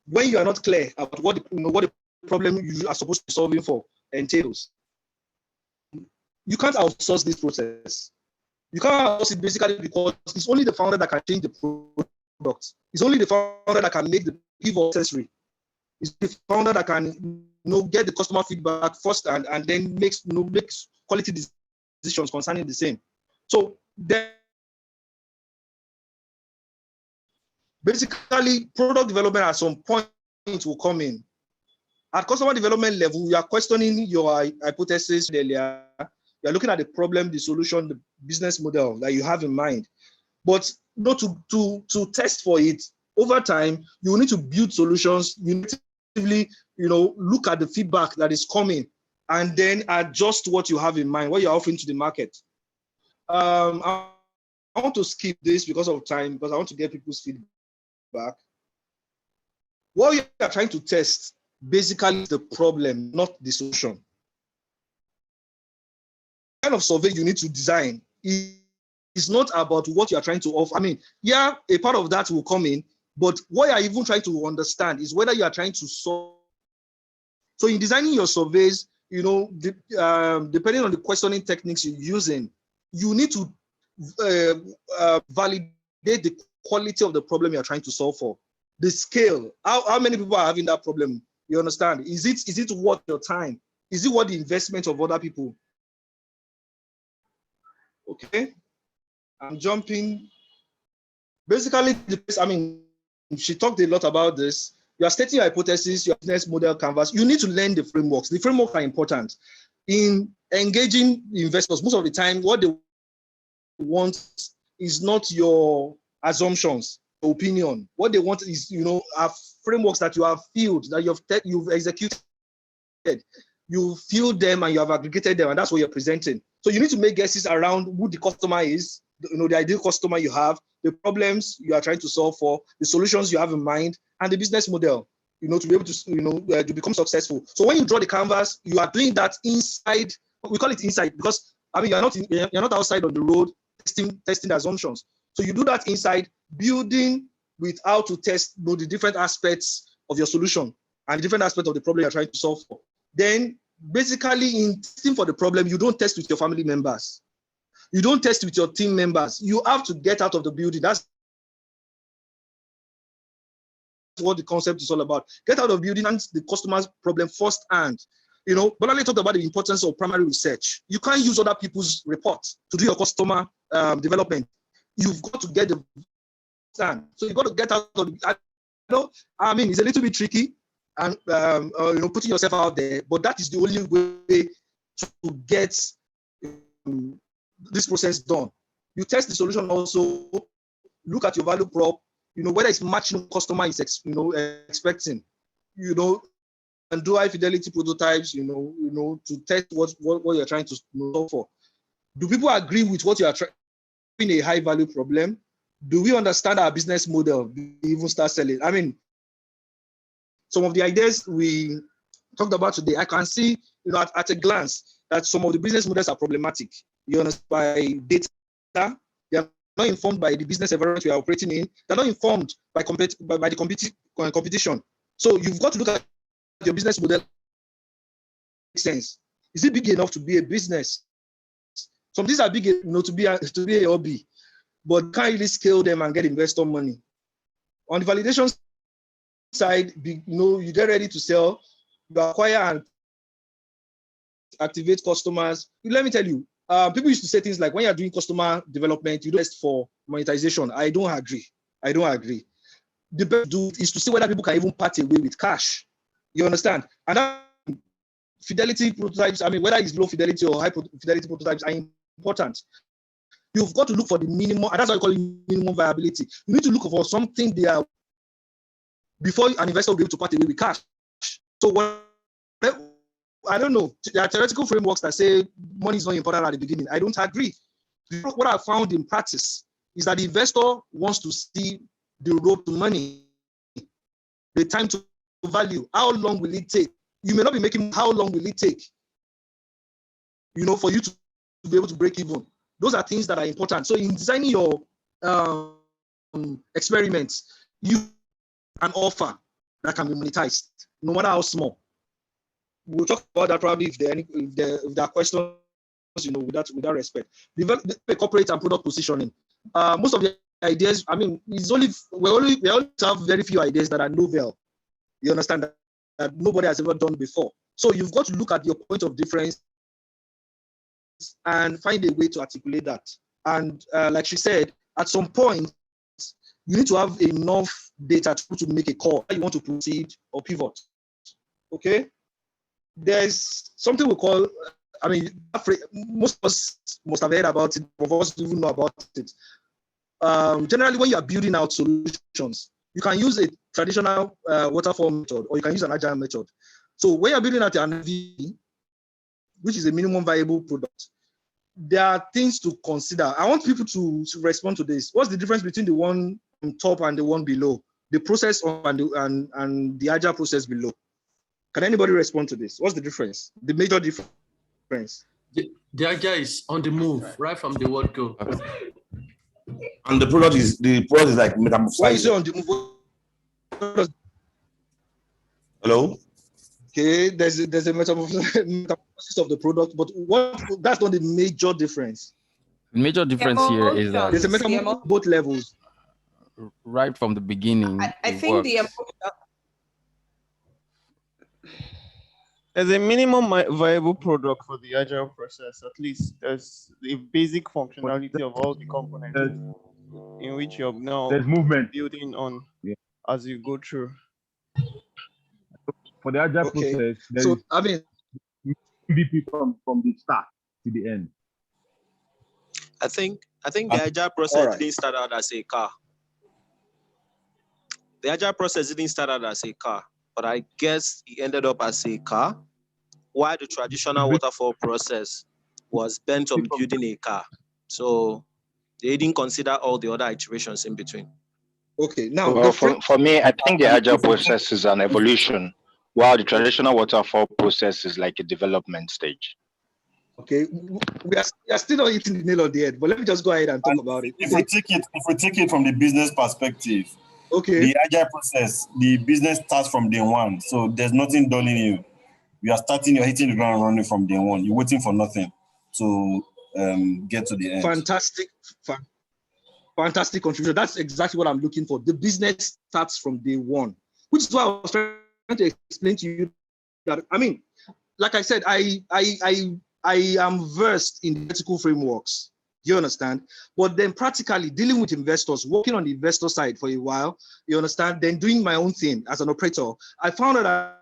when you are not clear about what the problem you are supposed to be solving for entails. You can't outsource this process. You can't outsource it basically because it's only the founder that can change the product. It's only the founder that can make the pivot necessary. It's the founder that can get the customer feedback first and then makes quality decisions concerning the same. So then basically product development at some point will come in. At customer development level, you are questioning your hypothesis earlier. You're looking at the problem, the solution, the business model that you have in mind. But not to test for it over time, you need to build solutions. You need to look at the feedback that is coming and then adjust what you have in mind, what you're offering to the market. I want to skip this because of time, because I want to get people's feedback. What you are trying to test basically is the problem, not the solution. The kind of survey you need to design is not about what you are trying to offer. I mean, yeah, a part of that will come in, but what you are even trying to understand is whether you are trying to solve. So in designing your surveys, depending on the questioning techniques you're using, you need to validate the quality of the problem you're trying to solve for. The scale, how many people are having that problem? You understand? Is it worth your time? Is it worth the investment of other people? Okay, I'm jumping. Basically, she talked a lot about this. You are stating your hypothesis, your business model canvas. You need to learn the frameworks. The frameworks are important. In engaging investors, most of the time, what they want is not your assumptions, opinion. What they want is, have frameworks that you have filled, that you've executed. You filled them and you have aggregated them, and that's what you're presenting. So you need to make guesses around who the customer is, the ideal customer you have, the problems you are trying to solve for, the solutions you have in mind, and the business model, to be able to, to become successful. So when you draw the canvas, you are doing that inside. We call it inside because you're not outside on the road testing the assumptions. So you do that inside, building with how to test the different aspects of your solution and the different aspects of the problem you're trying to solve for. Then basically in testing for the problem, you don't test with your family members. You don't test with your team members. You have to get out of the building. That's what the concept is all about. Get out of the building and the customer's problem firsthand. Bolanle talked about the importance of primary research. You can't use other people's reports to do your customer development. You've got to get the understand? So you got to get out of the, I mean, it's a little bit tricky and putting yourself out there, but that is the only way to get this process done. You test the solution also, look at your value prop, whether it's matching customer is expecting, and do high fidelity prototypes, to test what you're trying to solve for. Do people agree with what you are trying a high value problem? Do we understand our business model? Do we even start selling? I mean, some of the ideas we talked about today, I can see, at a glance that some of the business models are problematic. You understand, by data, they are not informed by the business environment we are operating in. They're not informed by the competition. So you've got to look at your business model. Makes sense. Is it big enough to be a business? Some things are big enough to be a hobby, but can't really scale them and get investor money. On the validation side, you get ready to sell, you acquire and activate customers. Let me tell you, people used to say things like, when you're doing customer development, you do test for monetization. I don't agree. The best to do is to see whether people can even part away with cash. You understand? And that fidelity prototypes, I mean, whether it's low fidelity or high fidelity prototypes are important. You've got to look for the minimum, and that's why I call it minimum viability. You need to look for something there before an investor will be able to part away with cash. So I don't know, there are theoretical frameworks that say money is not important at the beginning. I don't agree. What I found in practice is that the investor wants to see the road to money, the time to value. How long will it take? You may not be making, how long will it take, for you to be able to break even? Those are things that are important. So in designing your experiments, you an offer that can be monetized, no matter how small. We'll talk about that probably if there are questions, with that respect. Develop the corporate and product positioning. Most of the ideas, I mean, we only have very few ideas that are novel. You understand that nobody has ever done before. So you've got to look at your point of difference and find a way to articulate that. And like she said, at some point, you need to have enough data to make a call. You want to proceed or pivot. Okay? There's something we call, I mean, most of us must have heard about it, most of us even know about it. Generally, when you are building out solutions, you can use a traditional waterfall method, or you can use an agile method. So when you're building out an MVP, which is a minimum viable product, there are things to consider. I want people to respond to this. What's the difference between the one on top and the one below? The process and the agile process below. Can anybody respond to this? What's the difference? The major difference? The agile is on the move, right from the word go. And the product is like metamorphosizing. Why you say on the move? Hello? Okay, there's a metamorphosis of the product, but that's not the major difference. The major difference here is that there's a metamorphosis at both levels. Right from the beginning. I think there's a minimum viable product for the agile process. At least there's the basic functionality of all the components in which you're now building on as you go through. For the agile process, there is MVP from the start to the end. I think the agile process didn't start out as a car. The agile process didn't start out as a car, but I guess it ended up as a car, while the traditional waterfall process was bent on building a car. So they didn't consider all the other iterations in between. Okay, now well, for me, I think the agile process is an evolution, while the traditional waterfall process is like a development stage. Okay, we are still not hitting the nail on the head, but let me just go ahead and talk about it. If we take it from the business perspective, okay, the agile process, the business starts from day one, so there's nothing dulling you. You are starting, you're hitting the ground running from day one. You're waiting for nothing to get to the end. Fantastic contribution. That's exactly what I'm looking for. The business starts from day one, which is why I was trying to explain to you that, I mean, like I said, I am versed in ethical frameworks. You understand? But then practically dealing with investors, working on the investor side for a while, you understand? Then doing my own thing as an operator, I found that.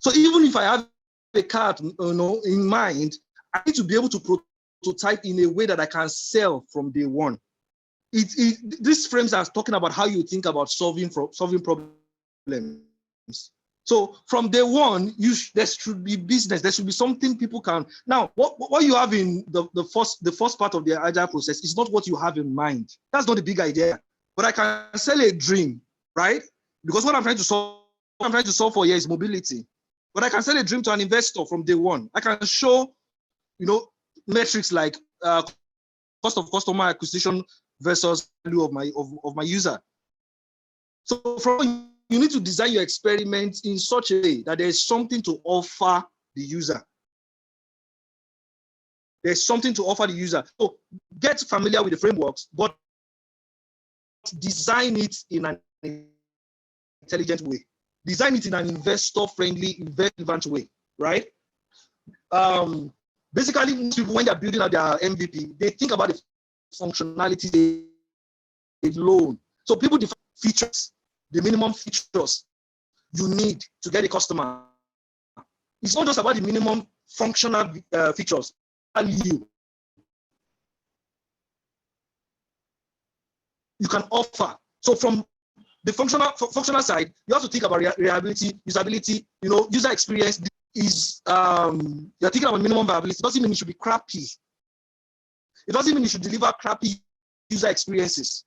So even if I have a card, in mind, I need to be able to prototype in a way that I can sell from day one. These frames are talking about how you think about solving problems. So from day one, there should be business. There should be something people can. Now, what you have in the first part of the agile process is not what you have in mind. That's not the big idea. But I can sell a dream, right? Because what I'm trying to solve for here is mobility. But I can sell a dream to an investor from day one. I can show, metrics like cost of customer acquisition versus value of my user. So you need to design your experiment in such a way that there is something to offer the user. There's something to offer the user. So get familiar with the frameworks, but design it in an intelligent way. Design it in an investor-friendly, relevant way, right? Basically, most people, when they're building out their MVP, they think about the functionality alone. So people define features, the minimum features you need to get a customer. It's not just about the minimum functional features. Value you can offer. So from the functional side, you have to think about reliability, usability, user experience is, you're thinking about minimum viability. It doesn't mean it should be crappy. It doesn't mean you should deliver crappy user experiences.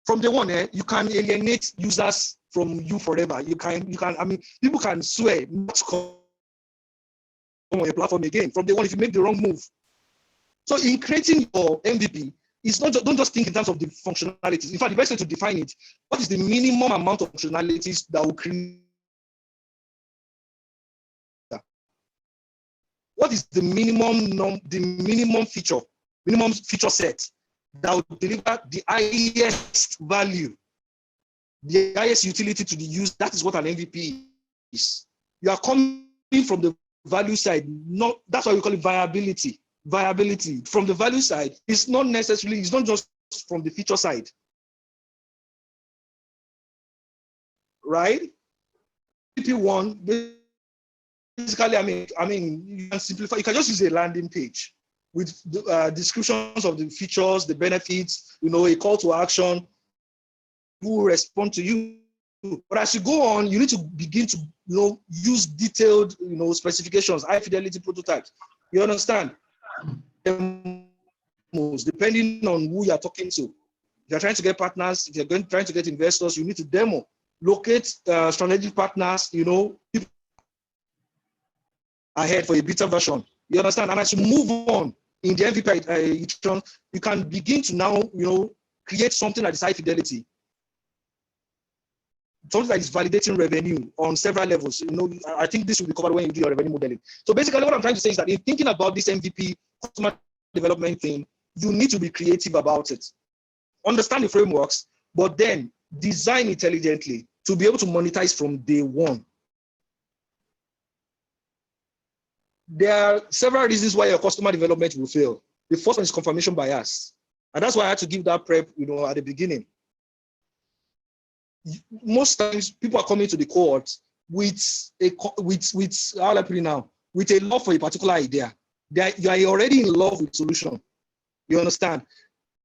From day one, you can alienate users from you forever. You can, people can swear not to come on your platform again from day one if you make the wrong move. So in creating your MVP, it's not don't just think in terms of the functionalities. In fact, the best way to define it, what is the minimum amount of functionalities that will create? What is the minimum feature set that will deliver the highest value, the highest utility to the user? That is what an MVP is. You are coming from the value side, that's why we call it viability. Viability from the value side is not necessarily, it's not just from the feature side, right? MVP1, basically, you can simplify, you can just use a landing page with descriptions of the features, the benefits, a call to action, who will respond to you. But as you go on, you need to begin to use detailed specifications, high fidelity prototypes. You understand? Demos, depending on who you're talking to. If you're trying to get partners, if you're trying to get investors, you need to demo. Locate strategic partners, people ahead for a beta version. You understand? And as you move on in the MVP, you can begin to now, create something that is high fidelity. Something that is validating revenue on several levels. I think this will be covered when you do your revenue modeling. So basically what I'm trying to say is that in thinking about this MVP customer development thing, you need to be creative about it. Understand the frameworks, but then design intelligently to be able to monetize from day one. There are several reasons why your customer development will fail. The first one is confirmation bias. And that's why I had to give that prep, at the beginning. Most times people are coming to the cohort with how I put it now, with a love for a particular idea. You are already in love with the solution. You understand?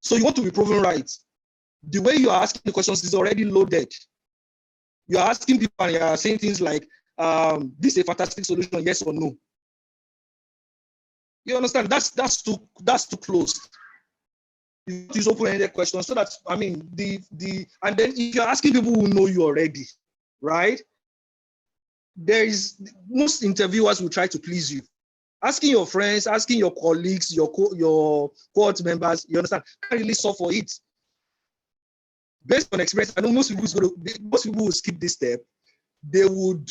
So you want to be proven right. The way you are asking the questions is already loaded. You are asking people and you are saying things like, this is a fantastic solution, yes or no. You understand? That's too close. You use open-ended questions so that and then if you're asking people who know you already, right? Most interviewers will try to please you. Asking your friends, asking your colleagues, your cohort members, you understand, can't really solve for it. Based on experience, I know most people will skip this step. They would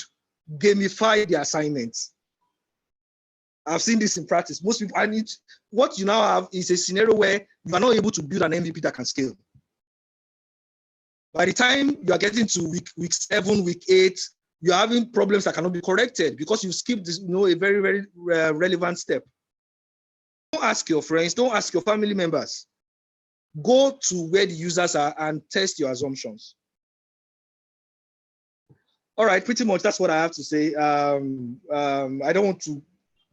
gamify the assignments. I've seen this in practice. Most people, what you now have is a scenario where you are not able to build an MVP that can scale. By the time you are getting to week 7, week 8, you're having problems that cannot be corrected because you skipped this, a very, very relevant step. ask your friends, don't ask your family members. Go to where the users are and test your assumptions. All right, pretty much that's what I have to say. I don't want to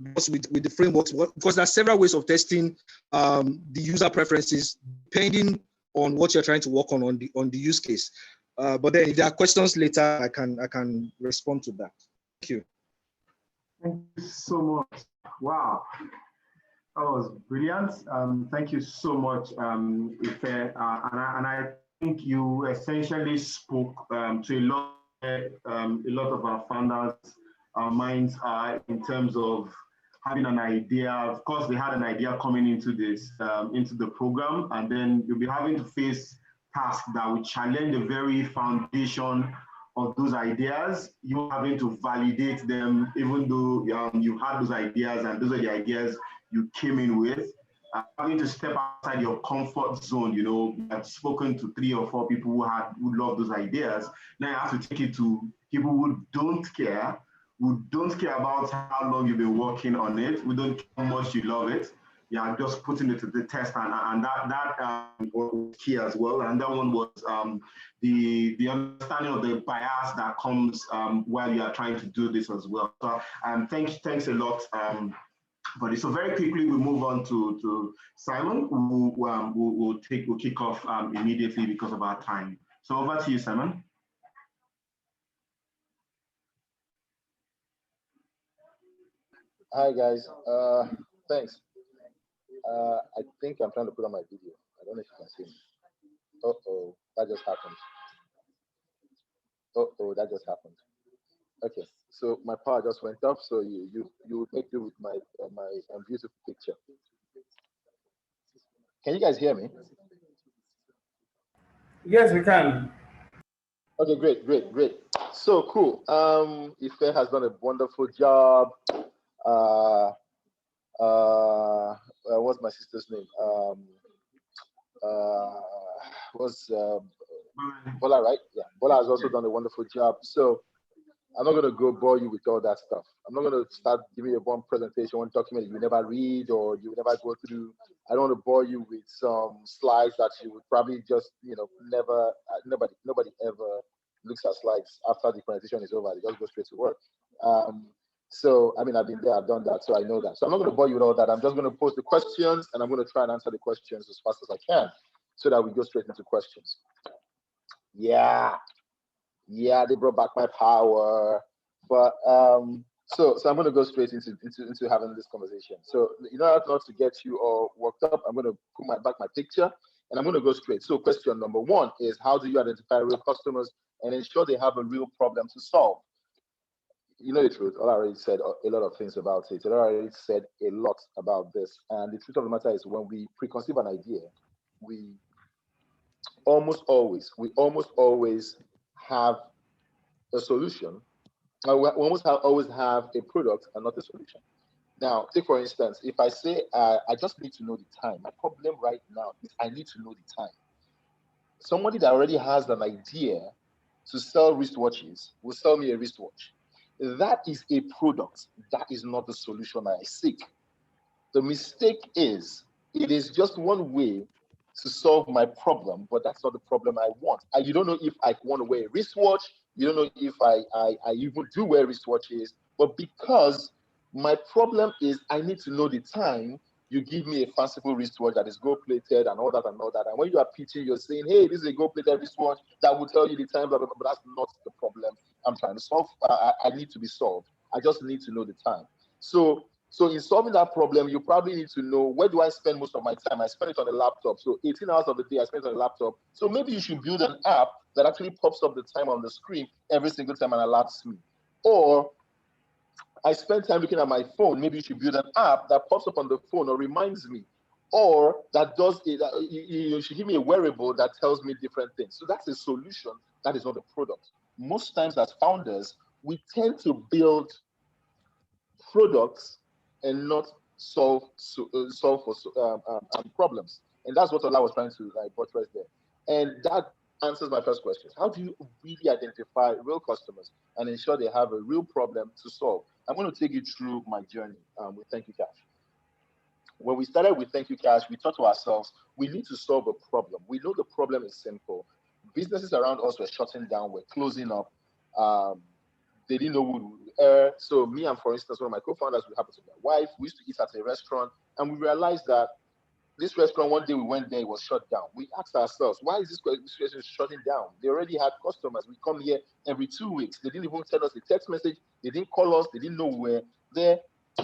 go with the frameworks because there are several ways of testing the user preferences depending on what you're trying to work on the use case. But then if there are questions later, I can respond to that. Thank you. Thank you so much. Wow, that was brilliant. Thank you so much, Ife. And I think you essentially spoke to a lot of our founders, our minds are in terms of having an idea. Of course, they had an idea coming into this, into the program, and then you'll be having to face tasks that will challenge the very foundation of those ideas. You having to validate them, even though you had those ideas and those are the ideas you came in with. Having to step outside your comfort zone, you know, I've spoken to 3 or 4 people who love those ideas. Now you have to take it to people who don't care about how long you've been working on it, who don't care how much you love it. Yeah, just putting it to the test, and that was key as well. And that one was the understanding of the bias that comes while you are trying to do this as well. So thanks a lot. But so very quickly we move on to Simon, who will kick off immediately because of our time. So over to you, Simon. Hi guys, thanks. I think I'm trying to put on my video. I don't know if you can see me. Uh-oh, that just happened. Uh-oh, that just happened. Okay, so my power just went off, so you make do with my beautiful picture. Can you guys hear me? Yes, we can. Okay, great. So cool. Ife has done a wonderful job. What's my sister's name? Bola, right? Yeah, Bola has also done a wonderful job. So I'm not going to go bore you with all that stuff. I'm not going to start giving you one presentation, one document you never read or you never go through. I don't want to bore you with some slides that you would probably just, nobody ever looks at slides after the presentation is over. They just go straight to work. So, I mean, I've been there, I've done that, so I know that. So I'm not going to bore you with all that. I'm just going to pose the questions and I'm going to try and answer the questions as fast as I can so that we go straight into questions. Yeah, they brought back my power. But so I'm going to go straight into having this conversation. So in order not to get you all worked up, I'm going to put back my picture and I'm going to go straight. So question number 1 is, how do you identify real customers and ensure they have a real problem to solve? You know the truth, I already said a lot of things about it. I already said a lot about this. And the truth of the matter is, when we preconceive an idea, we almost always have a solution. We almost always have a product and not a solution. Now, take for instance, if I say, I just need to know the time. My problem right now is I need to know the time. Somebody that already has an idea to sell wristwatches will sell me a wristwatch. That is a product. That is not the solution I seek. The mistake is, it is just one way to solve my problem, but that's not the problem I want. You don't know if I want to wear a wristwatch. You don't know if I even do wear wristwatches. But because my problem is I need to know the time, you give me a fanciful wristwatch that is gold-plated and all that and all that. And when you are pitching, you're saying, hey, this is a gold-plated wristwatch that will tell you the time, blah, blah, blah, but that's not the problem I'm trying to solve. I need to be solved. I just need to know the time. So in solving that problem, you probably need to know, where do I spend most of my time? I spend it on the laptop. So 18 hours of the day, I spend it on the laptop. So maybe you should build an app that actually pops up the time on the screen every single time and alerts me. Or I spend time looking at my phone. Maybe you should build an app that pops up on the phone or reminds me. Or that does it. You should give me a wearable that tells me different things. So that's a solution. That is not a product. Most times as founders, we tend to build products and not solve for problems. And that's what Ola was trying to buttress there. And that answers my first question. How do you really identify real customers and ensure they have a real problem to solve? I'm going to take you through my journey with Thank You Cash. when we started with Thank You Cash, we thought to ourselves, we need to solve a problem. We know the problem is simple. Businesses around us were shutting down, were closing up. They didn't know who would err. So me and, for instance, one of my co-founders, we happened to be my wife. We used to eat at a restaurant, and we realized that this restaurant, one day we went there, it was shut down. We asked ourselves, why is this restaurant shutting down? They already had customers. We come here every 2 weeks. They didn't even send us a text message. They didn't call us. They didn't know we were there,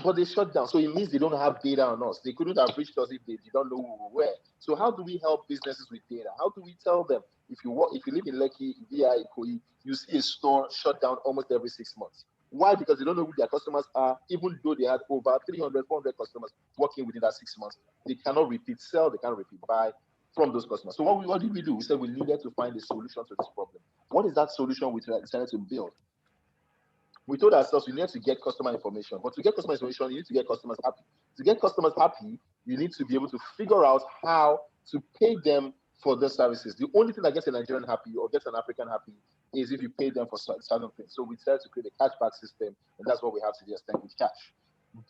but they shut down. So it means they don't have data on us. They couldn't have reached us if they don't know who we were. So how do we help businesses with data? How do we tell them, if you live in Lekki, VI, Ikoyi, you see a store shut down almost every 6 months. Why? Because they don't know who their customers are, even though they had over 300, 400 customers working within that 6 months. They cannot repeat sell, they cannot repeat buy from those customers. So what did we do? We said we needed to find a solution to this problem. What is that solution we decided to build? We told ourselves we need to get customer information, but to get customer information, you need to get customers happy. To get customers happy, you need to be able to figure out how to pay them for their services. The only thing that gets a Nigerian happy or gets an African happy is if you pay them for certain things. So we decided to create a cashback system, and that's what we have today as Thank You Cash.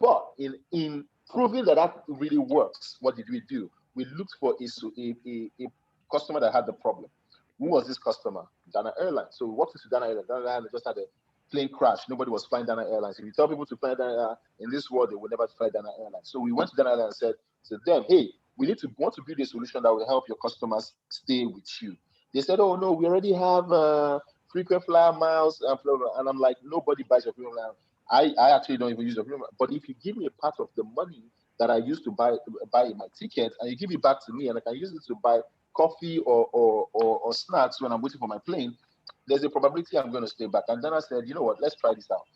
But in proving that really works, what did we do? We looked for a customer that had the problem. Who was this customer? Dana Airlines. So we walked into Dana Airlines. Dana Airlines just had a plane crash. Nobody was flying Dana Airlines. If you tell people to fly Dana Airlines in this world, they will never fly Dana Airlines. So we went to Dana Airlines and said to them, hey, we want to build a solution that will help your customers stay with you. They said, oh no, we already have frequent flyer miles, and I'm like, nobody buys your frequent flyer. I actually don't even use your frequent flyer. But if you give me a part of the money that I used to buy my ticket, and you give it back to me, and I can use it to buy coffee or snacks when I'm waiting for my plane, there's a probability I'm going to stay back. And then I said, you know what, let's try this out.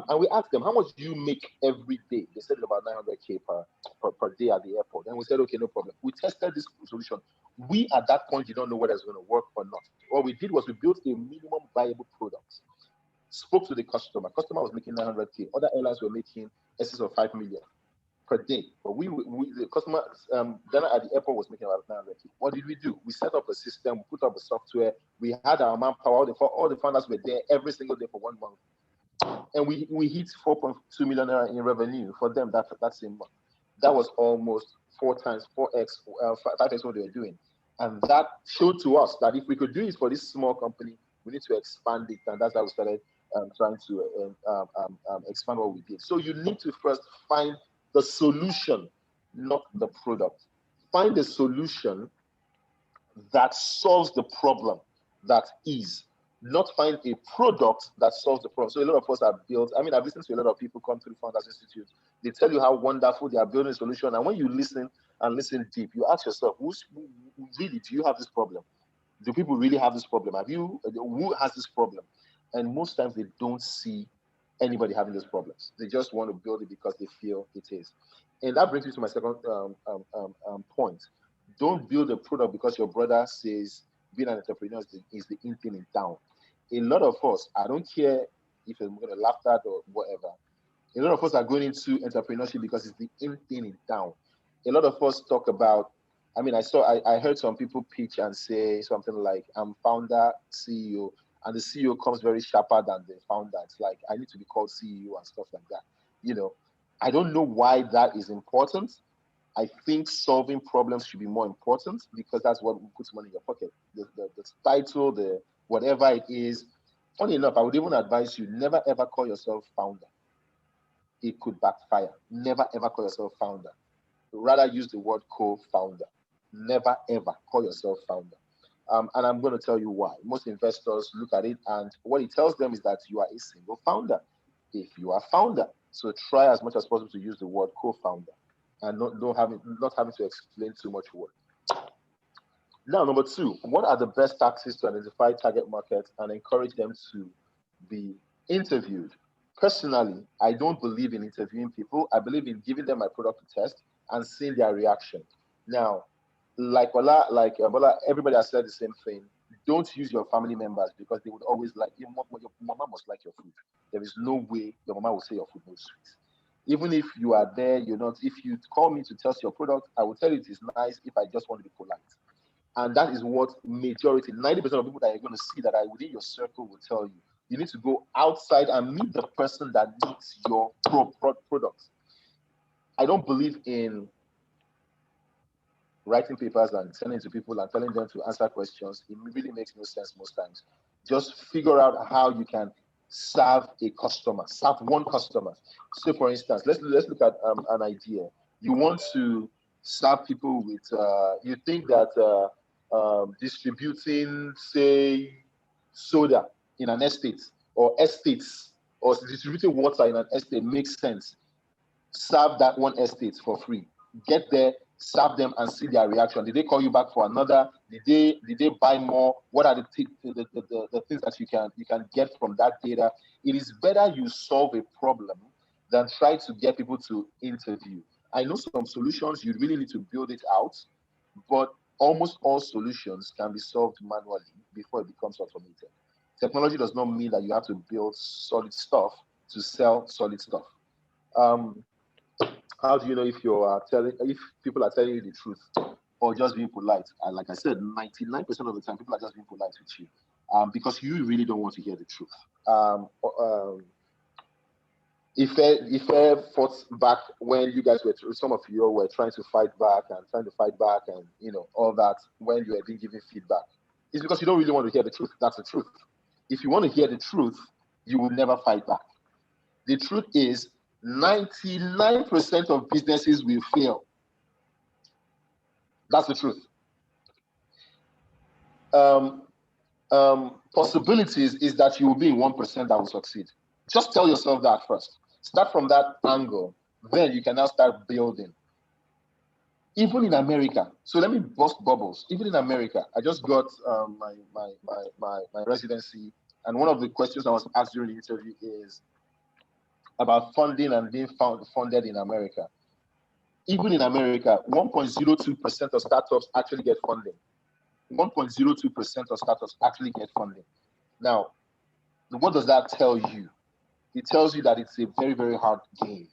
And we asked them, how much do you make every day? They said about 900K per day at the airport. And we said, okay, no problem. We tested this solution. We, at that point, did not know whether it's going to work or not. What we did was we built a minimum viable product, spoke to the customer. Customer was making 900K. Other airlines were making excess of 5 million per day. But the customer, then at the airport was making about 900K. What did we do? We set up a system, we put up a software. We had our manpower. All the founders were there every single day for 1 month. And we hit 4.2 million naira in revenue for them that same month. That was almost 4x, 4x, 5x what they were doing. And that showed to us that if we could do it for this small company, we need to expand it. And that's how we started trying to expand what we did. So you need to first find the solution, not the product. Find the solution that solves the problem that is. Not find a product that solves the problem. So a lot of us are built. I mean, I've listened to a lot of people come to the Founders Institute. They tell you how wonderful they are building a solution. And when you listen and listen deep, you ask yourself, really, do you have this problem? Do people really have this problem? Who has this problem? And most times they don't see anybody having these problems. They just want to build it because they feel it is. And that brings me to my second point. Don't build a product because your brother says being an entrepreneur is the in thing in town. A lot of us, I don't care if I'm going to laugh at or whatever, a lot of us are going into entrepreneurship because it's the in thing in town. A lot of us talk about, I heard some people pitch and say something like, I'm founder, CEO, and the CEO comes very sharper than the founder. It's like, I need to be called CEO and stuff like that. You know, I don't know why that is important. I think solving problems should be more important because that's what puts money in your pocket. The title, the whatever it is. Funny enough, I would even advise you, never ever call yourself founder. It could backfire. Never ever call yourself founder. Rather use the word co-founder. Never ever call yourself founder. And I'm going to tell you why. Most investors look at it and what it tells them is that you are a single founder. If you are founder, so try as much as possible to use the word co-founder and not having to explain too much work. Now, number 2, what are the best tactics to identify target markets and encourage them to be interviewed? Personally, I don't believe in interviewing people. I believe in giving them my product to test and seeing their reaction. Now, like Bola, everybody has said the same thing. Don't use your family members because they would always like your mama must like your food. There is no way your mama will say your food was sweet. Even if you are there, if you call me to test your product, I will tell you it is nice if I just want to be polite. And that is what majority, 90% of people that you're going to see that are within your circle will tell you. You need to go outside and meet the person that needs your product. I don't believe in writing papers and sending to people and telling them to answer questions, it really makes no sense most times. Just figure out how you can serve a customer, serve one customer. So for instance, let's look at an idea. You want to serve people with, you think that distributing, say, soda in an estate or estates, or distributing water in an estate makes sense. Serve that one estate for free. Get there, serve them, and see their reaction. Did they call you back for another? Did they buy more? What are the things that you can get from that data? It is better you solve a problem than try to get people to interview. I know some solutions you really need to build it out, but almost all solutions can be solved manually before it becomes automated. Technology does not mean that you have to build solid stuff to sell solid stuff. How do you know if if people are telling you the truth or just being polite? And like I said, 99% of the time, people are just being polite with you because you really don't want to hear the truth. If fought back when you guys some of you were trying to fight back and all that when you were being given feedback, it's because you don't really want to hear the truth. That's the truth. If you want to hear the truth, you will never fight back. The truth is 99% of businesses will fail. That's the truth. Possibilities is that you will be in 1% that will succeed. Just tell yourself that first. Start from that angle. Then you can now start building. Even in America, so let me bust bubbles. Even in America, I just got my residency, and one of the questions I was asked during the interview is about funding and being funded in America. Even in America, 1.02% of startups actually get funding. 1.02% of startups actually get funding. Now, what does that tell you? It tells you that it's a very, very hard game.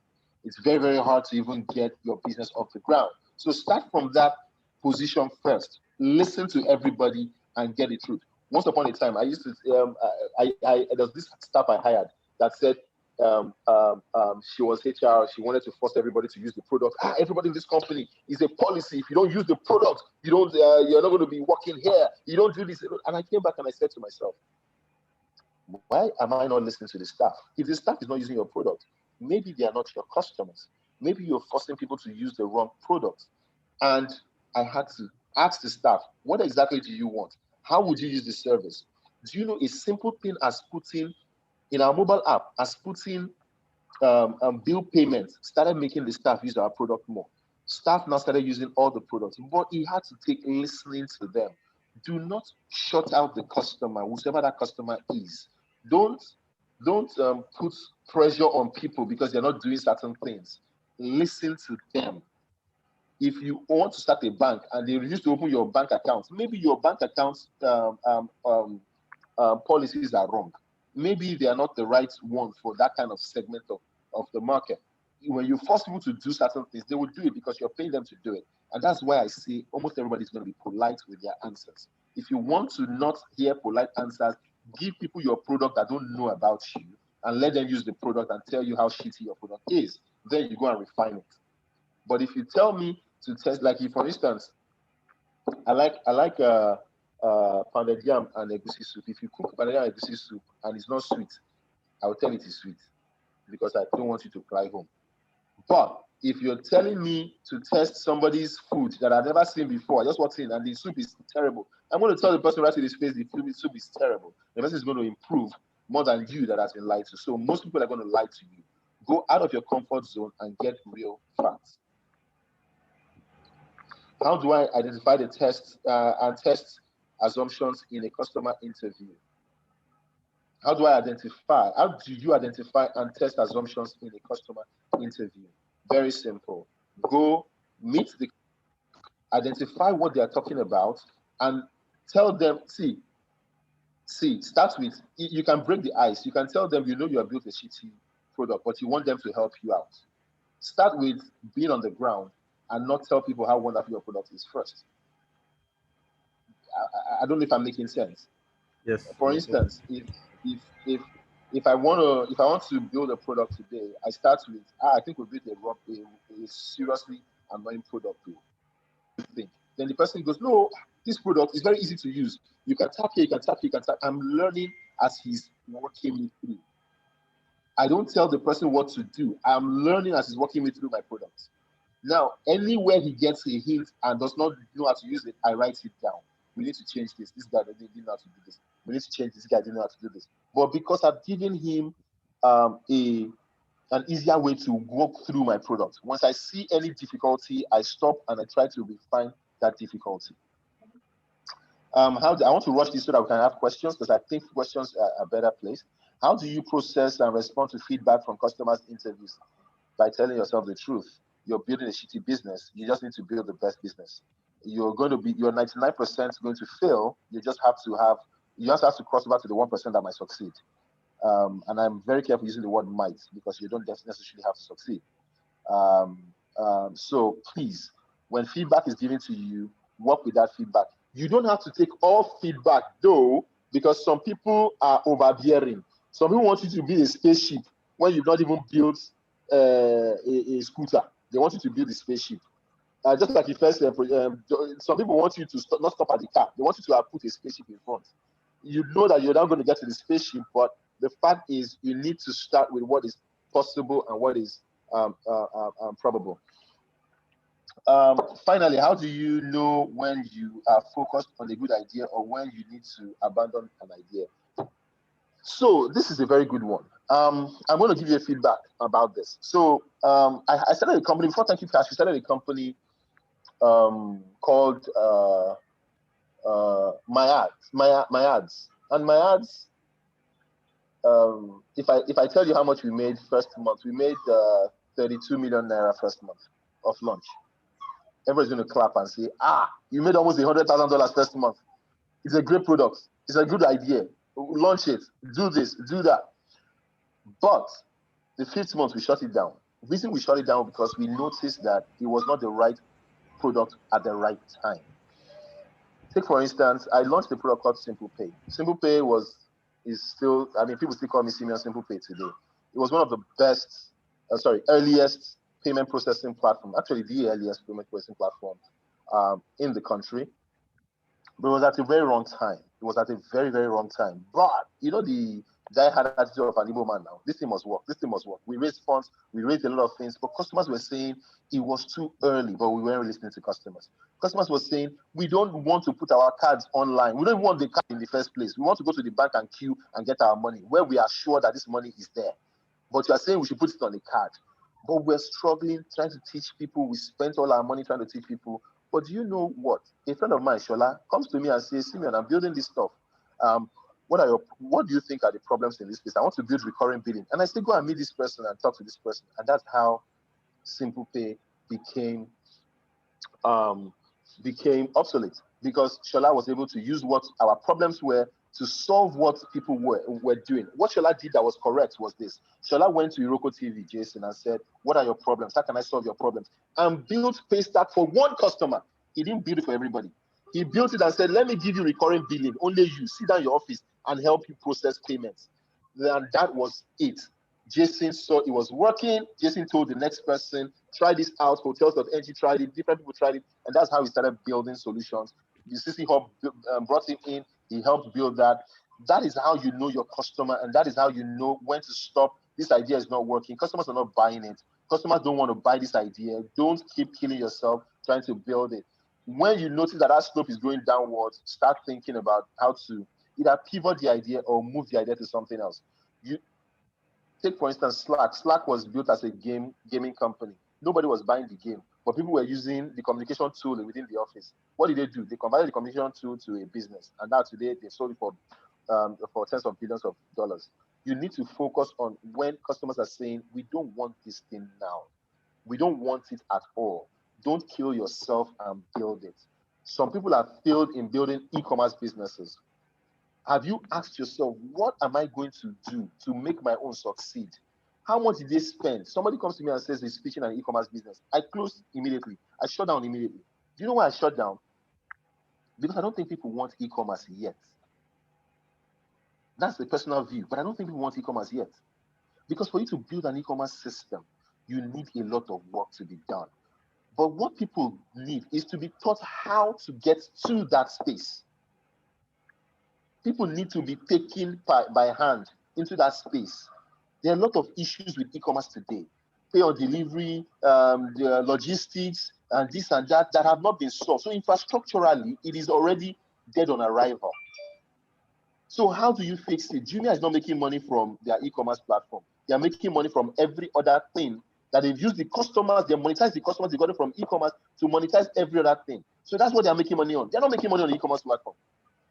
It's very, very hard to even get your business off the ground. So start from that position first. Listen to everybody and get the truth. Once upon a time, I used to, there was this staff I hired that said she was HR. She wanted to force everybody to use the product. Everybody in this company is a policy. If you don't use the product, you don't. You're not going to be working here. You don't do this. And I came back and I said to myself, why am I not listening to the staff? If the staff is not using your product, maybe they are not your customers. Maybe you're forcing people to use the wrong product. And I had to ask the staff, what exactly do you want? How would you use the service? Do you know a simple thing as putting in our mobile app, as putting bill payments, started making the staff use our product more. Staff now started using all the products, but it had to take listening to them. Do not shut out the customer, whoever that customer is. Don't put pressure on people because they're not doing certain things. Listen to them. If you want to start a bank and they refuse to open your bank account, maybe your bank account policies are wrong. Maybe they are not the right one for that kind of segment of the market. When you force people to do certain things, they will do it because you're paying them to do it. And that's why I say almost everybody's going to be polite with their answers. If you want to not hear polite answers, give people your product that don't know about you and let them use the product and tell you how shitty your product is. Then you go and refine it. But if you tell me to test, like if, for instance, I like pounded yam and egusi soup. If you cook pounded yam and egusi soup and it's not sweet, I will tell it is sweet because I don't want you to cry home. But if you're telling me to test somebody's food that I've never seen before, I just walked in and the soup is terrible, I'm going to tell the person right in his face the soup is terrible. The person is going to improve more than you that has been lied to. So most people are going to lie to you. Go out of your comfort zone and get real facts. How do I identify the test and test assumptions in a customer interview? How do you identify and test assumptions in a customer interview? Very simple. Go meet identify what they are talking about and tell them, start with, you can break the ice. You can tell them, you have built a shitty product, but you want them to help you out. Start with being on the ground and not tell people how wonderful your product is first. I don't know if I'm making sense. Yes. For instance, if I want to build a product today, I start with I think we built a seriously annoying product. Then the person goes, no, this product is very easy to use. You can tap here, you can tap here, you can tap. I'm learning as he's walking me through. I don't tell the person what to do. I'm learning as he's walking me through my products. Now, anywhere he gets a hint and does not know how to use it, I write it down. We need to change this. This guy didn't know how to do this. We need to change this guy didn't know how to do this. But because I've given him an easier way to walk through my product, once I see any difficulty, I stop and I try to refine that difficulty. I want to rush this so that we can have questions, because I think questions are a better place. How do you process and respond to feedback from customers' interviews? By telling yourself the truth. You're building a shitty business. You just need to build the best business. You're 99% going to fail. You just have to cross over to the 1% that might succeed. And I'm very careful using the word might, because you don't necessarily have to succeed. So please, when feedback is given to you, work with that feedback. You don't have to take all feedback though, because some people are overbearing. Some people want you to build a spaceship when you've not even built a scooter. They want you to build a spaceship. Just like the first, some people want you to not stop at the car. They want you to put a spaceship in front. You know that you're not going to get to the spaceship, but the fact is you need to start with what is possible and what is probable. Finally, how do you know when you are focused on a good idea or when you need to abandon an idea? So this is a very good one. I'm going to give you a feedback about this. So I started a company, before Thank You Cash, we started a company called My Ads. And My Ads, if I tell you how much we made first month, we made 32 million naira first month of launch. Everybody's going to clap and say, you made almost $100,000 first month. It's a great product. It's a good idea. Launch it. Do this. Do that. But the 5th month, we shut it down. The reason we shut it down because we noticed that it was not the right product at the right time. Take, for instance, I launched a product called Simple Pay. Simple Pay is still, people still call me Simeon Simple Pay today. It was one of the earliest payment processing platform, actually the earliest payment processing platform in the country. But it was at a very wrong time. It was at a very, very wrong time. But, the die-hard attitude of an Igbo man now. This thing must work. This thing must work. We raised funds. We raised a lot of things. But customers were saying it was too early, but we weren't listening to customers. Customers were saying, we don't want to put our cards online. We don't want the card in the first place. We want to go to the bank and queue and get our money, where we are sure that this money is there. But you are saying we should put it on the card. But we're struggling, trying to teach people. We spent all our money trying to teach people. But do you know what? A friend of mine, Shola, comes to me and says, Simeon, I'm building this stuff. What do you think are the problems in this place? I want to build recurring billing. And I say, go and meet this person and talk to this person. And that's how Simple Pay became obsolete, because Shola was able to use what our problems were to solve what people were doing. What Shola did that was correct was this. Shola went to Iroko TV, Jason, and said, what are your problems? How can I solve your problems? And built Paystack for one customer. He didn't build it for everybody. He built it and said, let me give you recurring billing. Only you. Sit down in your office and help you process payments. And that was it. Jason saw it was working. Jason told the next person, try this out. Hotels.ng tried it. Different people tried it. And that's how he started building solutions. The CC Hub brought him in. He helped build that. That is how you know your customer, and that is how you know when to stop. This idea is not working. Customers are not buying it. Customers don't want to buy this idea. Don't keep killing yourself trying to build it. When you notice that slope is going downwards, start thinking about how to either pivot the idea or move the idea to something else. You take, for instance, Slack. Slack was built as a gaming company. Nobody was buying the game, but people were using the communication tool within the office. What did they do? They converted the communication tool to a business, and now today they sold it for tens of billions of dollars. You need to focus on when customers are saying, we don't want this thing now. We don't want it at all. Don't kill yourself and build it. Some people have failed in building e-commerce businesses. Have you asked yourself, what am I going to do to make my own succeed? How much did they spend? Somebody comes to me and says he's pitching an e-commerce business. I closed immediately. I shut down immediately. Do you know why I shut down? Because I don't think people want e-commerce yet. That's the personal view, but I don't think people want e-commerce yet. Because for you to build an e-commerce system, you need a lot of work to be done. But what people need is to be taught how to get to that space. People need to be taken by hand into that space. There are a lot of issues with e-commerce today. Pay on delivery, the logistics, and this and that have not been solved. So infrastructurally, it is already dead on arrival. So how do you fix it? Jumia is not making money from their e-commerce platform. They are making money from every other thing that they've used the customers, they monetize the customers they got it from e-commerce to monetize every other thing. So that's what they're making money on. They're not making money on the e-commerce platform.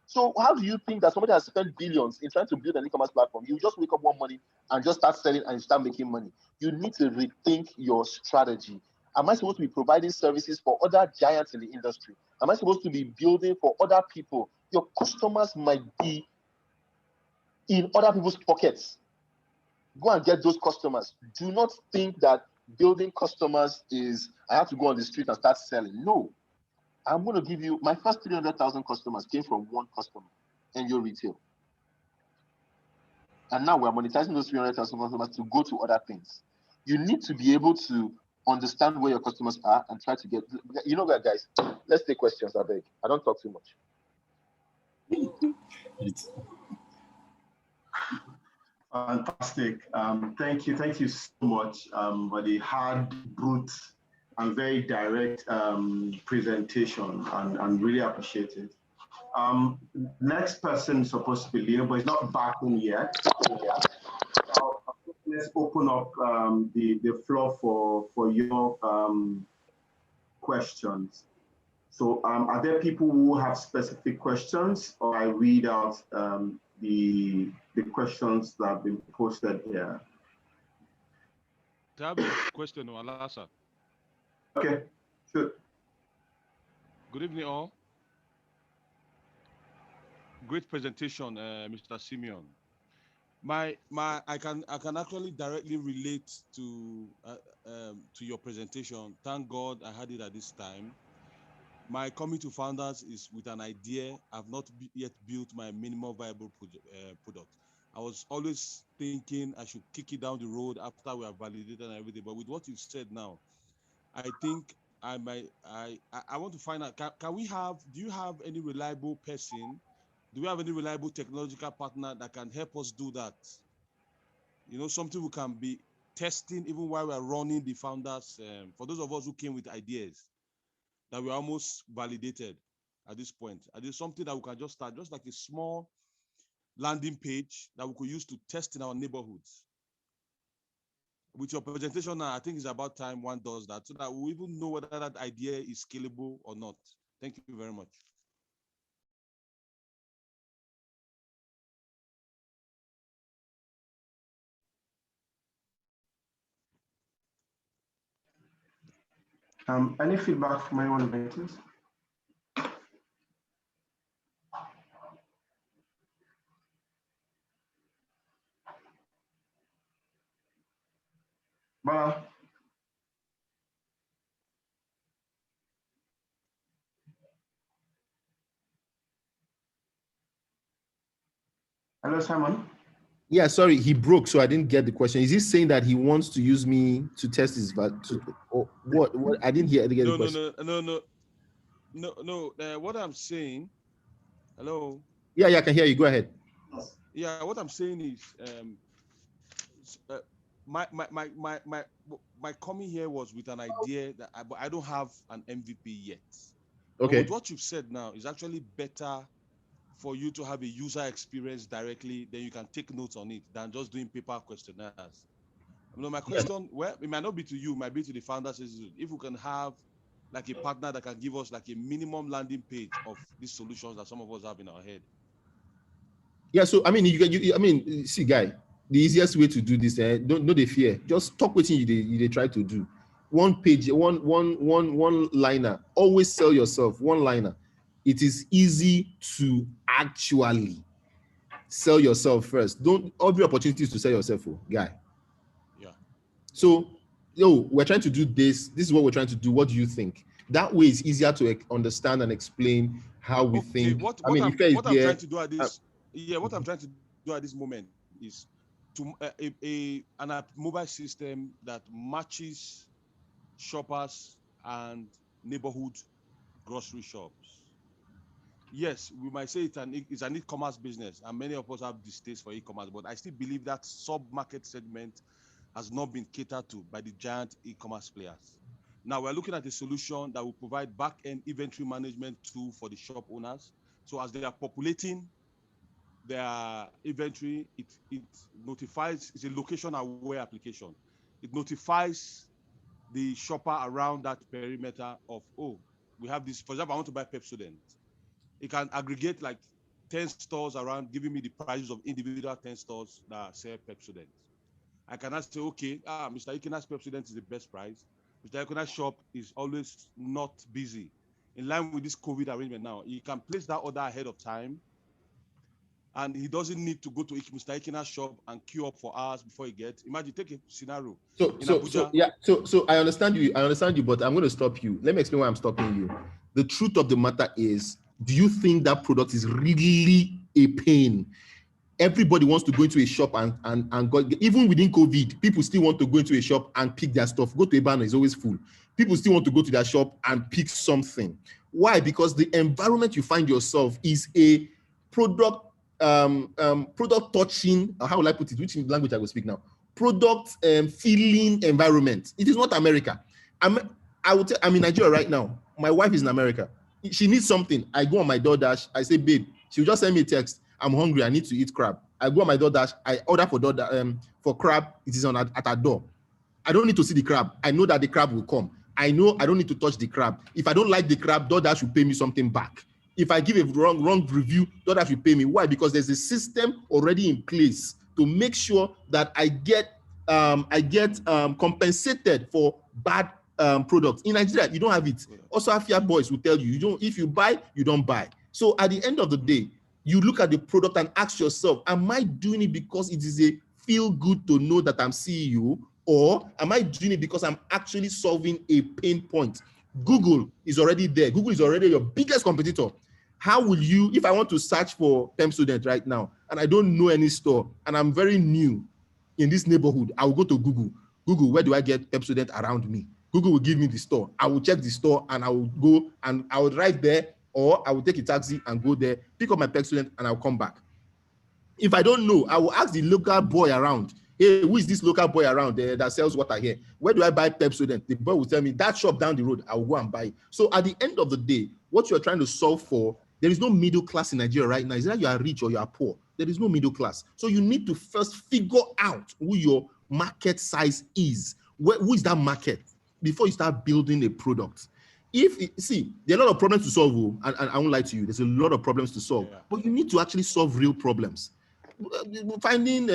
So how do you think that somebody has spent billions in trying to build an e-commerce platform, you just wake up one morning and just start selling and start making money? You need to rethink your strategy. Am I supposed to be providing services for other giants in the industry? Am I supposed to be building for other people? Your customers might be in other people's pockets. Go and get those customers. Do not think that building customers is, I have to go on the street and start selling. No. I'm going to give you, my first 300,000 customers came from one customer, and your retail. And now we're monetizing those 300,000 customers to go to other things. You need to be able to understand where your customers are and try to get, you know what, guys, let's take questions, I beg. I don't talk too much. Fantastic. Thank you so much for the hard, brute, and very direct presentation, and really appreciate it. Next person is supposed to be Lino, but he's not back home yet. Let's open up the floor for your questions. So are there people who have specific questions, or I read out the questions that have been posted here? I have a question, Alasa. Okay, sure. Good evening, all. Great presentation, Mr. Simeon. I can actually directly relate to your presentation. Thank God I had it at this time. My coming to founders is with an idea. I've not yet built my minimum viable product. I was always thinking I should kick it down the road after we have validated and everything. But with what you've said now, I think I want to find out, do you have any reliable person? Do we have any reliable technological partner that can help us do that? You know, something we can be testing even while we're running the founders. For those of us who came with ideas that we're almost validated at this point. And there's something that we can just start, just like a small landing page that we could use to test in our neighborhoods. With your presentation now, I think it's about time one does that so that we even know whether that idea is scalable or not. Thank you very much. Any feedback from anyone of the Bala. Hello, Simon. Yeah, sorry, he broke, so I didn't get the question. Is he saying that he wants to use me to test his or what? What I didn't hear the question. No. What I'm saying, hello. Yeah, I can hear you. Go ahead. Yeah, what I'm saying is, my coming here was with an idea that I don't have an MVP yet. Okay. But with what you've said now, is actually better for you to have a user experience directly, then you can take notes on it than just doing paper questionnaires. You know, my question, well, it might not be to you, it might be to the founders. If we can have like a partner that can give us like a minimum landing page of these solutions that some of us have in our head. Yeah, so I mean, see, guy, the easiest way to do this, don't they fear. Just talk with you try to do. One page, one liner. Always sell yourself. One liner. It is easy to actually sell yourself first. Don't every opportunity is to sell yourself, guy. Yeah. So, we're trying to do this. This is what we're trying to do. What do you think? That way, it's easier to understand and explain how we think. What I'm trying to do at this, what I'm trying to do at this moment is to a mobile system that matches shoppers and neighborhood grocery shops. Yes, we might say it's an e-commerce business, and many of us have distaste for e-commerce, but I still believe that sub-market segment has not been catered to by the giant e-commerce players. Now we're looking at a solution that will provide back-end inventory management tool for the shop owners. So as they are populating their inventory, it notifies, it's a location-aware application. It notifies the shopper around that perimeter of, oh, we have this, for example, I want to buy Pepsodent. It can aggregate like 10 stores around, giving me the prices of individual 10 stores that sell Pepsodent. I cannot say, okay, Mr. Ikena's Pepsodent is the best price. Mr. Ikena's shop is always not busy. In line with this COVID arrangement now, he can place that order ahead of time, and he doesn't need to go to Mr. Ikena's shop and queue up for hours before he gets. Imagine, take a scenario. So I understand you, but I'm going to stop you. Let me explain why I'm stopping you. The truth of the matter is, do you think that product is really a pain? Everybody wants to go into a shop and go, even within COVID, people still want to go into a shop and pick their stuff. Go to a banner, it's always full. People still want to go to their shop and pick something. Why? Because the environment you find yourself is a product touching, how will I put it? Which language I will speak now? Product feeling environment. It is not America. I'm in Nigeria right now. My wife is in America. She needs something. I go on my DoorDash. I say, babe, she'll just send me a text. I'm hungry. I need to eat crab. I go on my DoorDash. I order for crab. It is at our door. I don't need to see the crab. I know that the crab will come. I know I don't need to touch the crab. If I don't like the crab, DoorDash will pay me something back. If I give a wrong review, DoorDash will pay me. Why? Because there's a system already in place to make sure that I get compensated for bad products. In Nigeria, you don't have it. Also, Afuye boys will tell you, if you buy, you don't buy. So at the end of the day, you look at the product and ask yourself, am I doing it because it is a feel good to know that I'm CEO, or am I doing it because I'm actually solving a pain point? Google is already there. Google is already your biggest competitor. How will you, if I want to search for Pepsodent right now and I don't know any store and I'm very new in this neighborhood, I will go to Google. Google, where do I get Pepsodent around me? Google will give me the store. I will check the store and I will go and I will drive there, or I will take a taxi and go there, pick up my Pepsodent and I'll come back. If I don't know, I will ask the local boy around, hey, who is this local boy around there that sells water here? Where do I buy Pepsodent? The boy will tell me, that shop down the road, I will go and buy it. So at the end of the day, what you're trying to solve for, there is no middle class in Nigeria right now. It's either you are rich or you are poor. There is no middle class. So you need to first figure out who your market size is. Who is that market before you start building a product? There are a lot of problems to solve, and I won't lie to you, there's a lot of problems to solve, but you need to actually solve real problems. Finding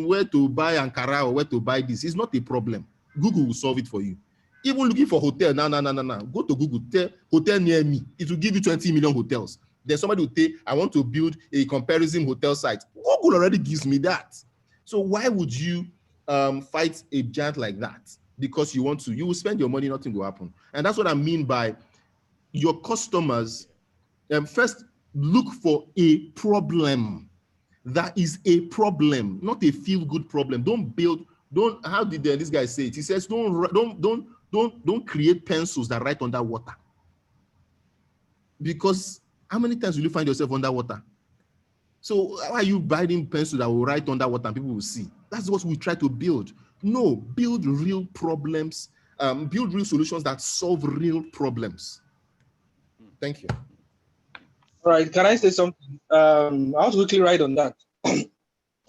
where to buy Ankara or where to buy this is not a problem. Google will solve it for you. Even looking for hotel, no. Go to Google, hotel near me. It will give you 20 million hotels. Then somebody will say, I want to build a comparison hotel site. Google already gives me that. So why would you fight a giant like that? Because you want to. You will spend your money, nothing will happen. And that's what I mean by your customers. First, look for a problem. That is a problem, not a feel-good problem. How did this guy say it? He says, don't create pencils that write underwater. Because how many times will you find yourself underwater? So how are you buying pencils that will write underwater and people will see? That's what we try to build. No, build real problems, build real solutions that solve real problems. Thank you. All right, can I say something? I want to quickly write on that.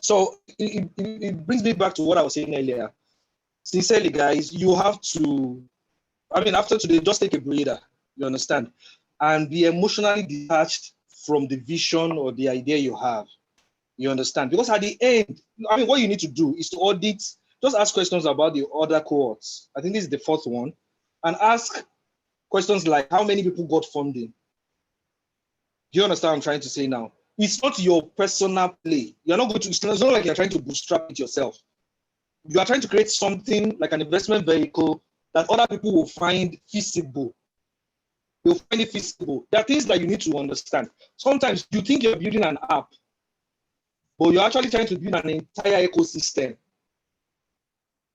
So it brings me back to what I was saying earlier. Sincerely, guys, you have to, after today, just take a breather, you understand? And be emotionally detached from the vision or the idea you have, you understand? Because at the end, what you need to do is to audit, just ask questions about the other cohorts. I think this is the fourth one. And ask questions like, how many people got funding? Do you understand what I'm trying to say now? It's not your personal play. You're not going to, it's not like you're trying to bootstrap it yourself. You are trying to create something like an investment vehicle that other people will find feasible. They'll find it feasible. There are things that you need to understand. Sometimes you think you're building an app, but you're actually trying to build an entire ecosystem.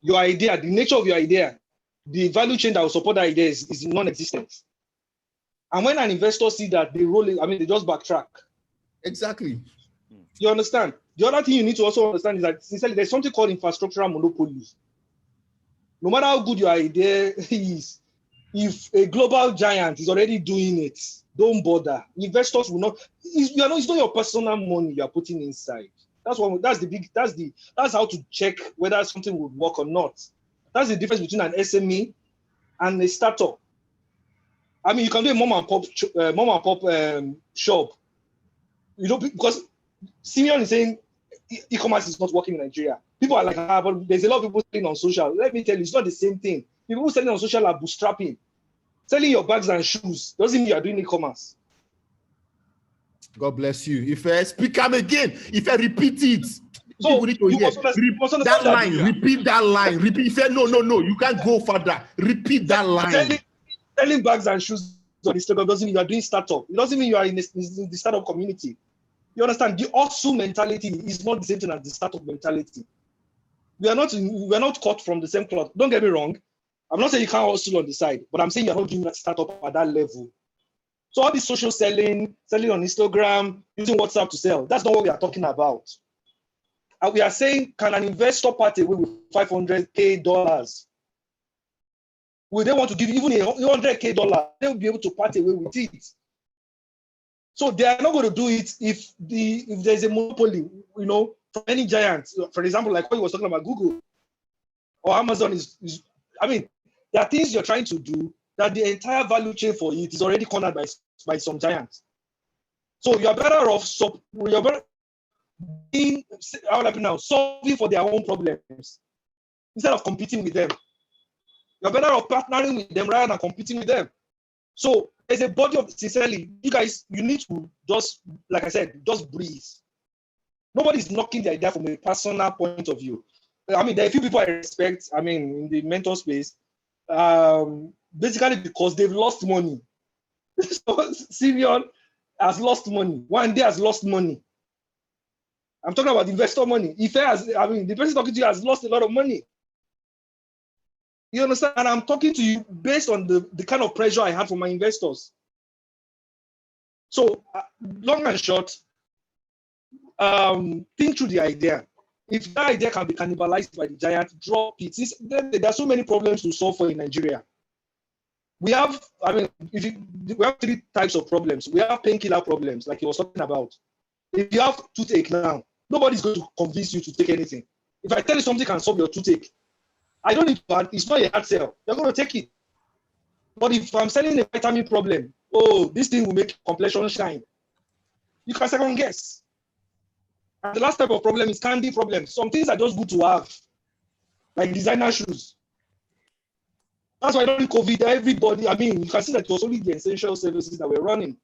Your idea, the nature of your idea the value chain that will support that idea is non-existent. And when an investor see that, they roll it, I mean, they just backtrack. Exactly. You understand? The other thing you need to also understand is that, sincerely, there's something called infrastructural monopoly. No matter how good your idea is, if a global giant is already doing it, don't bother. Investors will not. It's not your personal money you are putting inside. That's how to check whether something would work or not. That's the difference between an SME and a startup. I mean, you can do a mom and pop shop, because Simeon is saying e-commerce is not working in Nigeria. People are like, but there's a lot of people selling on social. Let me tell you, it's not the same thing. People selling on social are bootstrapping. Selling your bags and shoes doesn't mean you are doing e-commerce. God bless you. If I speak up again, if I repeat it, so need to hear. That line, repeat that line. Repeat. If I, no, you can't go further. Repeat that line. Selling bags and shoes on Instagram doesn't mean you are doing startup. It doesn't mean you are in the startup community. You understand? The hustle mentality is not the same thing as the startup mentality. We are not cut from the same cloth. Don't get me wrong. I'm not saying you can't hustle on the side, but I'm saying you're not doing that startup at that level. So all this social selling on Instagram, using WhatsApp to sell, that's not what we are talking about. And we are saying, can an investor part away with $500K? Will they want to give even $100K? They will be able to part away with it. So they are not going to do it if there's a monopoly, from any giant. For example, like what you were talking about, Google or Amazon is I mean, there are things you're trying to do that the entire value chain for it is already cornered by some giants. So you're better off solving for their own problems instead of competing with them. You're better off partnering with them rather than competing with them. So there's a body of, sincerely, you guys, you need to just, like I said, just breathe. Nobody's knocking the idea from a personal point of view. I mean, there are a few people I respect, in the mentor space, basically because they've lost money. So Simeon has lost money. One day has lost money. I'm talking about investor money. The person talking to you has lost a lot of money. You understand? And I'm talking to you based on the kind of pressure I had from my investors. So, long and short, think through the idea. If that idea can be cannibalized by the giant, drop it. There are so many problems to solve for in Nigeria. We have, we have three types of problems. We have painkiller problems, like he was talking about. If you have toothache now, nobody's going to convince you to take anything. If I tell you something can solve your toothache, I don't need to, it's not a hard sell. You're going to take it. But if I'm selling a vitamin problem, this thing will make complexion shine, you can second guess. And the last type of problem is candy problem. Some things are just good to have, like designer shoes. That's why during COVID, everybody, you can see that it was only the essential services that were running.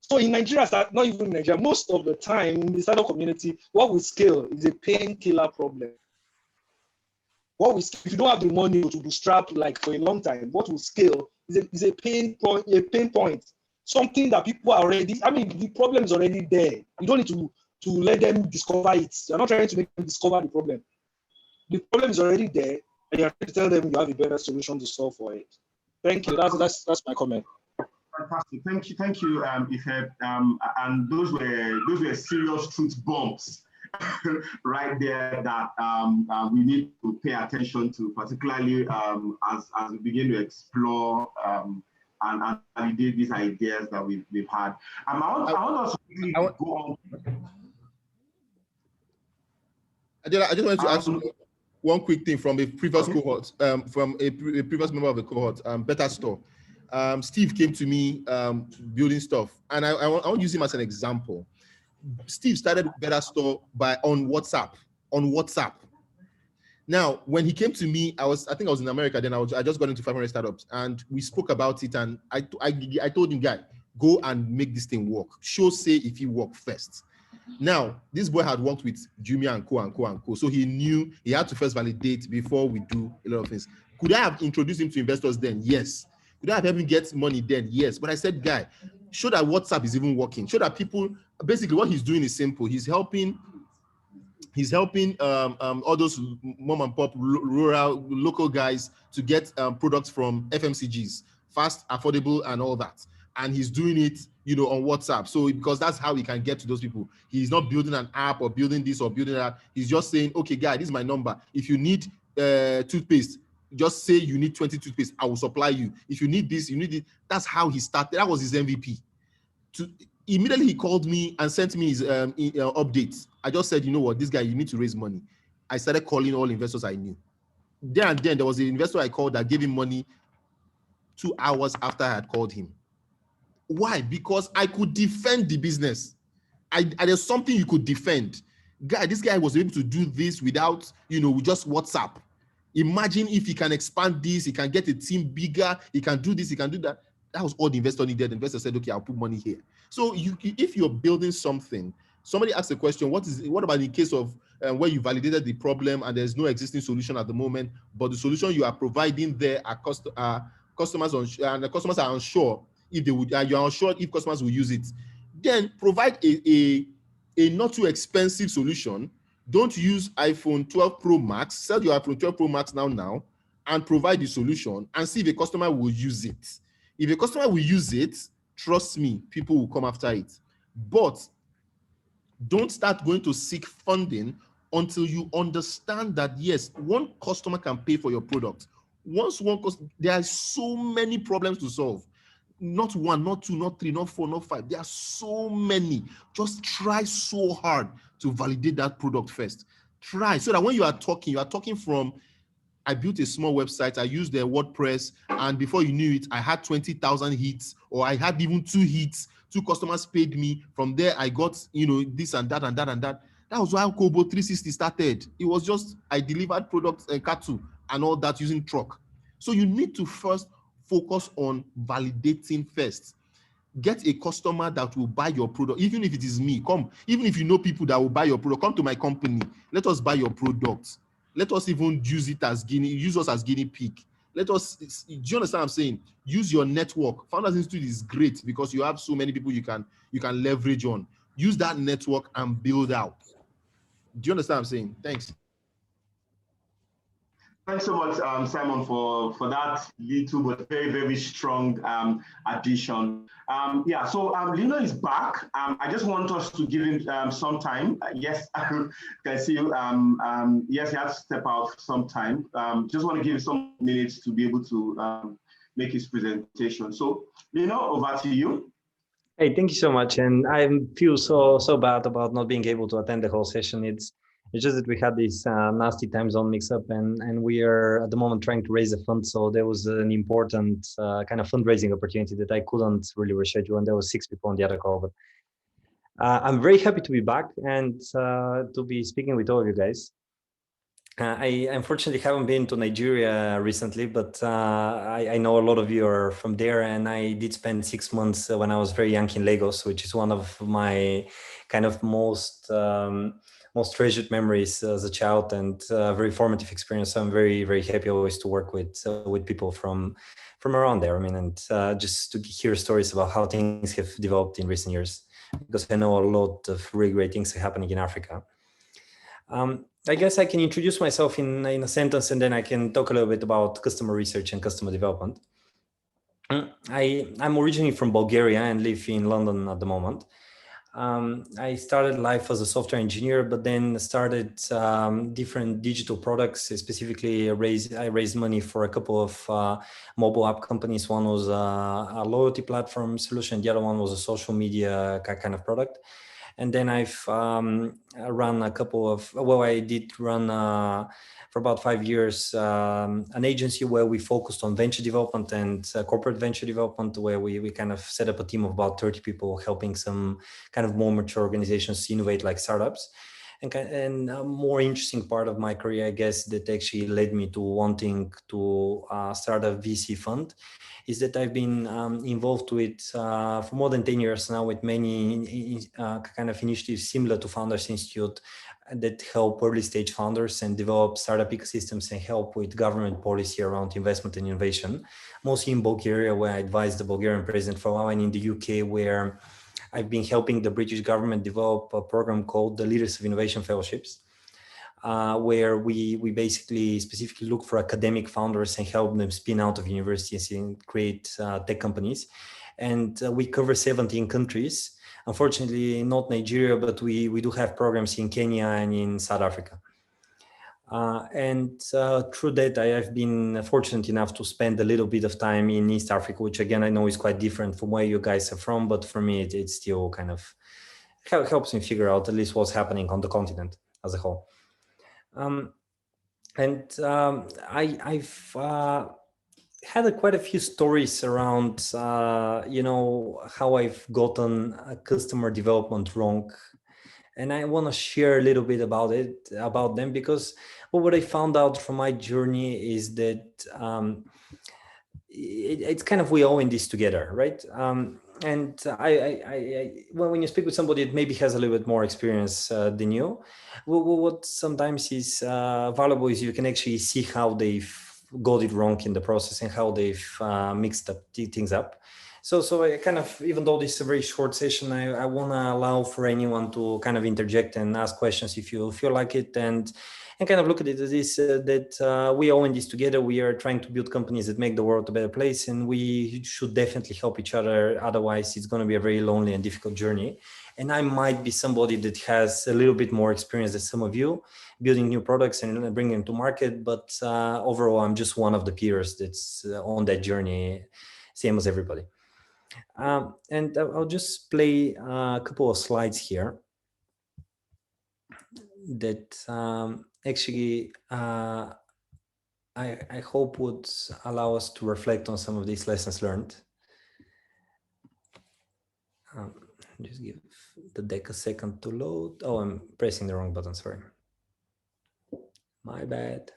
So in Nigeria, not even in Nigeria, most of the time in the startup community, what we scale is a painkiller problem. If you don't have the money to bootstrap like for a long time, what will scale is a pain point. Something that people are already, the problem is already there. You don't need to let them discover it. You're not trying to make them discover the problem. The problem is already there, and you're trying to tell them you have a better solution to solve for it. Thank you. That's my comment. Fantastic. Thank you, Ife. And those were serious truth bombs right there that we need to pay attention to, particularly as we begin to explore and validate these ideas that we've had. I want us to really go on. I just wanted to ask one quick thing from a previous cohort, from a previous member of the cohort, Better Store. Steve came to me building stuff, and I want to use him as an example. Steve started Better Store on WhatsApp. Now, when he came to me, I think I was in America then. I just got into 500 startups, and we spoke about it. And I told him, guy, go and make this thing work. Say if you work first. Now, this boy had worked with Jumia and co. So he knew he had to first validate before we do a lot of things. Could I have introduced him to investors then? Yes. Could I have helped him get money then? Yes. But I said, guy, show that WhatsApp is even working. Show that people, basically what he's doing is simple. He's helping He's helping all those mom and pop rural local guys to get products from FMCGs, fast, affordable, and all that. And he's doing it, you know, on WhatsApp. So because that's how he can get to those people. He's not building an app or building this or building that. He's just saying, okay, guy, this is my number. If you need toothpaste, just say you need 20 toothpaste. I will supply you. If you need this, you need it. That's how he started. That was his MVP. Immediately he called me and sent me his updates. I just said, you know what, this guy, you need to raise money. I started calling all investors I knew. There and then there was an investor I called that gave him money 2 hours after I had called him. Why? Because I could defend the business. There's something you could defend. This guy was able to do this without, you know, just WhatsApp. Imagine if he can expand this, he can get a team bigger, he can do this, he can do that. That was all the investor needed. The investor said, okay, I'll put money here. So if you're building something, somebody asked a question, what about in case of where you validated the problem and there's no existing solution at the moment, but the solution you are providing there are customers and the customers are unsure if they would, you're unsure if customers will use it, then provide a not too expensive solution. Don't use iPhone 12 Pro Max, sell your iPhone 12 Pro Max now, and provide the solution and see if a customer will use it. If a customer will use it, trust me, people will come after it. But don't start going to seek funding until you understand that, yes, one customer can pay for your product. Once one customer, there are so many problems to solve. Not one, not two, not three, not four, not five. There are so many. Just try so hard to validate that product first. Try so that when you are talking from, I built a small website, I used their WordPress, and before you knew it, I had 20,000 hits, or I had even 2 hits. 2 customers paid me. From there, I got, you know, this and that and that and that. That was why Kobo 360 started. It was just, I delivered products and cattle and all that using truck. So you need to first focus on validating first. Get a customer that will buy your product, even if it is me. Come, even if you know people that will buy your product, come to my company. Let us buy your product. Let us even use us as guinea pig. Let us, do you understand what I'm saying? Use your network. Founders Institute is great because you have so many people you can leverage on. Use that network and build out. Do you understand what I'm saying? Thanks. Thanks so much, Simon, for that little but very, very strong addition. Yeah, so Lino is back. I just want us to give him some time. Yes, I can see you. Yes, he has to step out some time. Just want to give him some minutes to be able to make his presentation. So, Lino, over to you. Hey, thank you so much. And I feel so bad about not being able to attend the whole session. It's just that we had this nasty time zone mix-up, and we are at the moment trying to raise a fund. So there was an important kind of fundraising opportunity that I couldn't really reschedule, and there was 6 people on the other call. But I'm very happy to be back and to be speaking with all of you guys. I unfortunately haven't been to Nigeria recently, but I know a lot of you are from there, and I did spend 6 months when I was very young in Lagos, which is one of my kind of most treasured memories as a child, and very formative experience. So I'm very, very happy always to work with people from around there. I mean, and just to hear stories about how things have developed in recent years, because I know a lot of really great things are happening in Africa. I guess I can introduce myself in a sentence, and then I can talk a little bit about customer research and customer development. I'm originally from Bulgaria and live in London at the moment. I started life as a software engineer, but then started different digital products. Specifically, I raised money for a couple of mobile app companies. One was a loyalty platform solution. The other one was a social media kind of product. And then I've run a couple of, well, I did run for about 5 years an agency where we focused on venture development and corporate venture development, where we kind of set up a team of about 30 people helping some kind of more mature organizations innovate like startups. And a more interesting part of my career, I guess, that actually led me to wanting to start a VC fund, is that I've been involved with for more than 10 years now with many kind of initiatives similar to Founders Institute that help early stage founders and develop startup ecosystems and help with government policy around investment and innovation, mostly in Bulgaria, where I advised the Bulgarian president for a while, and in the UK, where I've been helping the British government develop a program called the Leaders of Innovation Fellowships. where we basically specifically look for academic founders and help them spin out of universities and create tech companies. And we cover 17 countries. Unfortunately, not Nigeria, but we do have programs in Kenya and in South Africa. And through that, I have been fortunate enough to spend a little bit of time in East Africa, which again, I know is quite different from where you guys are from, but for me, it still kind of helps me figure out at least what's happening on the continent as a whole. I've had quite a few stories around, how I've gotten customer development wrong. And I want to share a little bit about them, because what I found out from my journey is that it's kind of, we all in this together, right? And when you speak with somebody that maybe has a little bit more experience than you, what sometimes is valuable is you can actually see how they've got it wrong in the process and how they've mixed up things up. So I kind of, even though this is a very short session, I want to allow for anyone to kind of interject and ask questions if you feel like it, and kind of look at it as this, that we all in this together. We are trying to build companies that make the world a better place, and we should definitely help each other. Otherwise, it's going to be a very lonely and difficult journey. And I might be somebody that has a little bit more experience than some of you, building new products and bringing them to market. But overall, I'm just one of the peers that's on that journey, same as everybody. And I'll just play a couple of slides here that actually I hope would allow us to reflect on some of these lessons learned. Just give the deck a second to load. Oh, I'm pressing the wrong button, sorry. My bad.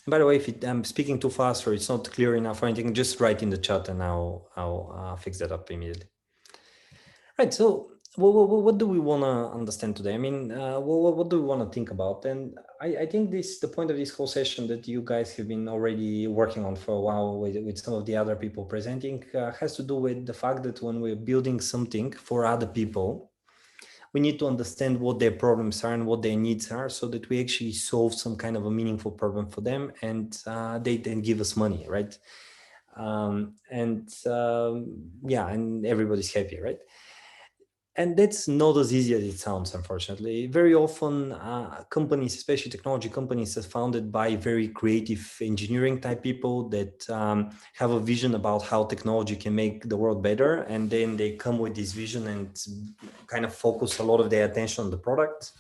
By the way, if I'm speaking too fast or it's not clear enough or anything, just write in the chat and I'll fix that up immediately. Right, so what do we want to understand today? I mean, what do we want to think about? And I think the point of this whole session that you guys have been already working on for a while with some of the other people presenting has to do with the fact that when we're building something for other people, we need to understand what their problems are and what their needs are, so that we actually solve some kind of a meaningful problem for them, and they then give us money, right? And everybody's happy, right? And that's not as easy as it sounds, unfortunately. Very often companies, especially technology companies, are founded by very creative engineering type people that have a vision about how technology can make the world better. And then they come with this vision and kind of focus a lot of their attention on the product.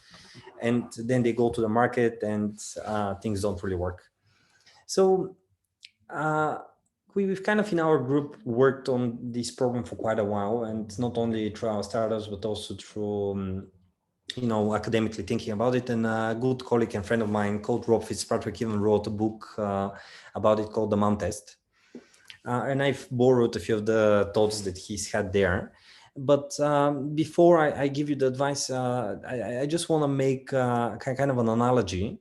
And then they go to the market and things don't really work. So we've kind of in our group worked on this problem for quite a while, and not only through our startups, but also through, academically thinking about it. And a good colleague and friend of mine called Rob Fitzpatrick even wrote a book about it called The Mom Test. And I've borrowed a few of the thoughts that he's had there. But before I give you the advice, I just want to make kind of an analogy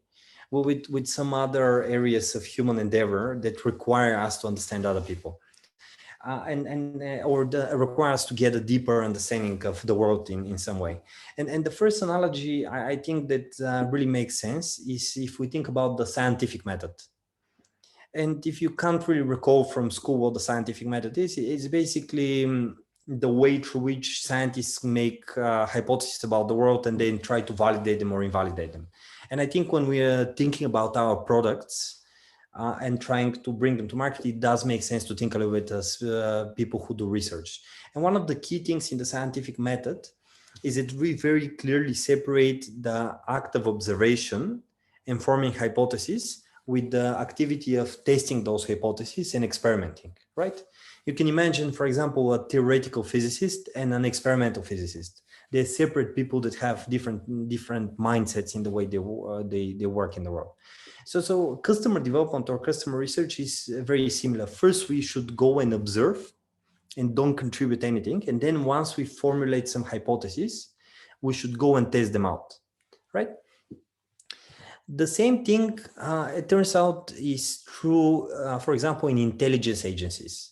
with some other areas of human endeavor that require us to understand other people, or require us to get a deeper understanding of the world in some way. And the first analogy I think that really makes sense is if we think about the scientific method. And if you can't really recall from school what the scientific method is, it's basically the way through which scientists make hypotheses about the world and then try to validate them or invalidate them. And I think when we are thinking about our products and trying to bring them to market, it does make sense to think a little bit as people who do research. And one of the key things in the scientific method is that we very clearly separate the act of observation and forming hypotheses with the activity of testing those hypotheses and experimenting, right? You can imagine, for example, a theoretical physicist and an experimental physicist. They're separate people that have different mindsets in the way they work in the world. So customer development or customer research is very similar. First, we should go and observe and don't contribute anything. And then once we formulate some hypotheses, we should go and test them out, right? The same thing, it turns out, is true, for example, in intelligence agencies.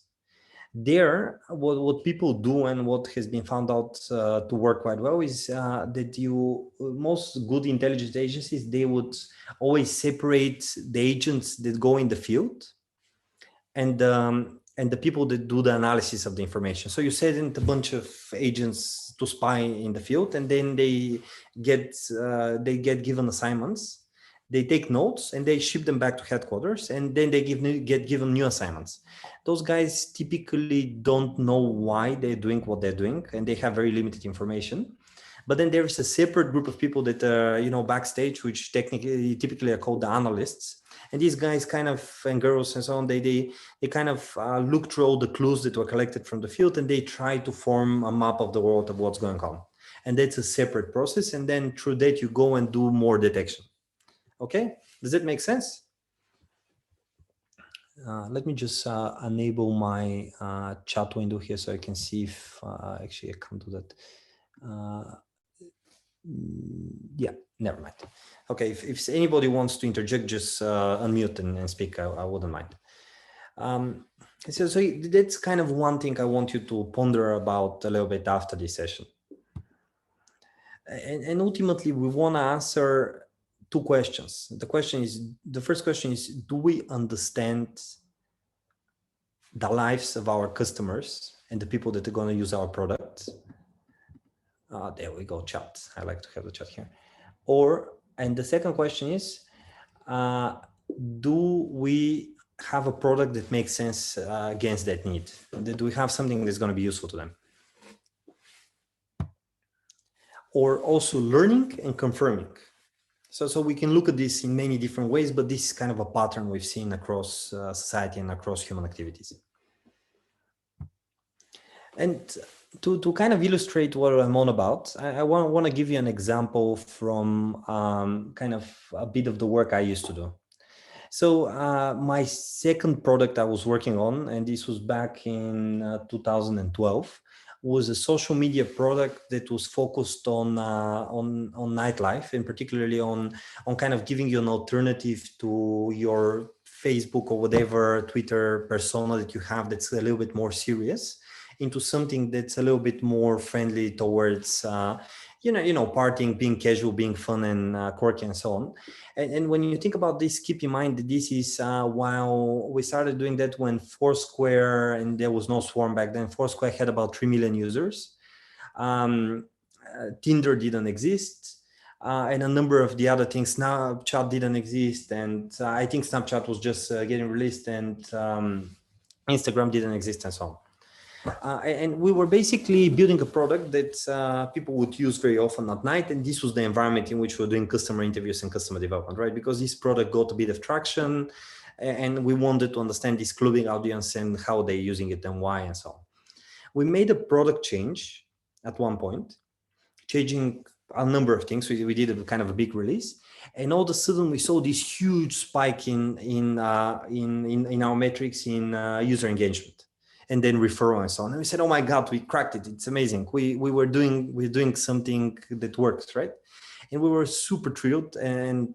There, what people do and what has been found out to work quite well is that most good intelligence agencies, they would always separate the agents that go in the field and the people that do the analysis of the information. So you send a bunch of agents to spy in the field, and then they get given assignments. They take notes and they ship them back to headquarters, and then they get given new assignments. Those guys typically don't know why they're doing what they're doing, and they have very limited information. But then there is a separate group of people that are, backstage, which typically are called the analysts. And these guys and girls and so on, they kind of look through all the clues that were collected from the field, and they try to form a map of the world of what's going on. And that's a separate process. And then through that, you go and do more detection. Okay, does that make sense? Let me just enable my chat window here so I can see if actually I can do that. Yeah, never mind. Okay, if anybody wants to interject, just unmute and speak. I wouldn't mind. So that's kind of one thing I want you to ponder about a little bit after this session. And ultimately, we want to answer two questions. The first question is, do we understand the lives of our customers and the people that are going to use our products? There we go, chat. I like to have the chat here. And the second question is, do we have a product that makes sense against that need? Do we have something that's going to be useful to them? Or also learning and confirming. So we can look at this in many different ways, but this is kind of a pattern we've seen across society and across human activities. And to kind of illustrate what I'm on about, I want to give you an example from kind of a bit of the work I used to do. So my second product I was working on, and this was back in 2012, was a social media product that was focused on nightlife, and particularly on kind of giving you an alternative to your Facebook or whatever Twitter persona that you have that's a little bit more serious, into something that's a little bit more friendly towards partying, being casual, being fun and quirky and so on. And when you think about this, keep in mind that this is while we started doing that when Foursquare, and there was no Swarm back then, Foursquare had about 3 million users. Tinder didn't exist. And a number of the other things, Snapchat didn't exist. And I think Snapchat was just getting released, and Instagram didn't exist and so on. And we were basically building a product that people would use very often at night. And this was the environment in which we were doing customer interviews and customer development, right? Because this product got a bit of traction, and we wanted to understand this clubbing audience and how they're using it and why and so on. We made a product change at one point, changing a number of things. We did a kind of a big release, and all of a sudden we saw this huge spike in our metrics in user engagement, and then referral and so on. And we said, oh my God, we cracked it. It's amazing. We're doing something that works, right? And we were super thrilled and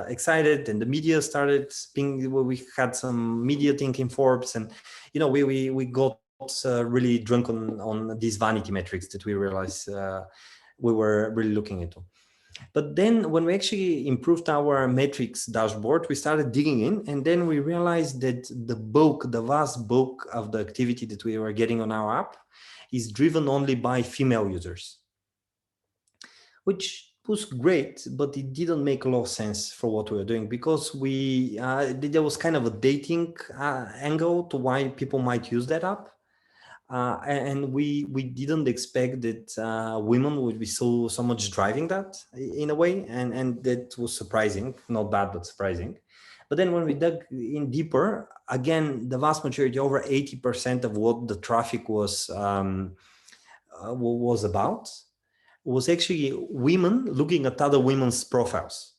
excited. And the media started being, we had some media thing in Forbes, and we got really drunk on these vanity metrics that we realized we were really looking into. But then when we actually improved our metrics dashboard, we started digging in, and then we realized that the vast bulk of the activity that we were getting on our app is driven only by female users, which was great, but it didn't make a lot of sense for what we were doing, because there was kind of a dating angle to why people might use that app. And we didn't expect that women would be so much driving that in a way, and that was surprising, not bad, but surprising. But then when we dug in deeper, again, the vast majority, over 80% of what the traffic was about, was actually women looking at other women's profiles,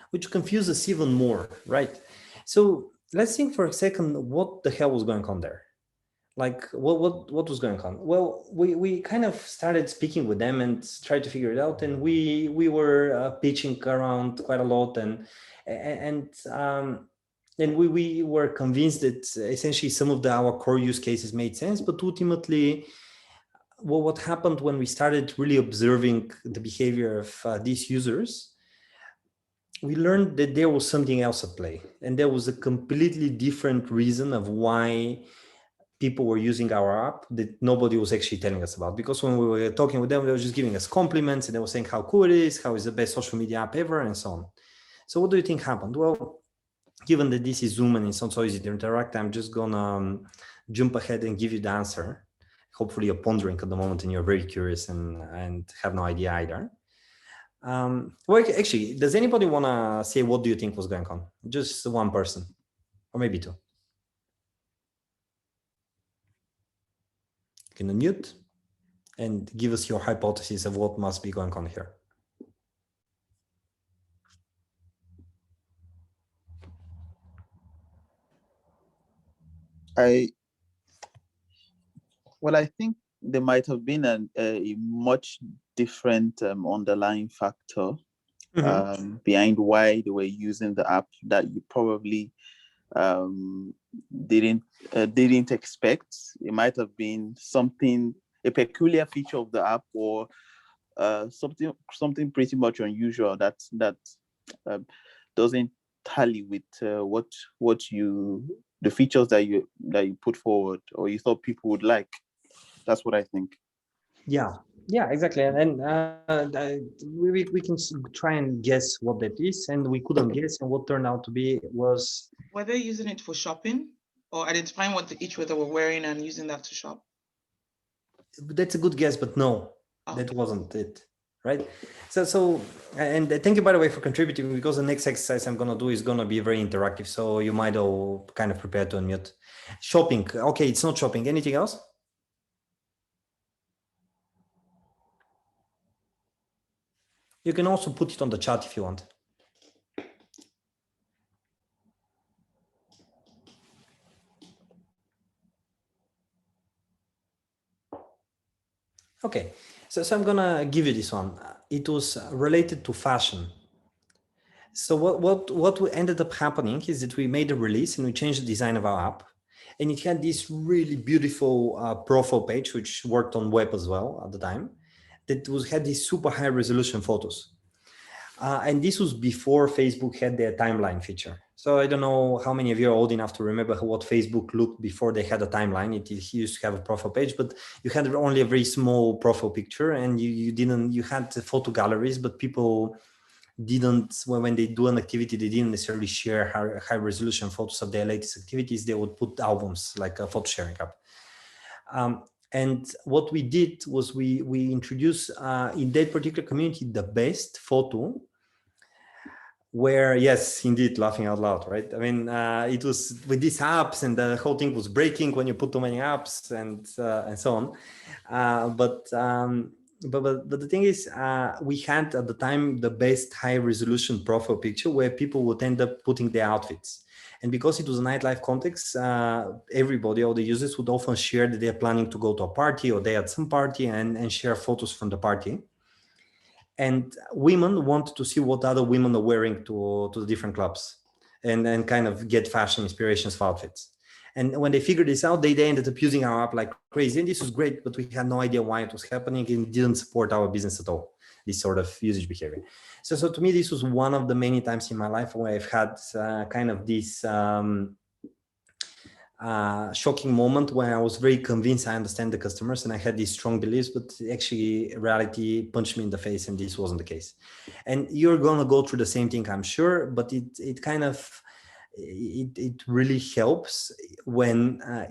which confused us even more, right? So let's think for a second, what the hell was going on there? Like what was going on? Well, we kind of started speaking with them and tried to figure it out, and we were pitching around quite a lot, and And we were convinced that essentially some of our core use cases made sense, but ultimately, what happened when we started really observing the behavior of these users, we learned that there was something else at play, and there was a completely different reason of why people were using our app that nobody was actually telling us about. Because when we were talking with them, they were just giving us compliments and they were saying how cool it is, how it's the best social media app ever, and so on. So what do you think happened? Well, given that this is Zoom and it's not so easy to interact, I'm just gonna jump ahead and give you the answer. Hopefully you're pondering at the moment and you're very curious and have no idea either. Well, actually, does anybody wanna say what do you think was going on? Just one person, or maybe two. You can unmute and give us your hypothesis of what must be going on here. I think there might have been a much different underlying factor behind why they were using the app that you probably didn't expect. It might have been a peculiar feature of the app, or something pretty much unusual that doesn't tally with the features that you put forward or you thought people would like. That's what I think. Yeah, exactly. And we can try and guess what that is, and we couldn't guess, and what turned out to be was. Were they using it for shopping or identifying what each other were wearing and using that to shop? That's a good guess, but no, that wasn't it, right? So, and thank you, by the way, for contributing, because the next exercise I'm going to do is going to be very interactive. So you might all kind of prepare to unmute. Shopping. Okay, it's not shopping. Anything else? You can also put it on the chat if you want. Okay, so I'm gonna give you this one. It was related to fashion. So what ended up happening is that we made a release and we changed the design of our app, and it had this really beautiful profile page, which worked on web as well at the time, that had these super high resolution photos. And this was before Facebook had their timeline feature. So I don't know how many of you are old enough to remember what Facebook looked before they had a timeline. It used to have a profile page, but you had only a very small profile picture, and you had the photo galleries, but people didn't, when they do an activity, they didn't necessarily share high resolution photos of their latest activities. They would put albums, like a photo sharing app. And what we did was we introduced in that particular community the best photo, where, yes, indeed, laughing out loud, right? I mean, it was with these apps, and the whole thing was breaking when you put too many apps and so on. But the thing is, we had at the time the best high resolution profile picture where people would end up putting their outfits. And because it was a nightlife context, everybody, all the users, would often share that they're planning to go to a party or they're at some party and share photos from the party. And women want to see what other women are wearing to the different clubs and kind of get fashion inspirations for outfits. And when they figured this out, they ended up using our app like crazy. And this was great, but we had no idea why it was happening, and it didn't support our business at all, this sort of usage behavior. So to me, this was one of the many times in my life where I've had kind of this shocking moment where I was very convinced I understand the customers and I had these strong beliefs, but actually reality punched me in the face and this wasn't the case. And you're going to go through the same thing, I'm sure, but it kind of, it really helps when I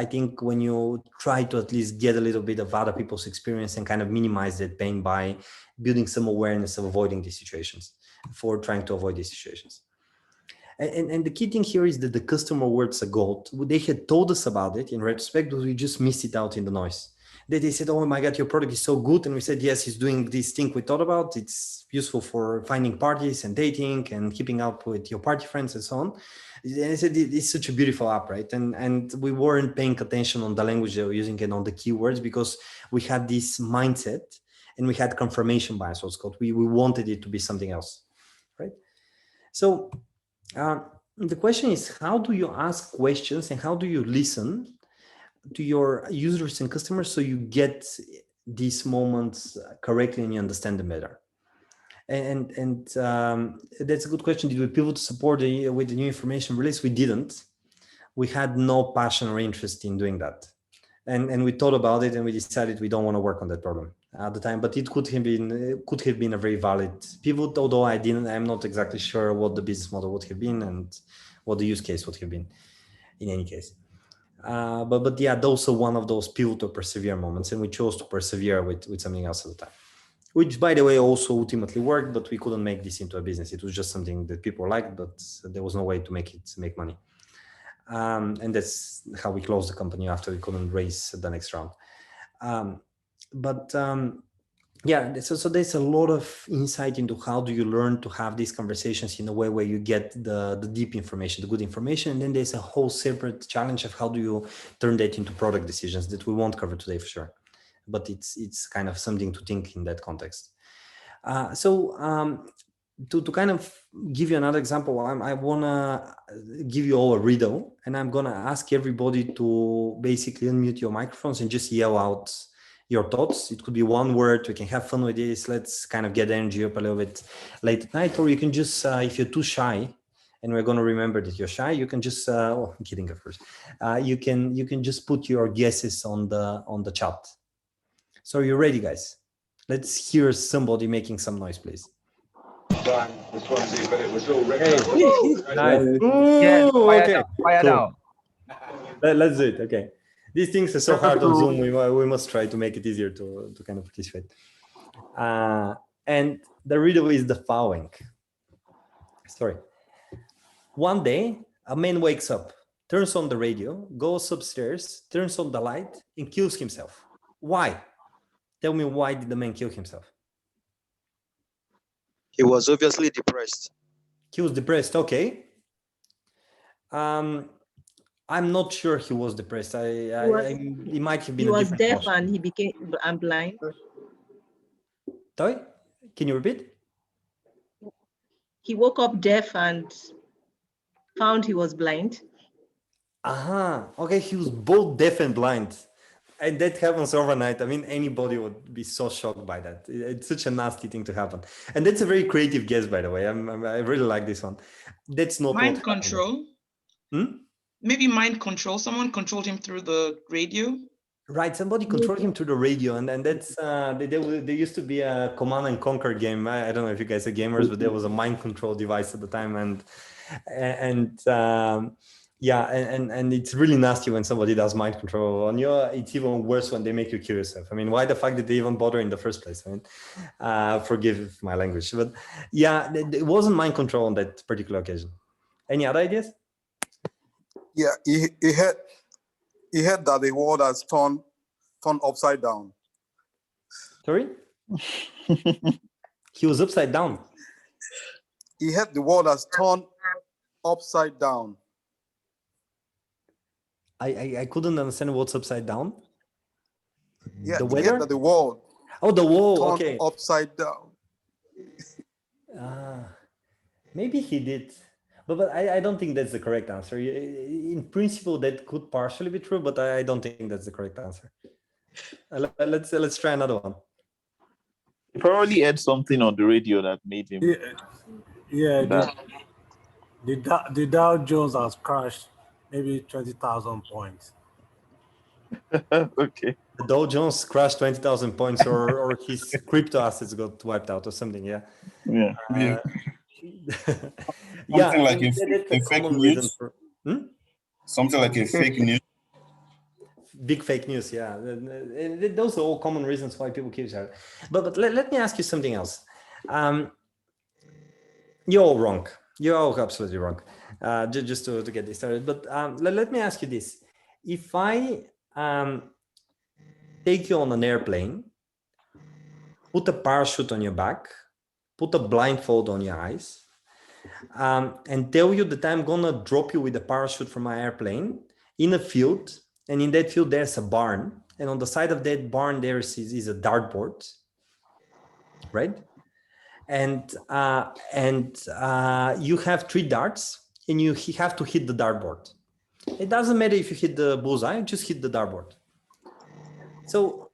think when you try to at least get a little bit of other people's experience and kind of minimize that pain by building some awareness of avoiding these situations, for trying to avoid these situations. And the key thing here is that the customer words are gold. They had told us about it in retrospect, but we just missed it out in the noise. They said, oh my God, your product is so good. And we said, yes, it's doing this thing we thought about. It's useful for finding parties and dating and keeping up with your party friends and so on. And I said, it's such a beautiful app, right? And we weren't paying attention on the language they were using and on the keywords because we had this mindset and we had confirmation bias, what's called. We wanted it to be something else, right? So The question is, how do you ask questions and how do you listen to your users and customers so you get these moments correctly and you understand them better? And that's a good question. Did we pivot to support with the new information release? We didn't. We had no passion or interest in doing that. And we thought about it and we decided we don't want to work on that problem at the time, but it could have been a very valid pivot, although I'm not exactly sure what the business model would have been and what the use case would have been in any case. But yeah, those are one of those pivot or persevere moments, and we chose to persevere with something else at the time, which by the way also ultimately worked, but we couldn't make this into a business. It was just something that people liked, but there was no way to make money. And that's how we closed the company after we couldn't raise the next round. Yeah, so there's a lot of insight into how do you learn to have these conversations in a way where you get the deep information, the good information. And then there's a whole separate challenge of how do you turn that into product decisions that we won't cover today for sure. But it's kind of something to think in that context. To kind of give you another example, I want to give you all a riddle, and I'm going to ask everybody to basically unmute your microphones and just yell out your thoughts. It could be one word. We can have fun with this. Let's kind of get energy up a little bit late at night, or you can just, if you're too shy, and we're going to remember that you're shy, you can just, I'm kidding, of course. You can just put your guesses on the chat. So you're ready, guys? Let's hear somebody making some noise, please. Hey. Nice. Yeah, Okay. fire Cool. down. Let's do it. Okay. These things are so hard on Zoom. We must try to make it easier to kind of participate. And the riddle is the following. Sorry. One day, a man wakes up, turns on the radio, goes upstairs, turns on the light, and kills himself. Why? Tell me, why did the man kill himself? He was obviously depressed. He was depressed. Okay. I'm not sure he was depressed. He might have been. He was deaf and he became blind. Sorry? Can you repeat? He woke up deaf and found he was blind. Okay, he was both deaf and blind. And that happens overnight. I mean, anybody would be so shocked by that. It's such a nasty thing to happen. And that's a very creative guess, by the way. I really like this one. That's not mind control. Maybe mind control. Someone controlled him through the radio. Right, somebody controlled him through the radio, and that's there used to be a Command and Conquer game. I don't know if you guys are gamers, but there was a mind control device at the time, and it's really nasty when somebody does mind control on you. It's even worse when they make you kill yourself. I mean, why the fuck did they even bother in the first place? I mean, forgive my language, but yeah, it wasn't mind control on that particular occasion. Any other ideas? Yeah, he had that the world has turned upside down. Sorry? He was upside down. He had the world has turned upside down. I couldn't understand what's upside down. Yeah, the weather? That the world. Oh, the wall. Turned okay. Upside down. Maybe he did. But I don't think that's the correct answer. In principle, that could partially be true, but I don't think that's the correct answer. Let's try another one. He probably had something on the radio that made him. The Dow Jones has crashed maybe 20,000 points. Okay. The Dow Jones crashed 20,000 points, or his crypto assets got wiped out, or something. Yeah. Yeah. Something like a fake news. Something like a fake news. Big fake news, yeah. Those are all common reasons why people kill each other. But let me ask you something else. You're all wrong. You're all absolutely wrong. Just to get this started. But let me ask you this. If I take you on an airplane, put a parachute on your back, put a blindfold on your eyes, and tell you that I'm gonna drop you with a parachute from my airplane in a field, and in that field there's a barn, and on the side of that barn there is a dartboard, right? and you have 3 darts, and you have to hit the dartboard. It doesn't matter if you hit the bullseye, just hit the dartboard. So,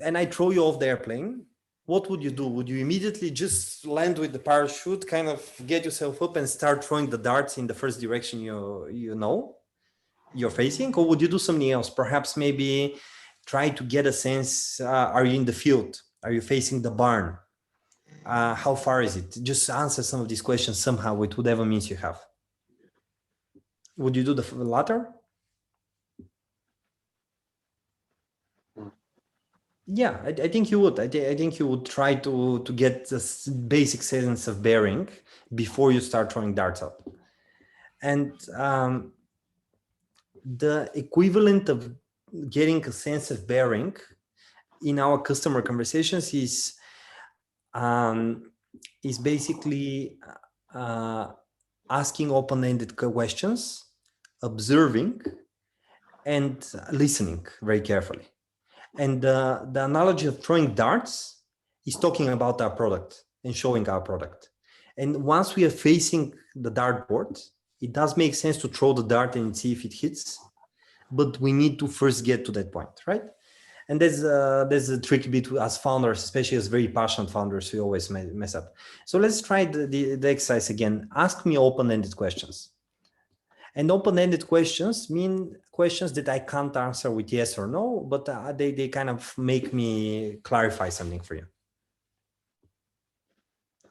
and I throw you off the airplane. What would you do? Would you immediately just land with the parachute, kind of get yourself up and start throwing the darts in the first direction you know you're facing? Or would you do something else? Perhaps maybe try to get a sense, are you in the field? Are you facing the barn? How far is it? Just answer some of these questions somehow with whatever means you have. Would you do the latter? Yeah, I think you would. I think you would try to get this basic sense of bearing before you start throwing darts out. And the equivalent of getting a sense of bearing in our customer conversations is basically asking open-ended questions, observing, and listening very carefully. And the analogy of throwing darts is talking about our product and showing our product. And once we are facing the dartboard, it does make sense to throw the dart and see if it hits, but we need to first get to that point, right? And there's a tricky bit as founders, especially as very passionate founders, we always mess up. So let's try the exercise again. Ask me open-ended questions. And open-ended questions mean questions that I can't answer with yes or no, but they kind of make me clarify something for you.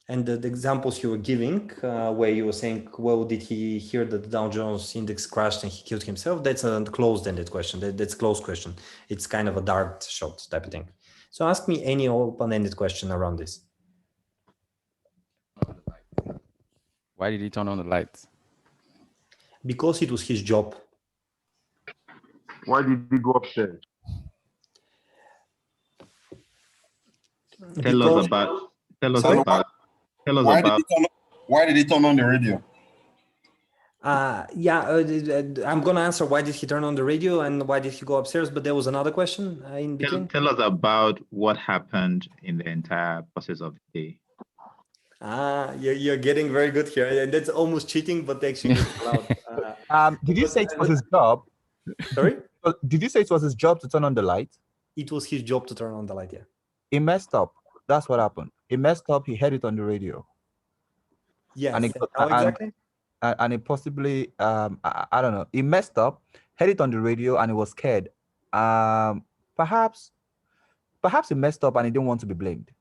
And the examples you were giving, where you were saying, well, did he hear that the Dow Jones index crashed and he killed himself? That's a closed-ended question. That's a closed question. It's kind of a dart shot type of thing. So ask me any open-ended question around this. Why did he turn on the lights? Because it was his job. Why did he go upstairs? Tell us about. Why did he turn on the radio? I'm going to answer why did he turn on the radio and why did he go upstairs, but there was another question in between. Tell us about what happened in the entire process of the day. You're getting very good here, and that's almost cheating, but actually it's allowed. Did you say it was his job? Sorry? Did you say it was his job to turn on the light? It was his job to turn on the light, yeah. He messed up. That's what happened. He messed up. He heard it on the radio. Yes. And exactly? And it possibly, I don't know. He messed up, heard it on the radio, and he was scared. Perhaps he messed up and he didn't want to be blamed.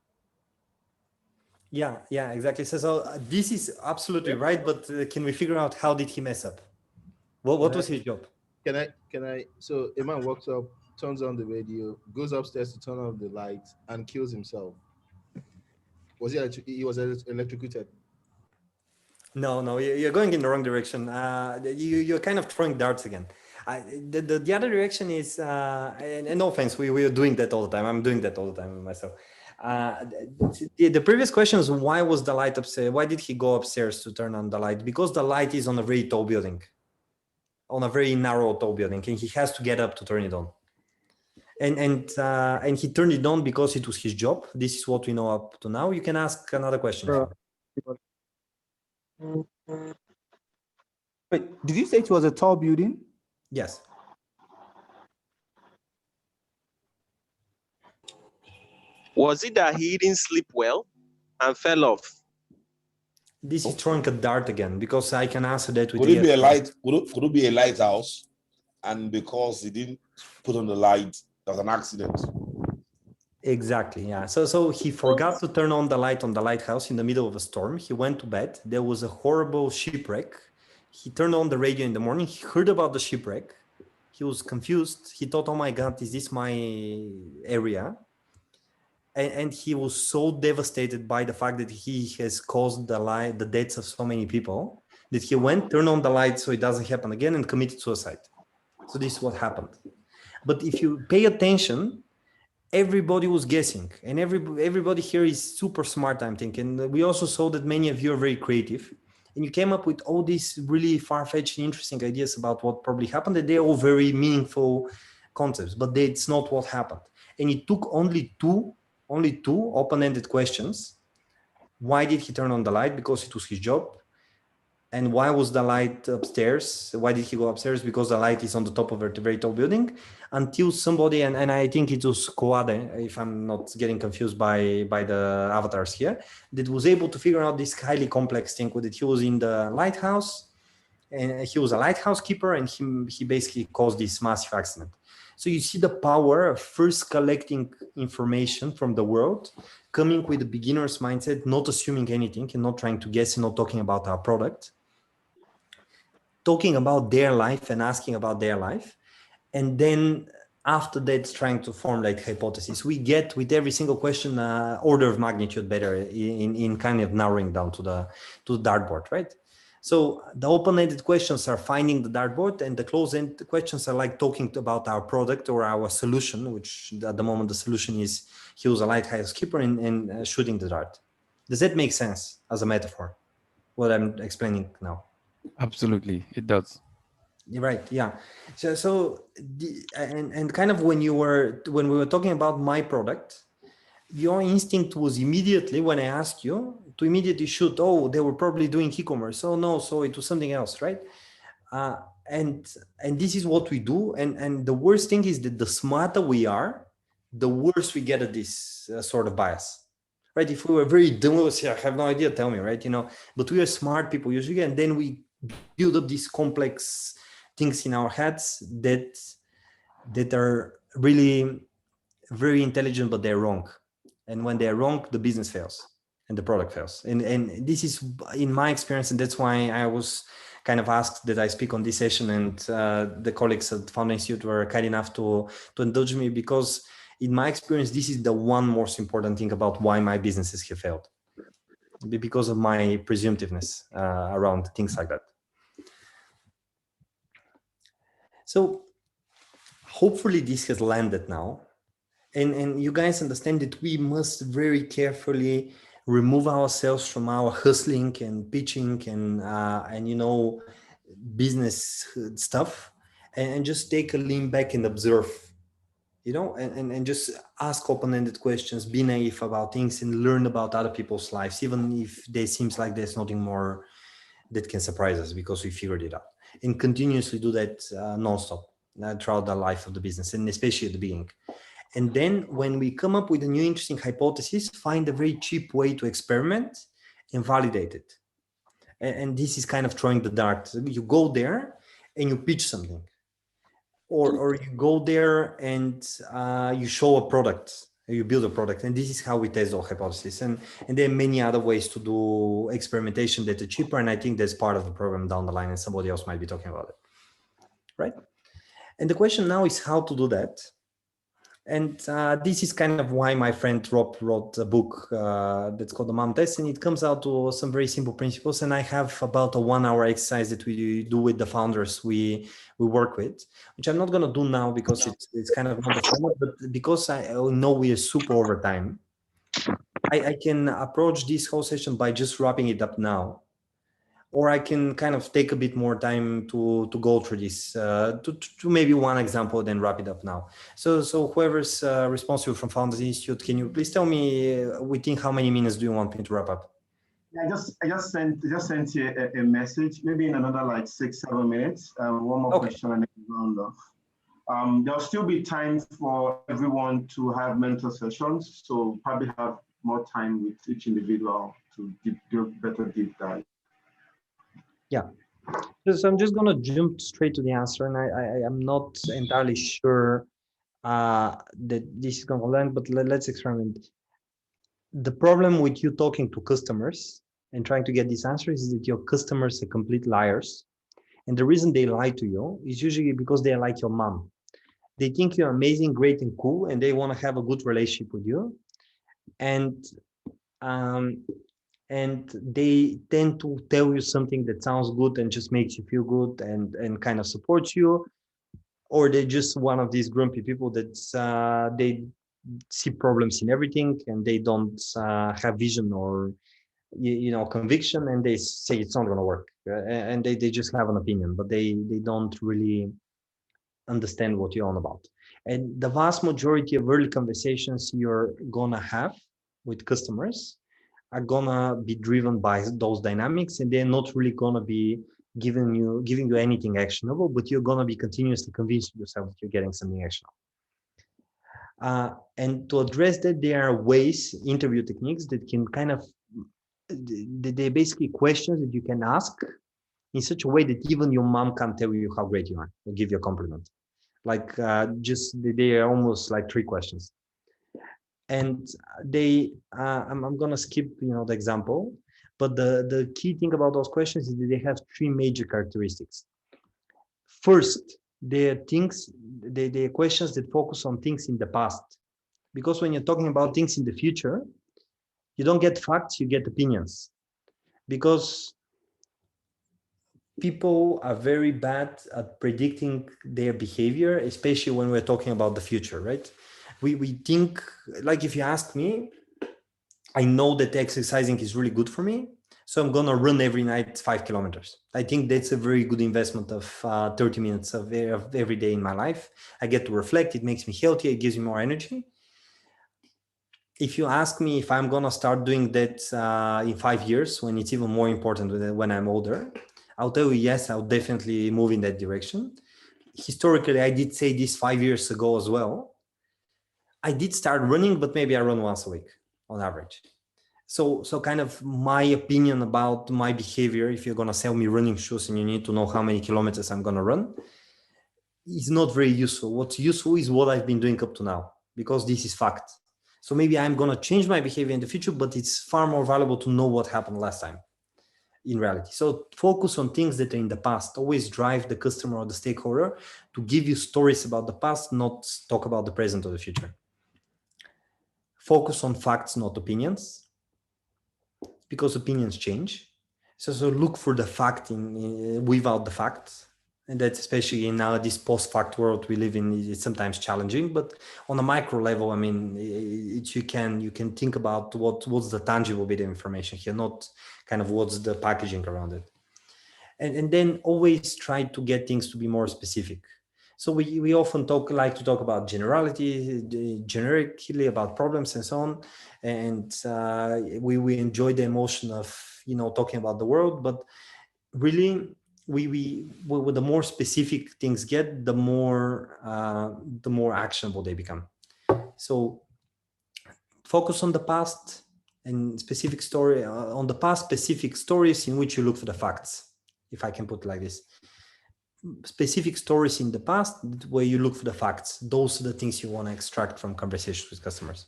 Yeah, exactly. So this is absolutely right, but can we figure out how did he mess up? What was his job? Can I? So a man walks up, turns on the radio, goes upstairs to turn off the lights, and kills himself. Was he was electrocuted? No, you're going in the wrong direction. You're kind of throwing darts again. The other direction is, and no offense, we are doing that all the time. I'm doing that all the time myself. The previous question is, why was the light upstairs? Why did he go upstairs to turn on the light? Because the light is on a very tall building, on a very narrow tall building, and he has to get up to turn it on. And he turned it on because it was his job. This is what we know up to now. You can ask another question. Wait, did you say it was a tall building? Yes. Was it that he didn't sleep well and fell off? This is throwing a dart again, because I can answer that with Could it be a light? Could it be a lighthouse? And because he didn't put on the light, there was an accident. Exactly, yeah. So he forgot to turn on the light on the lighthouse in the middle of a storm. He went to bed. There was a horrible shipwreck. He turned on the radio in the morning. He heard about the shipwreck. He was confused. He thought, oh my God, is this my area? And he was so devastated by the fact that he has caused the deaths of so many people that he went, turned on the light so it doesn't happen again, and committed suicide. So this is what happened. But if you pay attention, everybody was guessing, and everybody here is super smart, I'm thinking. We also saw that many of you are very creative, and you came up with all these really far-fetched and interesting ideas about what probably happened, and they're all very meaningful concepts, but it's not what happened. And it took only two open-ended questions Why did he turn on the light? Because it was his job. And why was the light upstairs? Why did he go upstairs? Because the light is on the top of a very tall building. Until somebody, and I think it was Kouade, if I'm not getting confused by the avatars here, that was able to figure out this highly complex thing that he was in the lighthouse, and he was a lighthouse keeper, and he basically caused this massive accident. So you see the power of first collecting information from the world, coming with a beginner's mindset, not assuming anything and not trying to guess and not talking about our product, talking about their life and asking about their life. And then after that, trying to formulate hypotheses. We get with every single question, order of magnitude better in kind of narrowing down to the dartboard, right? So the open-ended questions are finding the dartboard, and the closed-ended questions are like talking about our product or our solution, which at the moment the solution is he was a lighthouse keeper and shooting the dart. Does that make sense as a metaphor, what I'm explaining now? Absolutely, it does. Right. Yeah. And kind of when we were talking about my product, your instinct was immediately, when I asked you, to immediately shoot, oh, they were probably doing e-commerce. Oh no, so it was something else, right? And this is what we do. And the worst thing is that the smarter we are, the worse we get at this sort of bias. Right? If we were very dumb, we would say, I have no idea, tell me, right? But we are smart people usually, and then we build up these complex things in our heads that are really very intelligent, but they're wrong. And when they're wrong, the business fails and the product fails. And this is in my experience, and that's why I was kind of asked that I speak on this session, and the colleagues at Founder Institute were kind enough to indulge me, because in my experience, this is the one most important thing about why my businesses have failed, because of my presumptiveness around things like that. So hopefully this has landed now. And you guys understand that we must very carefully remove ourselves from our hustling and pitching and business stuff, and just take a lean back and observe, and just ask open-ended questions, be naive about things, and learn about other people's lives, even if they seems like there's nothing more that can surprise us because we figured it out, and continuously do that nonstop throughout the life of the business, and especially at the beginning. And then when we come up with a new interesting hypothesis, find a very cheap way to experiment and validate it. And this is kind of throwing the dart. You go there and you pitch something, or you go there and you show a product, you build a product. And this is how we test our hypothesis. And there are many other ways to do experimentation that are cheaper. And I think that's part of the program down the line, and somebody else might be talking about it, right? And the question now is how to do that. And this is kind of why my friend Rob wrote a book that's called The Mom Test, and it comes out to some very simple principles. And I have about a 1-hour exercise that we do with the founders we work with, which I'm not going to do now because it's kind of not the format, but because I know we are super over time, I can approach this whole session by just wrapping it up now. Or I can kind of take a bit more time to go through this, to maybe one example, then wrap it up now. So whoever's responsible from Founders Institute, can you please tell me within how many minutes do you want me to wrap up? Yeah, I just sent you a message, maybe in another like 6-7 minutes. One more question and then round off. There'll still be time for everyone to have mentor sessions, so probably have more time with each individual to do better deep dive. Yeah, so I'm just going to jump straight to the answer, and I am not entirely sure that this is going to land, but let's experiment. The problem with you talking to customers and trying to get these answers is that your customers are complete liars. And the reason they lie to you is usually because they are like your mom. They think you're amazing, great, and cool, and they want to have a good relationship with you. And they tend to tell you something that sounds good and just makes you feel good and kind of supports you. Or they're just one of these grumpy people that they see problems in everything, and they don't have vision or conviction, and they say it's not going to work, and they just have an opinion, but they don't really understand what you're on about. And the vast majority of early conversations you're gonna have with customers are gonna be driven by those dynamics, and they're not really gonna be giving you anything actionable, but you're gonna be continuously convincing yourself that you're getting something actionable. And to address that, there are ways, interview techniques that can kind of, they're basically questions that you can ask in such a way that even your mom can tell you how great you are or give you a compliment. Like they are almost like 3 questions. And I'm gonna skip the example, but the key thing about those questions is that they have 3 major characteristics. First, they're questions that focus on things in the past, because when you're talking about things in the future, you don't get facts, you get opinions, because people are very bad at predicting their behavior, especially when we're talking about the future, right? We think, like, if you ask me, I know that exercising is really good for me, so I'm gonna run every night 5 kilometers. I think that's a very good investment of 30 minutes of every day in my life. I get to reflect, it makes me healthier, it gives me more energy. If you ask me if I'm gonna start doing that in 5 years, when it's even more important when I'm older, I'll tell you, yes, I'll definitely move in that direction. Historically, I did say this 5 years ago as well. I did start running, but maybe I run once a week on average. So kind of my opinion about my behavior, if you're gonna sell me running shoes and you need to know how many kilometers I'm gonna run, is not very useful. What's useful is what I've been doing up to now, because this is fact. So maybe I'm gonna change my behavior in the future, but it's far more valuable to know what happened last time in reality. So focus on things that are in the past. Always drive the customer or the stakeholder to give you stories about the past, not talk about the present or the future. Focus on facts, not opinions, because opinions change. So look for the fact without the facts. And that's especially in now this post-fact world we live in, it's sometimes challenging, but on a micro level, I mean, you can think about what's the tangible bit of information here, not kind of what's the packaging around it. And then always try to get things to be more specific. So we often like to talk about generically about problems and so on. And we enjoy the emotion of, talking about the world, but really the more specific things get, the more actionable they become. So focus on the past and specific story on the past, specific stories in which you look for the facts, if I can put it like this. Specific stories in the past where you look for the facts. Those are the things you want to extract from conversations with customers.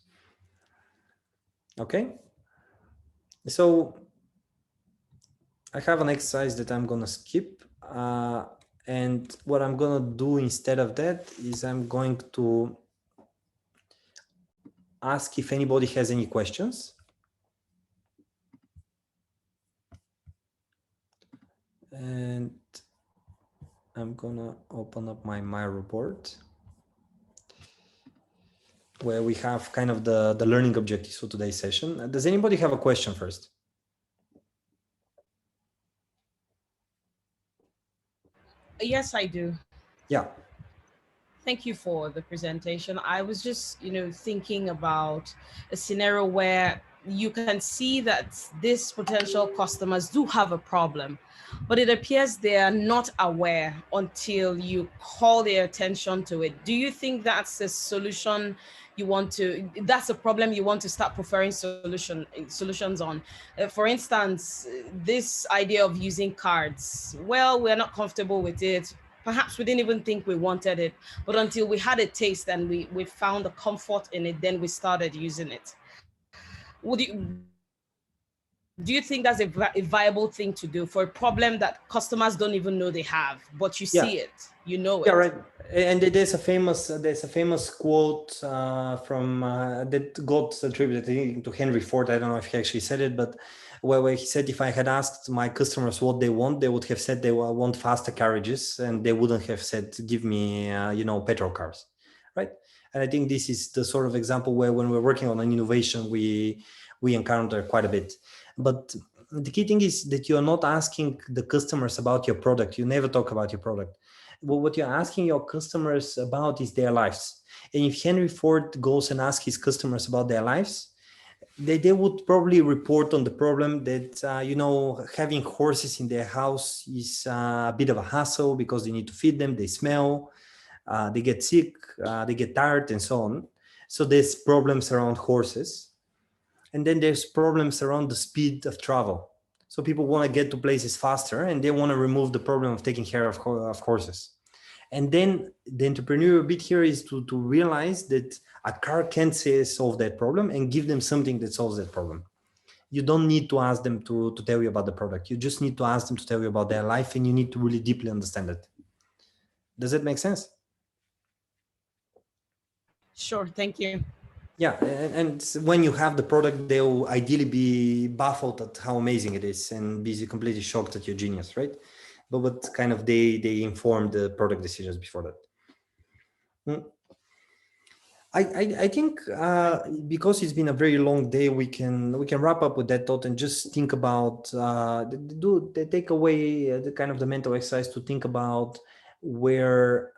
Okay. So I have an exercise that I'm going to skip. And what I'm going to do instead of that is I'm going to ask if anybody has any questions. And I'm going to open up my report where we have kind of the learning objectives for today's session. Does anybody have a question first? Yes, I do. Yeah. Thank you for the presentation. I was just, thinking about a scenario where you can see that these potential customers do have a problem, but it appears they are not aware until you call their attention to it. Do you think that's a solution that's a problem you want to start preferring solutions on? For instance, this idea of using cards. Well, we're not comfortable with it. Perhaps we didn't even think we wanted it, but until we had a taste and we found the comfort in it, then we started using it. Do you think that's a viable thing to do for a problem that customers don't even know they have, but you see it, it? Yeah, right. And there's a famous quote from that got attributed to Henry Ford. I don't know if he actually said it, but where he said, if I had asked my customers what they want, they would have said they want faster carriages, and they wouldn't have said, give me, petrol cars, right? And I think this is the sort of example where when we're working on an innovation, we encounter quite a bit. But the key thing is that you're not asking the customers about your product. You never talk about your product. Well, what you're asking your customers about is their lives. And if Henry Ford goes and asks his customers about their lives, they would probably report on the problem that, you know, having horses in their house is a bit of a hassle because they need to feed them, they smell, they get sick, they get tired, and so on. So there's problems around horses. And then there's problems around the speed of travel. So people want to get to places faster, and they want to remove the problem of taking care of horses. And then the entrepreneurial bit here is to realize that a car can't solve that problem, and give them something that solves that problem. You don't need to ask them to tell you about the product. You just need to ask them to tell you about their life, and you need to really deeply understand it. Does it make sense? Sure, thank you. Yeah, and when you have the product, they'll ideally be baffled at how amazing it is and be completely shocked at your genius, right? But kind of they inform the product decisions before that. I think because it's been a very long day, we can wrap up with that thought and just think about take away the kind of the mental exercise to think about where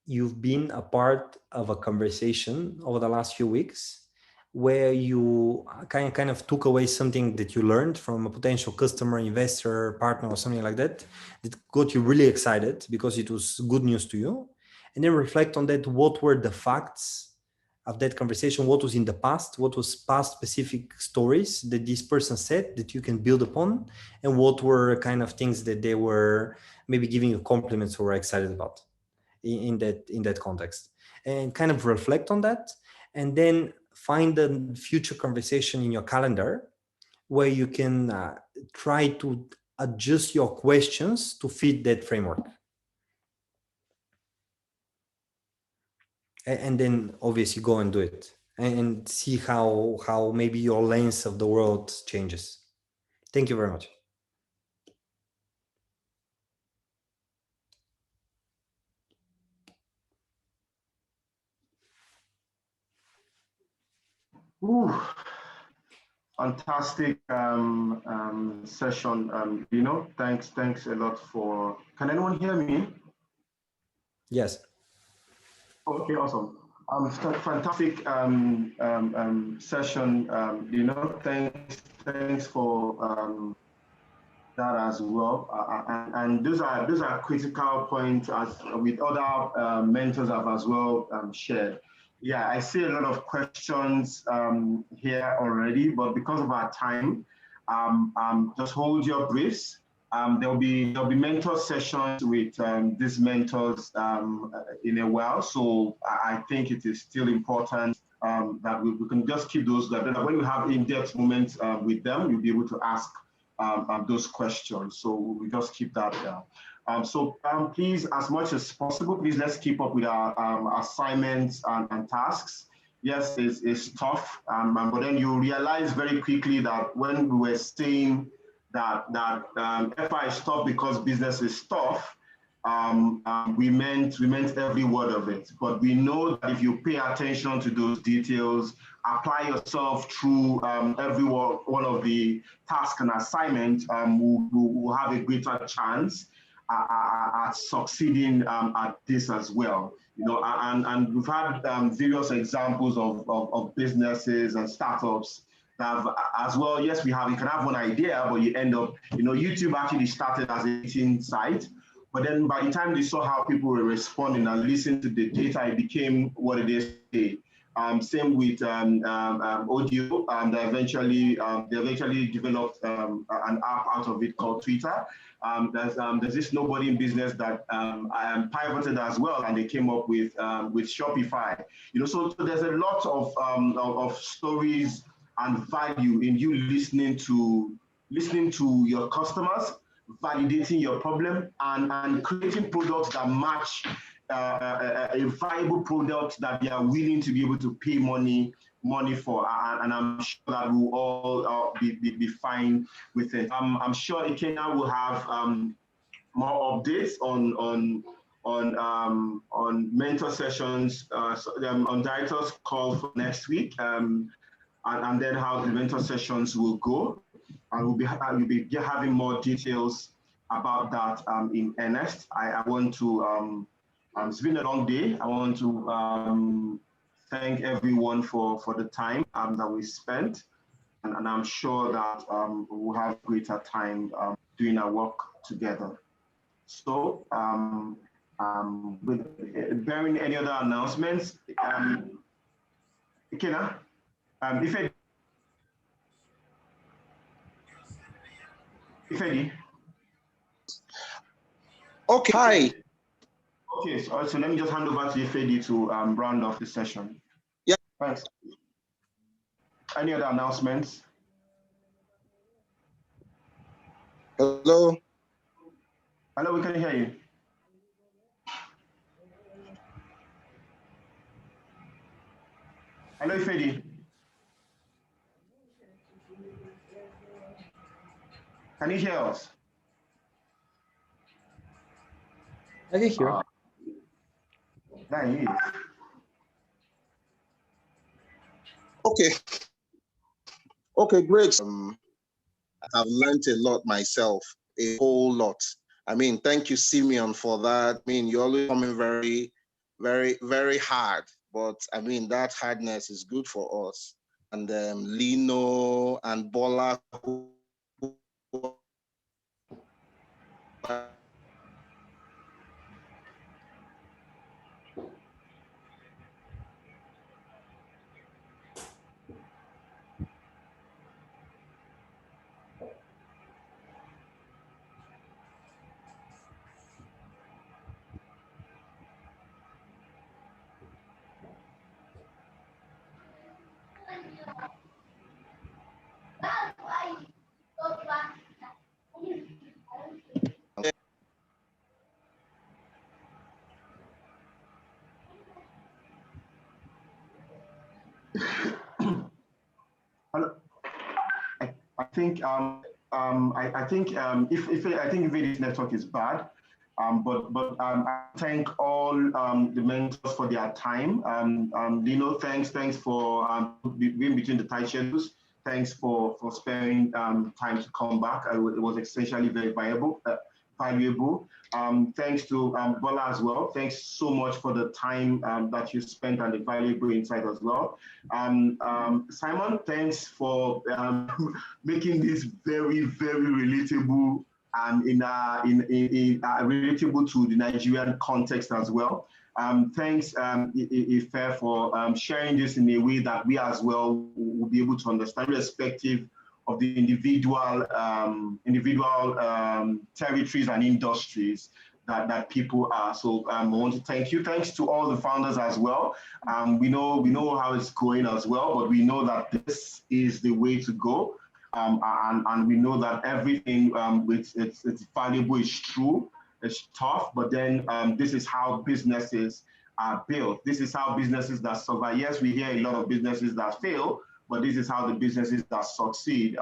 you've been a part of a conversation over the last few weeks where you kind of took away something that you learned from a potential customer, investor, partner, or something like that got you really excited because it was good news to you. And then reflect on that. What were the facts of that conversation? What was in the past? What was past specific stories that this person said that you can build upon? And what were kind of things that they were maybe giving you compliments or were excited about in that context? And kind of reflect on that. And then find a future conversation in your calendar where you can try to adjust your questions to fit that framework. And then obviously go and do it and see how maybe your lens of the world changes. Thank you very much. Ooh, fantastic session, Lino. Thanks a lot for. Can anyone hear me? Yes. Okay, awesome. Fantastic session, Lino. Thanks for that as well. And those are critical points as with other mentors have as well shared. Yeah, I see a lot of questions here already, but because of our time, just hold your briefs. There'll be mentor sessions with these mentors in a while. So I think it is still important that we can just keep those. That when we have in-depth moments with them, you'll be able to ask those questions. So we just keep that down. Please, as much as possible, please let's keep up with our assignments and tasks. Yes, it's tough, but then you realize very quickly that when we were saying that FI is tough because business is tough, we meant every word of it. But we know that if you pay attention to those details, apply yourself through every one of the tasks and assignments, we'll have a greater chance at succeeding at this as well. And we've had various examples of businesses and startups that have, as well. Yes, you can have one idea, but you end up, YouTube actually started as a meeting site. But then by the time they saw how people were responding and listening to the data, it became what it is today. Same with audio. They eventually developed an app out of it called Twitter. There's this nobody in business that pivoted as well, and they came up with Shopify. So there's a lot of stories and value in you listening to your customers, validating your problem, and creating products that match a viable product that they are willing to be able to pay money for, and I'm sure that we'll all be fine with it. I'm sure Ikena will have more updates on mentor sessions, on directors call for next week, and then how the mentor sessions will go, and we'll be having more details about that in earnest. I want to. It's been a long day. I want to thank everyone for the time that we spent. And I'm sure that we'll have greater time doing our work together. So, with bearing any other announcements, Ikena, Ifedi. Okay, hi. Okay, so let me just hand over to Ifedi to round off the session. Yeah. Thanks. Any other announcements? Hello. Hello, we can hear you. Hello, Ifedi. Can you hear us? I can hear. There he is. Okay. Okay, great. I've learned a lot myself, a whole lot. I mean, thank you, Simeon, for that. I mean, you're always coming very, very, very hard. But I mean, that hardness is good for us. And Lino and Bola, who Hello. I think if this network is bad, but I thank all the mentors for their time. Lino, thanks for being between the tight schedules. Thanks for sparing time to come back. It was essentially very valuable. Thanks to Bola as well. Thanks so much for the time that you spent and the valuable insight as well. Simon, thanks for making this very, very relatable and relatable to the Nigerian context as well. Thanks, Ife, for sharing this in a way that we as well will be able to understand, irrespective of the individual territories and industries that people are. So I want to thank you. Thanks to all the founders as well. We know how it's going as well, but we know that this is the way to go. And we know that everything it's valuable is true. It's tough, but then this is how businesses are built. This is how businesses that survive. Yes, we hear a lot of businesses that fail, but this is how the businesses that succeed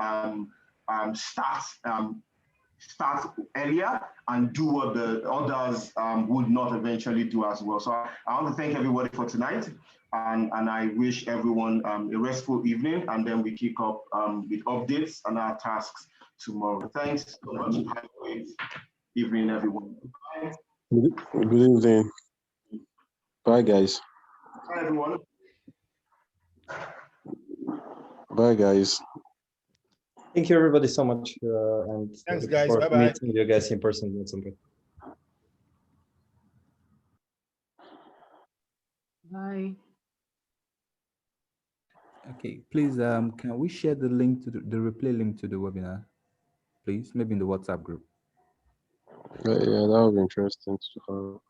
start earlier and do what the others would not eventually do as well. So I want to thank everybody for tonight, and I wish everyone a restful evening, and then we kick up with updates and our tasks tomorrow. Thanks so much. Have a great evening, everyone. Bye. Good evening. Bye, guys. Bye, everyone. Bye, guys. Thank you, everybody, so much. And thanks, guys. for Bye-bye. meeting you guys in person at some point. Bye. Okay, please, can we share the link to the replay link to the webinar, please? Maybe in the WhatsApp group. Yeah, that would be interesting to have.